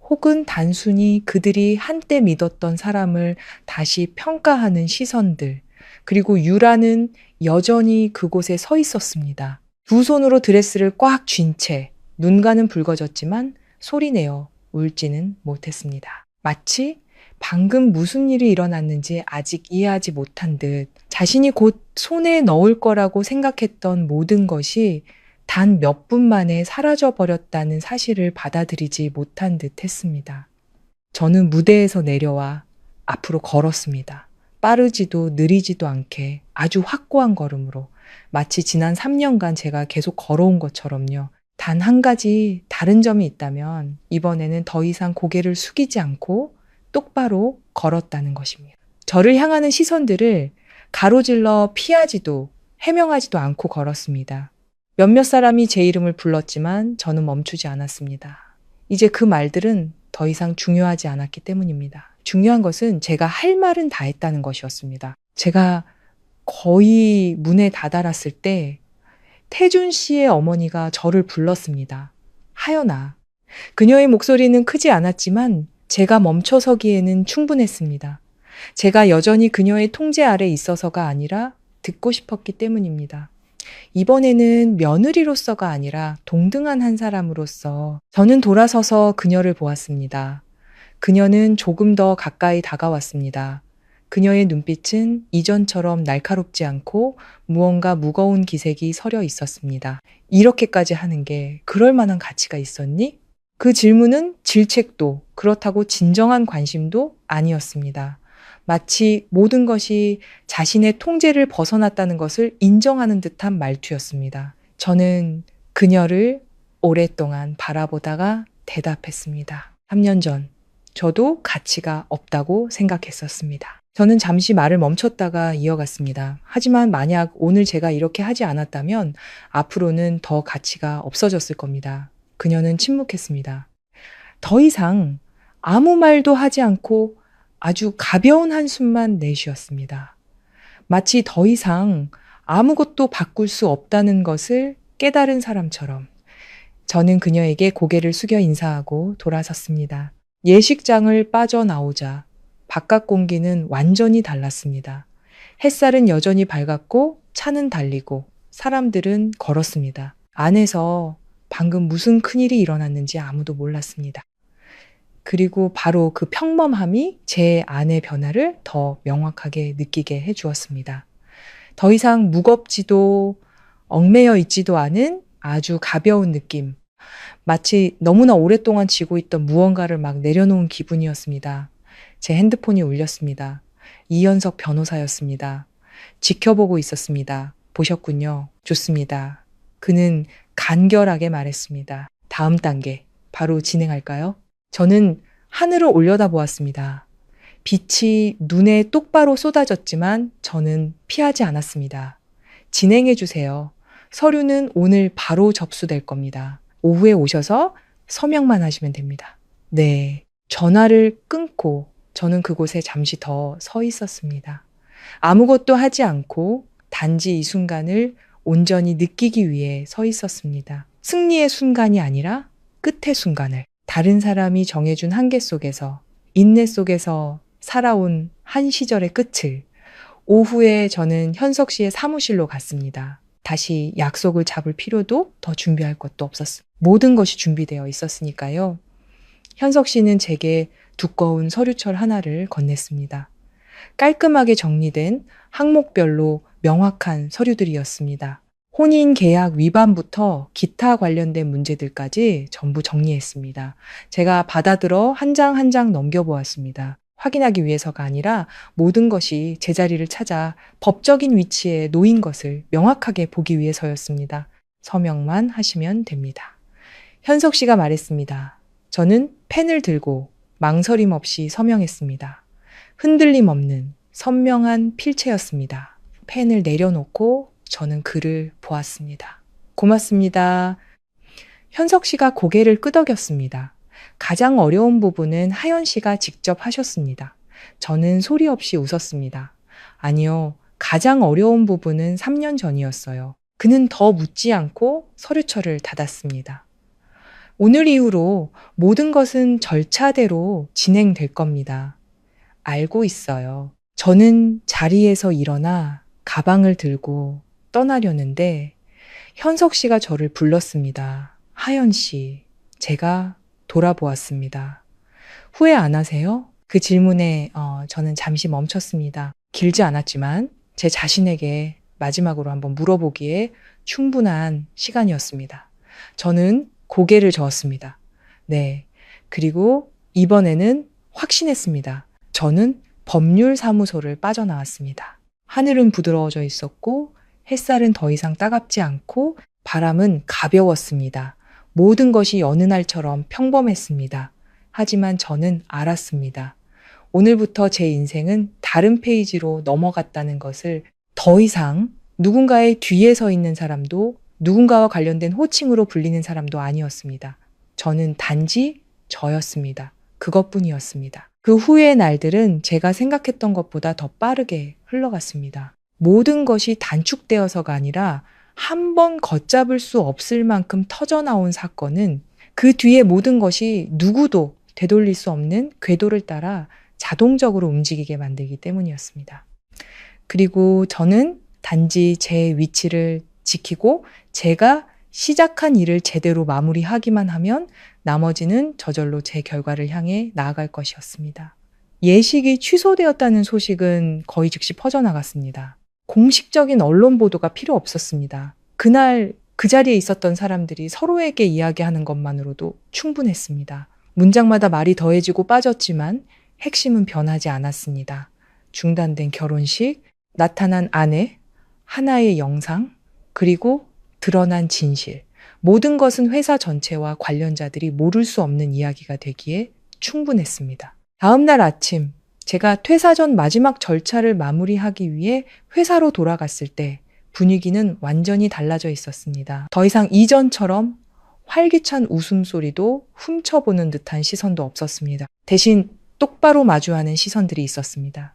혹은 단순히 그들이 한때 믿었던 사람을 다시 평가하는 시선들, 그리고 유라는 여전히 그곳에 서 있었습니다. 두 손으로 드레스를 꽉 쥔 채 눈가는 붉어졌지만 소리내어 울지는 못했습니다. 마치 방금 무슨 일이 일어났는지 아직 이해하지 못한 듯 자신이 곧 손에 넣을 거라고 생각했던 모든 것이 단 몇 분 만에 사라져 버렸다는 사실을 받아들이지 못한 듯 했습니다. 저는 무대에서 내려와 앞으로 걸었습니다. 빠르지도 느리지도 않게 아주 확고한 걸음으로, 마치 지난 3년간 제가 계속 걸어온 것처럼요. 단 한 가지 다른 점이 있다면 이번에는 더 이상 고개를 숙이지 않고 똑바로 걸었다는 것입니다. 저를 향하는 시선들을 가로질러 피하지도 해명하지도 않고 걸었습니다. 몇몇 사람이 제 이름을 불렀지만 저는 멈추지 않았습니다. 이제 그 말들은 더 이상 중요하지 않았기 때문입니다. 중요한 것은 제가 할 말은 다 했다는 것이었습니다. 제가 거의 문에 다다랐을 때 태준 씨의 어머니가 저를 불렀습니다. 하연아. 그녀의 목소리는 크지 않았지만 제가 멈춰서기에는 충분했습니다. 제가 여전히 그녀의 통제 아래 있어서가 아니라 듣고 싶었기 때문입니다. 이번에는 며느리로서가 아니라 동등한 한 사람으로서 저는 돌아서서 그녀를 보았습니다. 그녀는 조금 더 가까이 다가왔습니다. 그녀의 눈빛은 이전처럼 날카롭지 않고 무언가 무거운 기색이 서려 있었습니다. 이렇게까지 하는 게 그럴 만한 가치가 있었니? 그 질문은 질책도 그렇다고 진정한 관심도 아니었습니다. 마치 모든 것이 자신의 통제를 벗어났다는 것을 인정하는 듯한 말투였습니다. 저는 그녀를 오랫동안 바라보다가 대답했습니다. 3년 전 저도 가치가 없다고 생각했었습니다. 저는 잠시 말을 멈췄다가 이어갔습니다. 하지만 만약 오늘 제가 이렇게 하지 않았다면 앞으로는 더 가치가 없어졌을 겁니다. 그녀는 침묵했습니다. 더 이상 아무 말도 하지 않고 아주 가벼운 한숨만 내쉬었습니다. 마치 더 이상 아무것도 바꿀 수 없다는 것을 깨달은 사람처럼 저는 그녀에게 고개를 숙여 인사하고 돌아섰습니다. 예식장을 빠져나오자 바깥 공기는 완전히 달랐습니다. 햇살은 여전히 밝았고 차는 달리고 사람들은 걸었습니다. 안에서 방금 무슨 큰일이 일어났는지 아무도 몰랐습니다. 그리고 바로 그 평범함이 제 안의 변화를 더 명확하게 느끼게 해주었습니다. 더 이상 무겁지도 얽매여 있지도 않은 아주 가벼운 느낌. 마치 너무나 오랫동안 쥐고 있던 무언가를 막 내려놓은 기분이었습니다. 제 핸드폰이 울렸습니다. 이현석 변호사였습니다. 지켜보고 있었습니다. 보셨군요. 좋습니다. 그는 간결하게 말했습니다. 다음 단계, 바로 진행할까요? 저는 하늘을 올려다보았습니다. 빛이 눈에 똑바로 쏟아졌지만 저는 피하지 않았습니다. 진행해 주세요. 서류는 오늘 바로 접수될 겁니다. 오후에 오셔서 서명만 하시면 됩니다. 네. 전화를 끊고 저는 그곳에 잠시 더 서 있었습니다. 아무것도 하지 않고 단지 이 순간을 온전히 느끼기 위해 서 있었습니다. 승리의 순간이 아니라 끝의 순간을, 다른 사람이 정해준 한계 속에서, 인내 속에서 살아온 한 시절의 끝을. 오후에 저는 현석 씨의 사무실로 갔습니다. 다시 약속을 잡을 필요도 더 준비할 것도 없었습니다. 모든 것이 준비되어 있었으니까요. 현석 씨는 제게 두꺼운 서류철 하나를 건넸습니다. 깔끔하게 정리된 항목별로 명확한 서류들이었습니다. 혼인 계약 위반부터 기타 관련된 문제들까지 전부 정리했습니다. 제가 받아들어 한 장 한 장 넘겨보았습니다. 확인하기 위해서가 아니라 모든 것이 제자리를 찾아 법적인 위치에 놓인 것을 명확하게 보기 위해서였습니다. 서명만 하시면 됩니다. 현석 씨가 말했습니다. 저는 펜을 들고 망설임 없이 서명했습니다. 흔들림 없는 선명한 필체였습니다. 펜을 내려놓고 저는 글을 보았습니다. 고맙습니다. 현석 씨가 고개를 끄덕였습니다. 가장 어려운 부분은 하연 씨가 직접 하셨습니다. 저는 소리 없이 웃었습니다. 아니요, 가장 어려운 부분은 3년 전이었어요. 그는 더 묻지 않고 서류철을 닫았습니다. 오늘 이후로 모든 것은 절차대로 진행될 겁니다. 알고 있어요. 저는 자리에서 일어나 가방을 들고 떠나려는데 현석 씨가 저를 불렀습니다. 하연 씨, 제가 돌아보았습니다. 후회 안 하세요? 그 질문에 저는 잠시 멈췄습니다. 길지 않았지만 제 자신에게 마지막으로 한번 물어보기에 충분한 시간이었습니다. 저는 고개를 저었습니다. 네. 그리고 이번에는 확신했습니다. 저는 법률사무소를 빠져나왔습니다. 하늘은 부드러워져 있었고 햇살은 더 이상 따갑지 않고 바람은 가벼웠습니다. 모든 것이 여느 날처럼 평범했습니다. 하지만 저는 알았습니다. 오늘부터 제 인생은 다른 페이지로 넘어갔다는 것을. 더 이상 누군가의 뒤에 서 있는 사람도 누군가와 관련된 호칭으로 불리는 사람도 아니었습니다. 저는 단지 저였습니다. 그것뿐이었습니다. 그 후의 날들은 제가 생각했던 것보다 더 빠르게 흘러갔습니다. 모든 것이 단축되어서가 아니라 한 번 걷잡을 수 없을 만큼 터져나온 사건은 그 뒤에 모든 것이 누구도 되돌릴 수 없는 궤도를 따라 자동적으로 움직이게 만들기 때문이었습니다. 그리고 저는 단지 제 위치를 지키고 제가 시작한 일을 제대로 마무리하기만 하면 나머지는 저절로 제 결과를 향해 나아갈 것이었습니다. 예식이 취소되었다는 소식은 거의 즉시 퍼져나갔습니다. 공식적인 언론 보도가 필요 없었습니다. 그날 그 자리에 있었던 사람들이 서로에게 이야기하는 것만으로도 충분했습니다. 문장마다 말이 더해지고 빠졌지만 핵심은 변하지 않았습니다. 중단된 결혼식, 나타난 아내, 하나의 영상, 그리고 드러난 진실. 모든 것은 회사 전체와 관련자들이 모를 수 없는 이야기가 되기에 충분했습니다. 다음 날 아침, 제가 퇴사 전 마지막 절차를 마무리하기 위해 회사로 돌아갔을 때 분위기는 완전히 달라져 있었습니다. 더 이상 이전처럼 활기찬 웃음소리도 훔쳐보는 듯한 시선도 없었습니다. 대신 똑바로 마주하는 시선들이 있었습니다.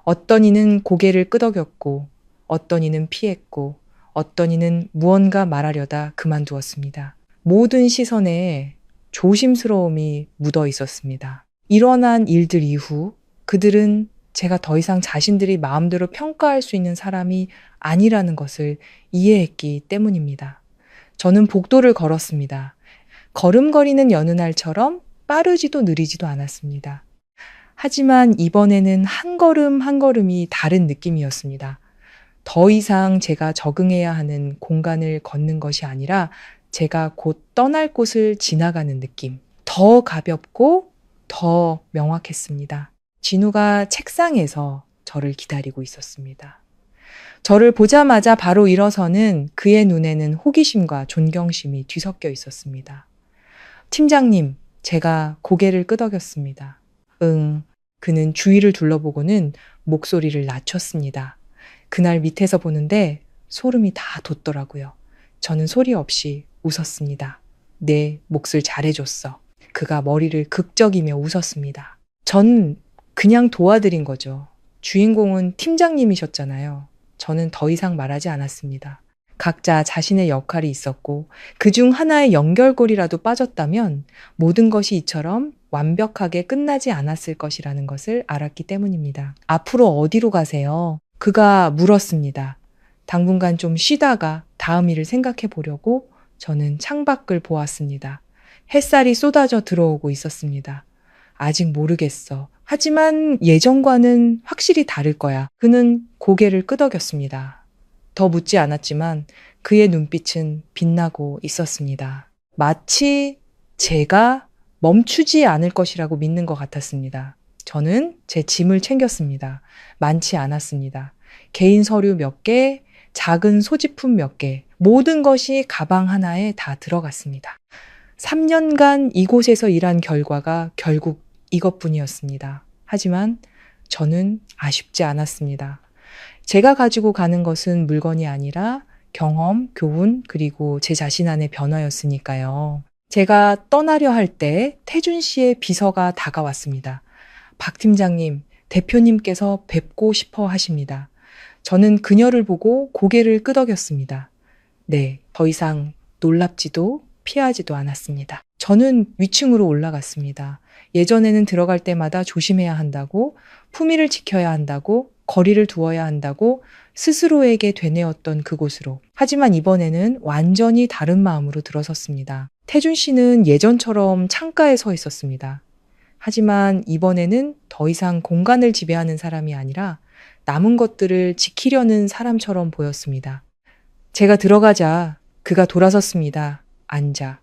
어떤 이는 고개를 끄덕였고 어떤 이는 피했고 어떤 이는 무언가 말하려다 그만두었습니다. 모든 시선에 조심스러움이 묻어 있었습니다. 일어난 일들 이후 그들은 제가 더 이상 자신들이 마음대로 평가할 수 있는 사람이 아니라는 것을 이해했기 때문입니다. 저는 복도를 걸었습니다. 걸음걸이는 여느 날처럼 빠르지도 느리지도 않았습니다. 하지만 이번에는 한 걸음 한 걸음이 다른 느낌이었습니다. 더 이상 제가 적응해야 하는 공간을 걷는 것이 아니라 제가 곧 떠날 곳을 지나가는 느낌. 더 가볍고 더 명확했습니다. 진우가 책상에서 저를 기다리고 있었습니다. 저를 보자마자 바로 일어서는 그의 눈에는 호기심과 존경심이 뒤섞여 있었습니다. 팀장님, 제가 고개를 끄덕였습니다. 응. 그는 주위를 둘러보고는 목소리를 낮췄습니다. 그날 밑에서 보는데 소름이 다 돋더라고요. 저는 소리 없이 웃었습니다. 내 몫을 잘해줬어. 그가 머리를 극적이며 웃었습니다. 전 그냥 도와드린 거죠. 주인공은 팀장님이셨잖아요. 저는 더 이상 말하지 않았습니다. 각자 자신의 역할이 있었고 그중 하나의 연결고리라도 빠졌다면 모든 것이 이처럼 완벽하게 끝나지 않았을 것이라는 것을 알았기 때문입니다. 앞으로 어디로 가세요? 그가 물었습니다. 당분간 좀 쉬다가 다음 일을 생각해 보려고 저는 창밖을 보았습니다. 햇살이 쏟아져 들어오고 있었습니다. 아직 모르겠어. 하지만 예전과는 확실히 다를 거야. 그는 고개를 끄덕였습니다. 더 묻지 않았지만 그의 눈빛은 빛나고 있었습니다. 마치 제가 멈추지 않을 것이라고 믿는 것 같았습니다. 저는 제 짐을 챙겼습니다. 많지 않았습니다. 개인 서류 몇 개, 작은 소지품 몇 개, 모든 것이 가방 하나에 다 들어갔습니다. 3년간 이곳에서 일한 결과가 결국 이것뿐이었습니다. 하지만 저는 아쉽지 않았습니다. 제가 가지고 가는 것은 물건이 아니라 경험, 교훈, 그리고 제 자신 안의 변화였으니까요. 제가 떠나려 할 때 태준 씨의 비서가 다가왔습니다. 박 팀장님, 대표님께서 뵙고 싶어 하십니다. 저는 그녀를 보고 고개를 끄덕였습니다. 네, 더 이상 놀랍지도 피하지도 않았습니다. 저는 위층으로 올라갔습니다. 예전에는 들어갈 때마다 조심해야 한다고, 품위를 지켜야 한다고, 거리를 두어야 한다고 스스로에게 되뇌었던 그곳으로. 하지만 이번에는 완전히 다른 마음으로 들어섰습니다. 태준 씨는 예전처럼 창가에 서 있었습니다. 하지만 이번에는 더 이상 공간을 지배하는 사람이 아니라 남은 것들을 지키려는 사람처럼 보였습니다. 제가 들어가자 그가 돌아섰습니다. 앉아.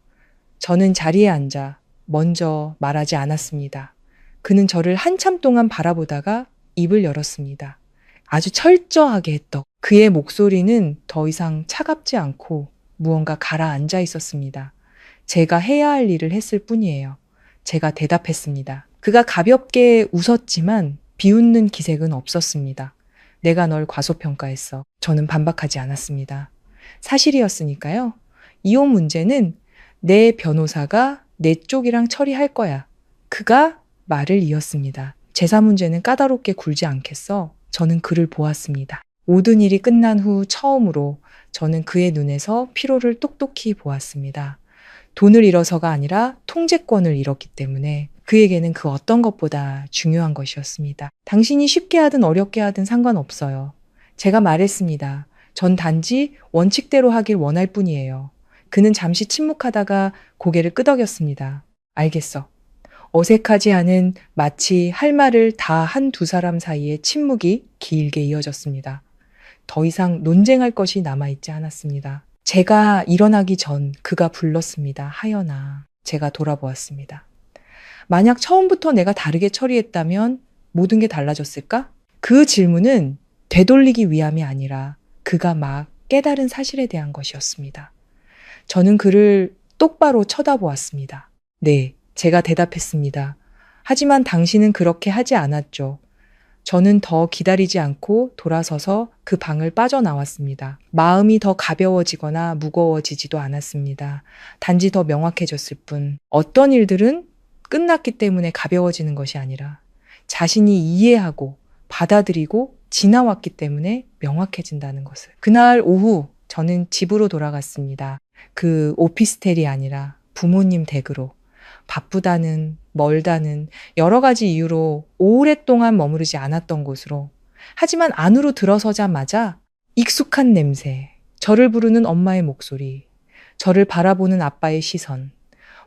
저는 자리에 앉아 먼저 말하지 않았습니다. 그는 저를 한참 동안 바라보다가 입을 열었습니다. 아주 철저하게 했던 그의 목소리는 더 이상 차갑지 않고 무언가 가라앉아 있었습니다. 제가 해야 할 일을 했을 뿐이에요. 제가 대답했습니다. 그가 가볍게 웃었지만 비웃는 기색은 없었습니다. 내가 널 과소평가했어. 저는 반박하지 않았습니다. 사실이었으니까요. 이혼 문제는 내 변호사가 내 쪽이랑 처리할 거야. 그가 말을 이었습니다. 제사 문제는 까다롭게 굴지 않겠어. 저는 그를 보았습니다. 모든 일이 끝난 후 처음으로 저는 그의 눈에서 피로를 똑똑히 보았습니다. 돈을 잃어서가 아니라 통제권을 잃었기 때문에 그에게는 그 어떤 것보다 중요한 것이었습니다. 당신이 쉽게 하든 어렵게 하든 상관없어요. 제가 말했습니다. 전 단지 원칙대로 하길 원할 뿐이에요. 그는 잠시 침묵하다가 고개를 끄덕였습니다. 알겠어. 어색하지 않은 마치 할 말을 다 한 두 사람 사이의 침묵이 길게 이어졌습니다. 더 이상 논쟁할 것이 남아있지 않았습니다. 제가 일어나기 전 그가 불렀습니다. 하연아. 제가 돌아보았습니다. 만약 처음부터 내가 다르게 처리했다면 모든 게 달라졌을까? 그 질문은 되돌리기 위함이 아니라 그가 막 깨달은 사실에 대한 것이었습니다. 저는 그를 똑바로 쳐다보았습니다. 네, 제가 대답했습니다. 하지만 당신은 그렇게 하지 않았죠. 저는 더 기다리지 않고 돌아서서 그 방을 빠져나왔습니다. 마음이 더 가벼워지거나 무거워지지도 않았습니다. 단지 더 명확해졌을 뿐. 어떤 일들은 끝났기 때문에 가벼워지는 것이 아니라 자신이 이해하고 받아들이고 지나왔기 때문에 명확해진다는 것을. 그날 오후 저는 집으로 돌아갔습니다. 그 오피스텔이 아니라 부모님 댁으로. 바쁘다는, 멀다는 여러 가지 이유로 오랫동안 머무르지 않았던 곳으로. 하지만 안으로 들어서자마자 익숙한 냄새, 저를 부르는 엄마의 목소리, 저를 바라보는 아빠의 시선,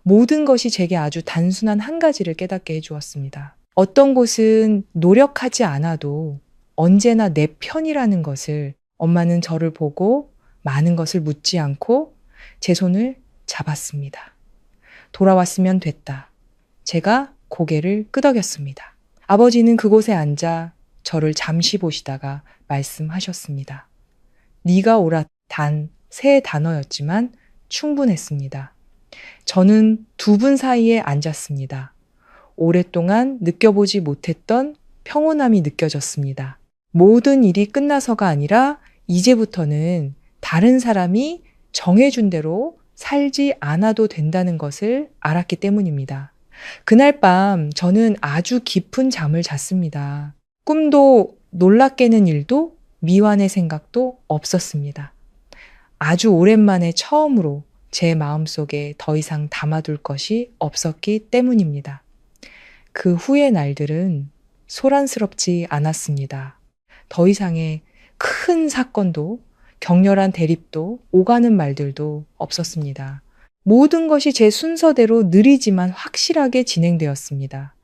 모든 것이 제게 아주 단순한 한 가지를 깨닫게 해주었습니다. 어떤 곳은 노력하지 않아도 언제나 내 편이라는 것을 엄마는 저를 보고 많은 것을 묻지 않고 제 손을 잡았습니다. 돌아왔으면 됐다. 제가 고개를 끄덕였습니다. 아버지는 그곳에 앉아 저를 잠시 보시다가 말씀하셨습니다. 네가 오라 단 세 단어였지만 충분했습니다. 저는 두 분 사이에 앉았습니다. 오랫동안 느껴보지 못했던 평온함이 느껴졌습니다. 모든 일이 끝나서가 아니라 이제부터는 다른 사람이 정해준 대로 살지 않아도 된다는 것을 알았기 때문입니다. 그날 밤 저는 아주 깊은 잠을 잤습니다. 꿈도 놀랍 깨는 일도 미완의 생각도 없었습니다. 아주 오랜만에 처음으로 제 마음속에 더 이상 담아둘 것이 없었기 때문입니다. 그 후의 날들은 소란스럽지 않았습니다. 더 이상의 큰 사건도 격렬한 대립도 오가는 말들도 없었습니다. 모든 것이 제 순서대로 느리지만 확실하게 진행되었습니다.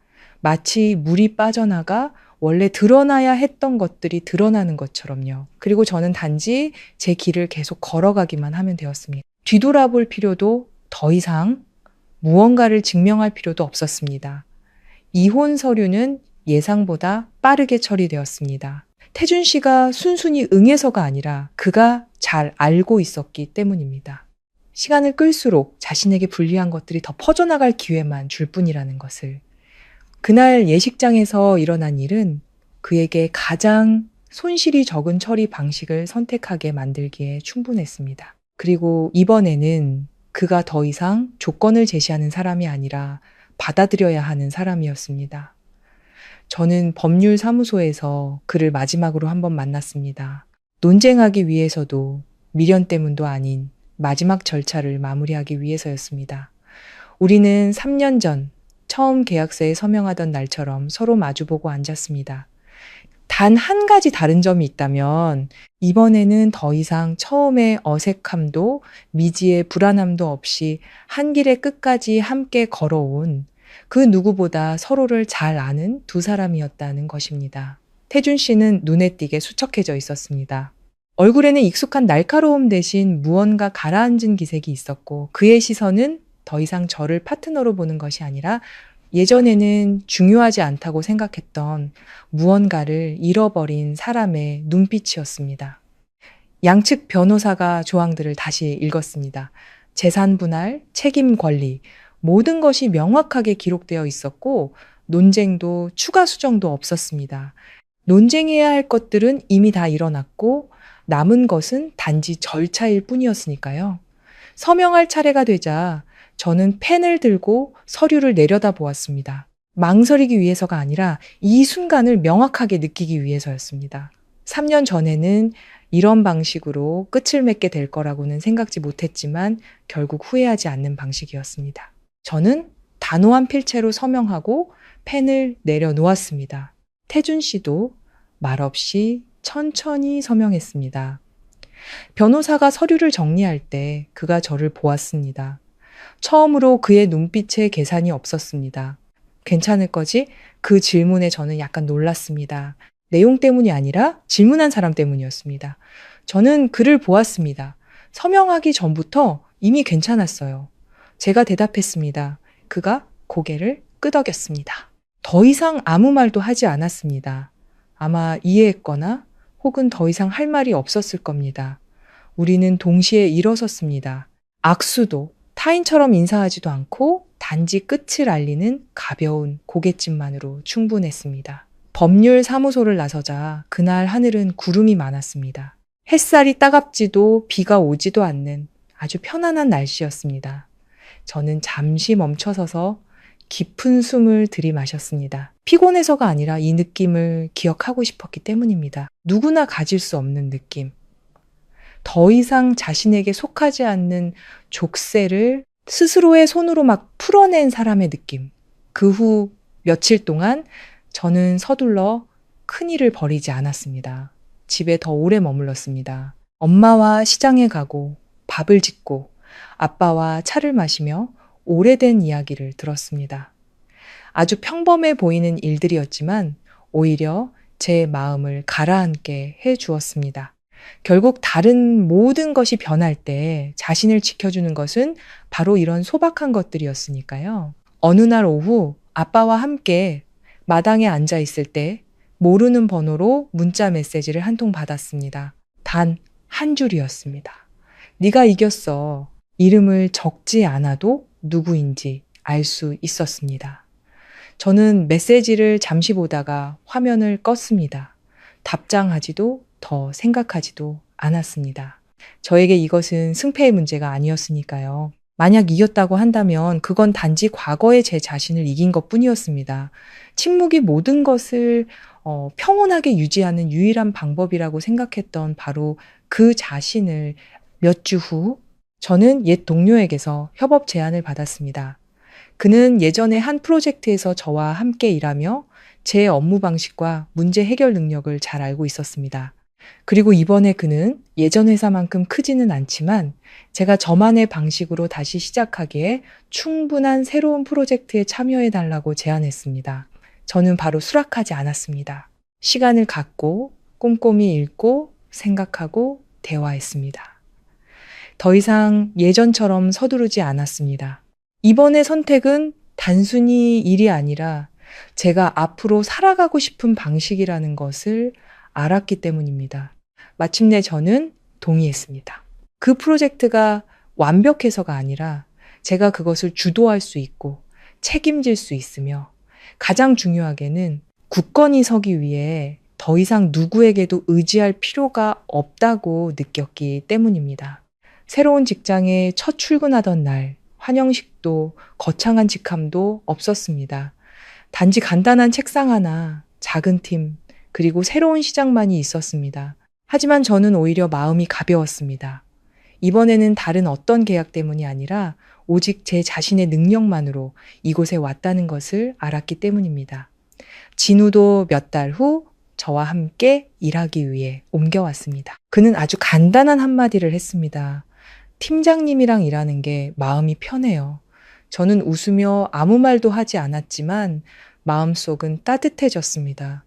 마치 물이 빠져나가 원래 드러나야 했던 것들이 드러나는 것처럼요. 그리고 저는 단지 제 길을 계속 걸어가기만 하면 되었습니다. 뒤돌아볼 필요도 더 이상 무언가를 증명할 필요도 없었습니다. 이혼 서류는 예상보다 빠르게 처리되었습니다. 태준 씨가 순순히 응해서가 아니라 그가 잘 알고 있었기 때문입니다. 시간을 끌수록 자신에게 불리한 것들이 더 퍼져나갈 기회만 줄 뿐이라는 것을. 그날 예식장에서 일어난 일은 그에게 가장 손실이 적은 처리 방식을 선택하게 만들기에 충분했습니다. 그리고 이번에는 그가 더 이상 조건을 제시하는 사람이 아니라 받아들여야 하는 사람이었습니다. 저는 법률사무소에서 그를 마지막으로 한번 만났습니다. 논쟁하기 위해서도 미련 때문도 아닌 마지막 절차를 마무리하기 위해서였습니다. 우리는 3년 전 처음 계약서에 서명하던 날처럼 서로 마주보고 앉았습니다. 단 한 가지 다른 점이 있다면 이번에는 더 이상 처음의 어색함도 미지의 불안함도 없이 한 길의 끝까지 함께 걸어온 그 누구보다 서로를 잘 아는 두 사람이었다는 것입니다. 태준 씨는 눈에 띄게 수척해져 있었습니다. 얼굴에는 익숙한 날카로움 대신 무언가 가라앉은 기색이 있었고 그의 시선은 더 이상 저를 파트너로 보는 것이 아니라 예전에는 중요하지 않다고 생각했던 무언가를 잃어버린 사람의 눈빛이었습니다. 양측 변호사가 조항들을 다시 읽었습니다. 재산 분할, 책임 권리, 모든 것이 명확하게 기록되어 있었고 논쟁도 추가 수정도 없었습니다. 논쟁해야 할 것들은 이미 다 일어났고 남은 것은 단지 절차일 뿐이었으니까요. 서명할 차례가 되자 저는 펜을 들고 서류를 내려다보았습니다. 망설이기 위해서가 아니라 이 순간을 명확하게 느끼기 위해서였습니다. 3년 전에는 이런 방식으로 끝을 맺게 될 거라고는 생각지 못했지만 결국 후회하지 않는 방식이었습니다. 저는 단호한 필체로 서명하고 펜을 내려놓았습니다. 태준 씨도 말없이 천천히 서명했습니다. 변호사가 서류를 정리할 때 그가 저를 보았습니다. 처음으로 그의 눈빛에 계산이 없었습니다. 괜찮을 거지? 그 질문에 저는 약간 놀랐습니다. 내용 때문이 아니라 질문한 사람 때문이었습니다. 저는 그를 보았습니다. 서명하기 전부터 이미 괜찮았어요. 제가 대답했습니다. 그가 고개를 끄덕였습니다. 더 이상 아무 말도 하지 않았습니다. 아마 이해했거나 혹은 더 이상 할 말이 없었을 겁니다. 우리는 동시에 일어섰습니다. 악수도 타인처럼 인사하지도 않고 단지 끝을 알리는 가벼운 고갯짓만으로 충분했습니다. 법률 사무소를 나서자 그날 하늘은 구름이 많았습니다. 햇살이 따갑지도 비가 오지도 않는 아주 편안한 날씨였습니다. 저는 잠시 멈춰서서 깊은 숨을 들이마셨습니다. 피곤해서가 아니라 이 느낌을 기억하고 싶었기 때문입니다. 누구나 가질 수 없는 느낌. 더 이상 자신에게 속하지 않는 족쇄를 스스로의 손으로 막 풀어낸 사람의 느낌. 그 후 며칠 동안 저는 서둘러 큰일을 벌이지 않았습니다. 집에 더 오래 머물렀습니다. 엄마와 시장에 가고 밥을 짓고 아빠와 차를 마시며 오래된 이야기를 들었습니다. 아주 평범해 보이는 일들이었지만 오히려 제 마음을 가라앉게 해 주었습니다. 결국 다른 모든 것이 변할 때 자신을 지켜주는 것은 바로 이런 소박한 것들이었으니까요. 어느 날 오후 아빠와 함께 마당에 앉아 있을 때 모르는 번호로 문자 메시지를 한 통 받았습니다. 단 한 줄이었습니다. 네가 이겼어. 이름을 적지 않아도 누구인지 알 수 있었습니다. 저는 메시지를 잠시 보다가 화면을 껐습니다. 답장하지도 더 생각하지도 않았습니다. 저에게 이것은 승패의 문제가 아니었으니까요. 만약 이겼다고 한다면 그건 단지 과거의 제 자신을 이긴 것 뿐이었습니다. 침묵이 모든 것을 평온하게 유지하는 유일한 방법이라고 생각했던 바로 그 자신을 몇 주 후 저는 옛 동료에게서 협업 제안을 받았습니다. 그는 예전에 한 프로젝트에서 저와 함께 일하며 제 업무 방식과 문제 해결 능력을 잘 알고 있었습니다. 그리고 이번에 그는 예전 회사만큼 크지는 않지만 제가 저만의 방식으로 다시 시작하기에 충분한 새로운 프로젝트에 참여해 달라고 제안했습니다. 저는 바로 수락하지 않았습니다. 시간을 갖고 꼼꼼히 읽고 생각하고 대화했습니다. 더 이상 예전처럼 서두르지 않았습니다. 이번의 선택은 단순히 일이 아니라 제가 앞으로 살아가고 싶은 방식이라는 것을 알았기 때문입니다. 마침내 저는 동의했습니다. 그 프로젝트가 완벽해서가 아니라 제가 그것을 주도할 수 있고 책임질 수 있으며 가장 중요하게는 굳건히 서기 위해 더 이상 누구에게도 의지할 필요가 없다고 느꼈기 때문입니다. 새로운 직장에 첫 출근하던 날, 환영식도 거창한 직함도 없었습니다. 단지 간단한 책상 하나, 작은 팀, 그리고 새로운 시작만이 있었습니다. 하지만 저는 오히려 마음이 가벼웠습니다. 이번에는 다른 어떤 계약 때문이 아니라 오직 제 자신의 능력만으로 이곳에 왔다는 것을 알았기 때문입니다. 진우도 몇 달 후 저와 함께 일하기 위해 옮겨왔습니다. 그는 아주 간단한 한마디를 했습니다. 팀장님이랑 일하는 게 마음이 편해요. 저는 웃으며 아무 말도 하지 않았지만 마음속은 따뜻해졌습니다.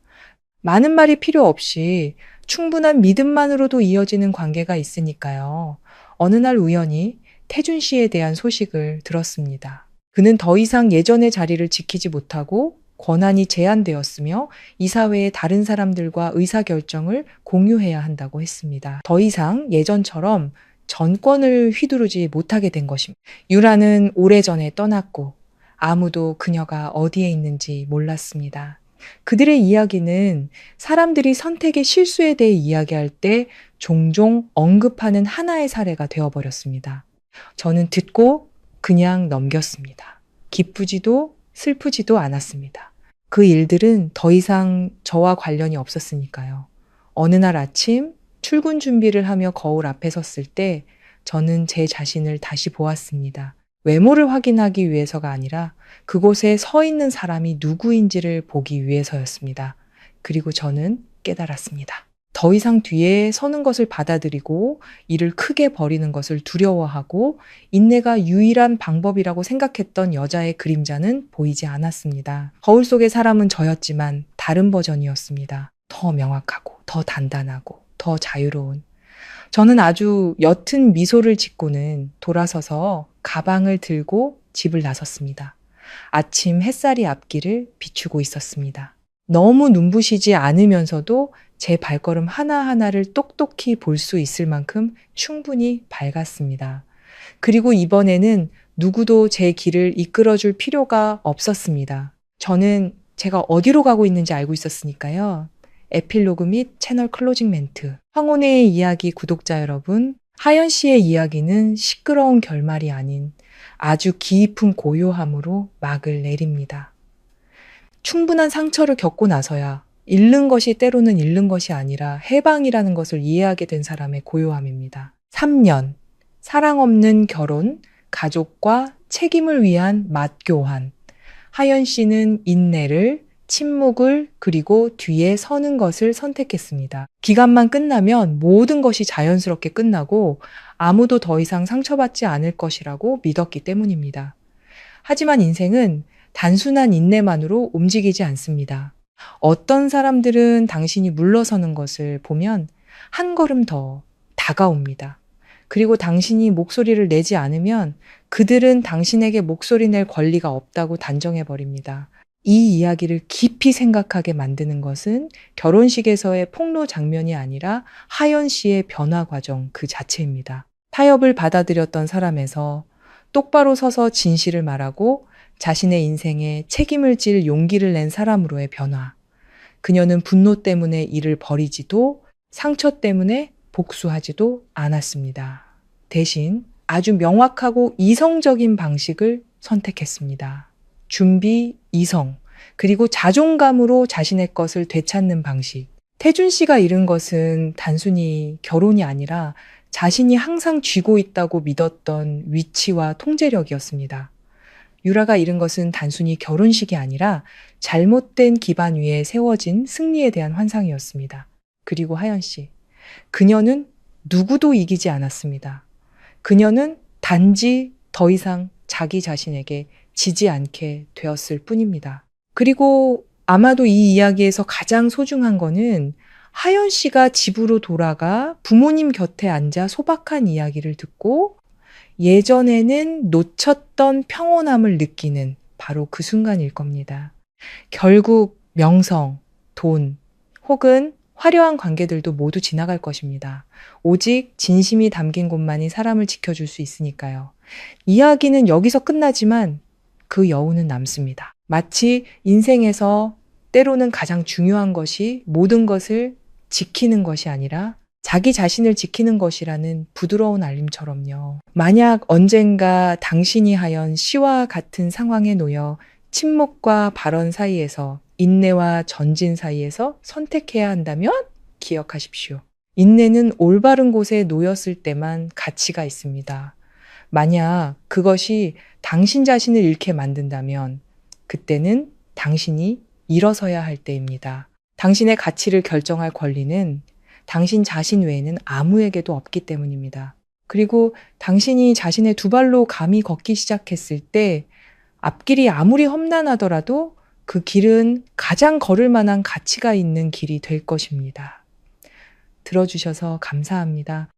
많은 말이 필요 없이 충분한 믿음만으로도 이어지는 관계가 있으니까요. 어느 날 우연히 태준 씨에 대한 소식을 들었습니다. 그는 더 이상 예전의 자리를 지키지 못하고 권한이 제한되었으며 이사회의 다른 사람들과 의사결정을 공유해야 한다고 했습니다. 더 이상 예전처럼 전권을 휘두르지 못하게 된 것입니다. 유라는 오래전에 떠났고 아무도 그녀가 어디에 있는지 몰랐습니다. 그들의 이야기는 사람들이 선택의 실수에 대해 이야기할 때 종종 언급하는 하나의 사례가 되어버렸습니다. 저는 듣고 그냥 넘겼습니다. 기쁘지도 슬프지도 않았습니다. 그 일들은 더 이상 저와 관련이 없었으니까요. 어느 날 아침 출근 준비를 하며 거울 앞에 섰을 때 저는 제 자신을 다시 보았습니다. 외모를 확인하기 위해서가 아니라 그곳에 서 있는 사람이 누구인지를 보기 위해서였습니다. 그리고 저는 깨달았습니다. 더 이상 뒤에 서는 것을 받아들이고 일을 크게 벌이는 것을 두려워하고 인내가 유일한 방법이라고 생각했던 여자의 그림자는 보이지 않았습니다. 거울 속의 사람은 저였지만 다른 버전이었습니다. 더 명확하고 더 단단하고 더 자유로운. 저는 아주 옅은 미소를 짓고는 돌아서서 가방을 들고 집을 나섰습니다. 아침 햇살이 앞길을 비추고 있었습니다. 너무 눈부시지 않으면서도 제 발걸음 하나하나를 똑똑히 볼 수 있을 만큼 충분히 밝았습니다. 그리고 이번에는 누구도 제 길을 이끌어줄 필요가 없었습니다. 저는 제가 어디로 가고 있는지 알고 있었으니까요. 에필로그 및 채널 클로징 멘트. 황혼의 이야기 구독자 여러분, 하연 씨의 이야기는 시끄러운 결말이 아닌 아주 깊은 고요함으로 막을 내립니다. 충분한 상처를 겪고 나서야 잃는 것이 때로는 잃는 것이 아니라 해방이라는 것을 이해하게 된 사람의 고요함입니다. 3년, 사랑 없는 결혼, 가족과 책임을 위한 맞교환. 하연 씨는 인내를, 침묵을, 그리고 뒤에 서는 것을 선택했습니다. 기간만 끝나면 모든 것이 자연스럽게 끝나고 아무도 더 이상 상처받지 않을 것이라고 믿었기 때문입니다. 하지만 인생은 단순한 인내만으로 움직이지 않습니다. 어떤 사람들은 당신이 물러서는 것을 보면 한 걸음 더 다가옵니다. 그리고 당신이 목소리를 내지 않으면 그들은 당신에게 목소리 낼 권리가 없다고 단정해버립니다. 이 이야기를 깊이 생각하게 만드는 것은 결혼식에서의 폭로 장면이 아니라 하연 씨의 변화 과정 그 자체입니다. 타협을 받아들였던 사람에서 똑바로 서서 진실을 말하고 자신의 인생에 책임을 질 용기를 낸 사람으로의 변화. 그녀는 분노 때문에 일을 버리지도 상처 때문에 복수하지도 않았습니다. 대신 아주 명확하고 이성적인 방식을 선택했습니다. 준비, 이성, 그리고 자존감으로 자신의 것을 되찾는 방식. 태준 씨가 잃은 것은 단순히 결혼이 아니라 자신이 항상 쥐고 있다고 믿었던 위치와 통제력이었습니다. 유라가 잃은 것은 단순히 결혼식이 아니라 잘못된 기반 위에 세워진 승리에 대한 환상이었습니다. 그리고 하연 씨. 그녀는 누구도 이기지 않았습니다. 그녀는 단지 더 이상 자기 자신에게 지지 않게 되었을 뿐입니다. 그리고 아마도 이 이야기에서 가장 소중한 거는 하연 씨가 집으로 돌아가 부모님 곁에 앉아 소박한 이야기를 듣고 예전에는 놓쳤던 평온함을 느끼는 바로 그 순간일 겁니다. 결국 명성, 돈, 혹은 화려한 관계들도 모두 지나갈 것입니다. 오직 진심이 담긴 곳만이 사람을 지켜줄 수 있으니까요. 이야기는 여기서 끝나지만 그 여운은 남습니다. 마치 인생에서 때로는 가장 중요한 것이 모든 것을 지키는 것이 아니라 자기 자신을 지키는 것이라는 부드러운 알림처럼요. 만약 언젠가 당신이 하연 씨와 같은 상황에 놓여 침묵과 발언 사이에서 인내와 전진 사이에서 선택해야 한다면 기억하십시오. 인내는 올바른 곳에 놓였을 때만 가치가 있습니다. 만약 그것이 당신 자신을 잃게 만든다면 그때는 당신이 일어서야 할 때입니다. 당신의 가치를 결정할 권리는 당신 자신 외에는 아무에게도 없기 때문입니다. 그리고 당신이 자신의 두 발로 감히 걷기 시작했을 때 앞길이 아무리 험난하더라도 그 길은 가장 걸을 만한 가치가 있는 길이 될 것입니다. 들어주셔서 감사합니다.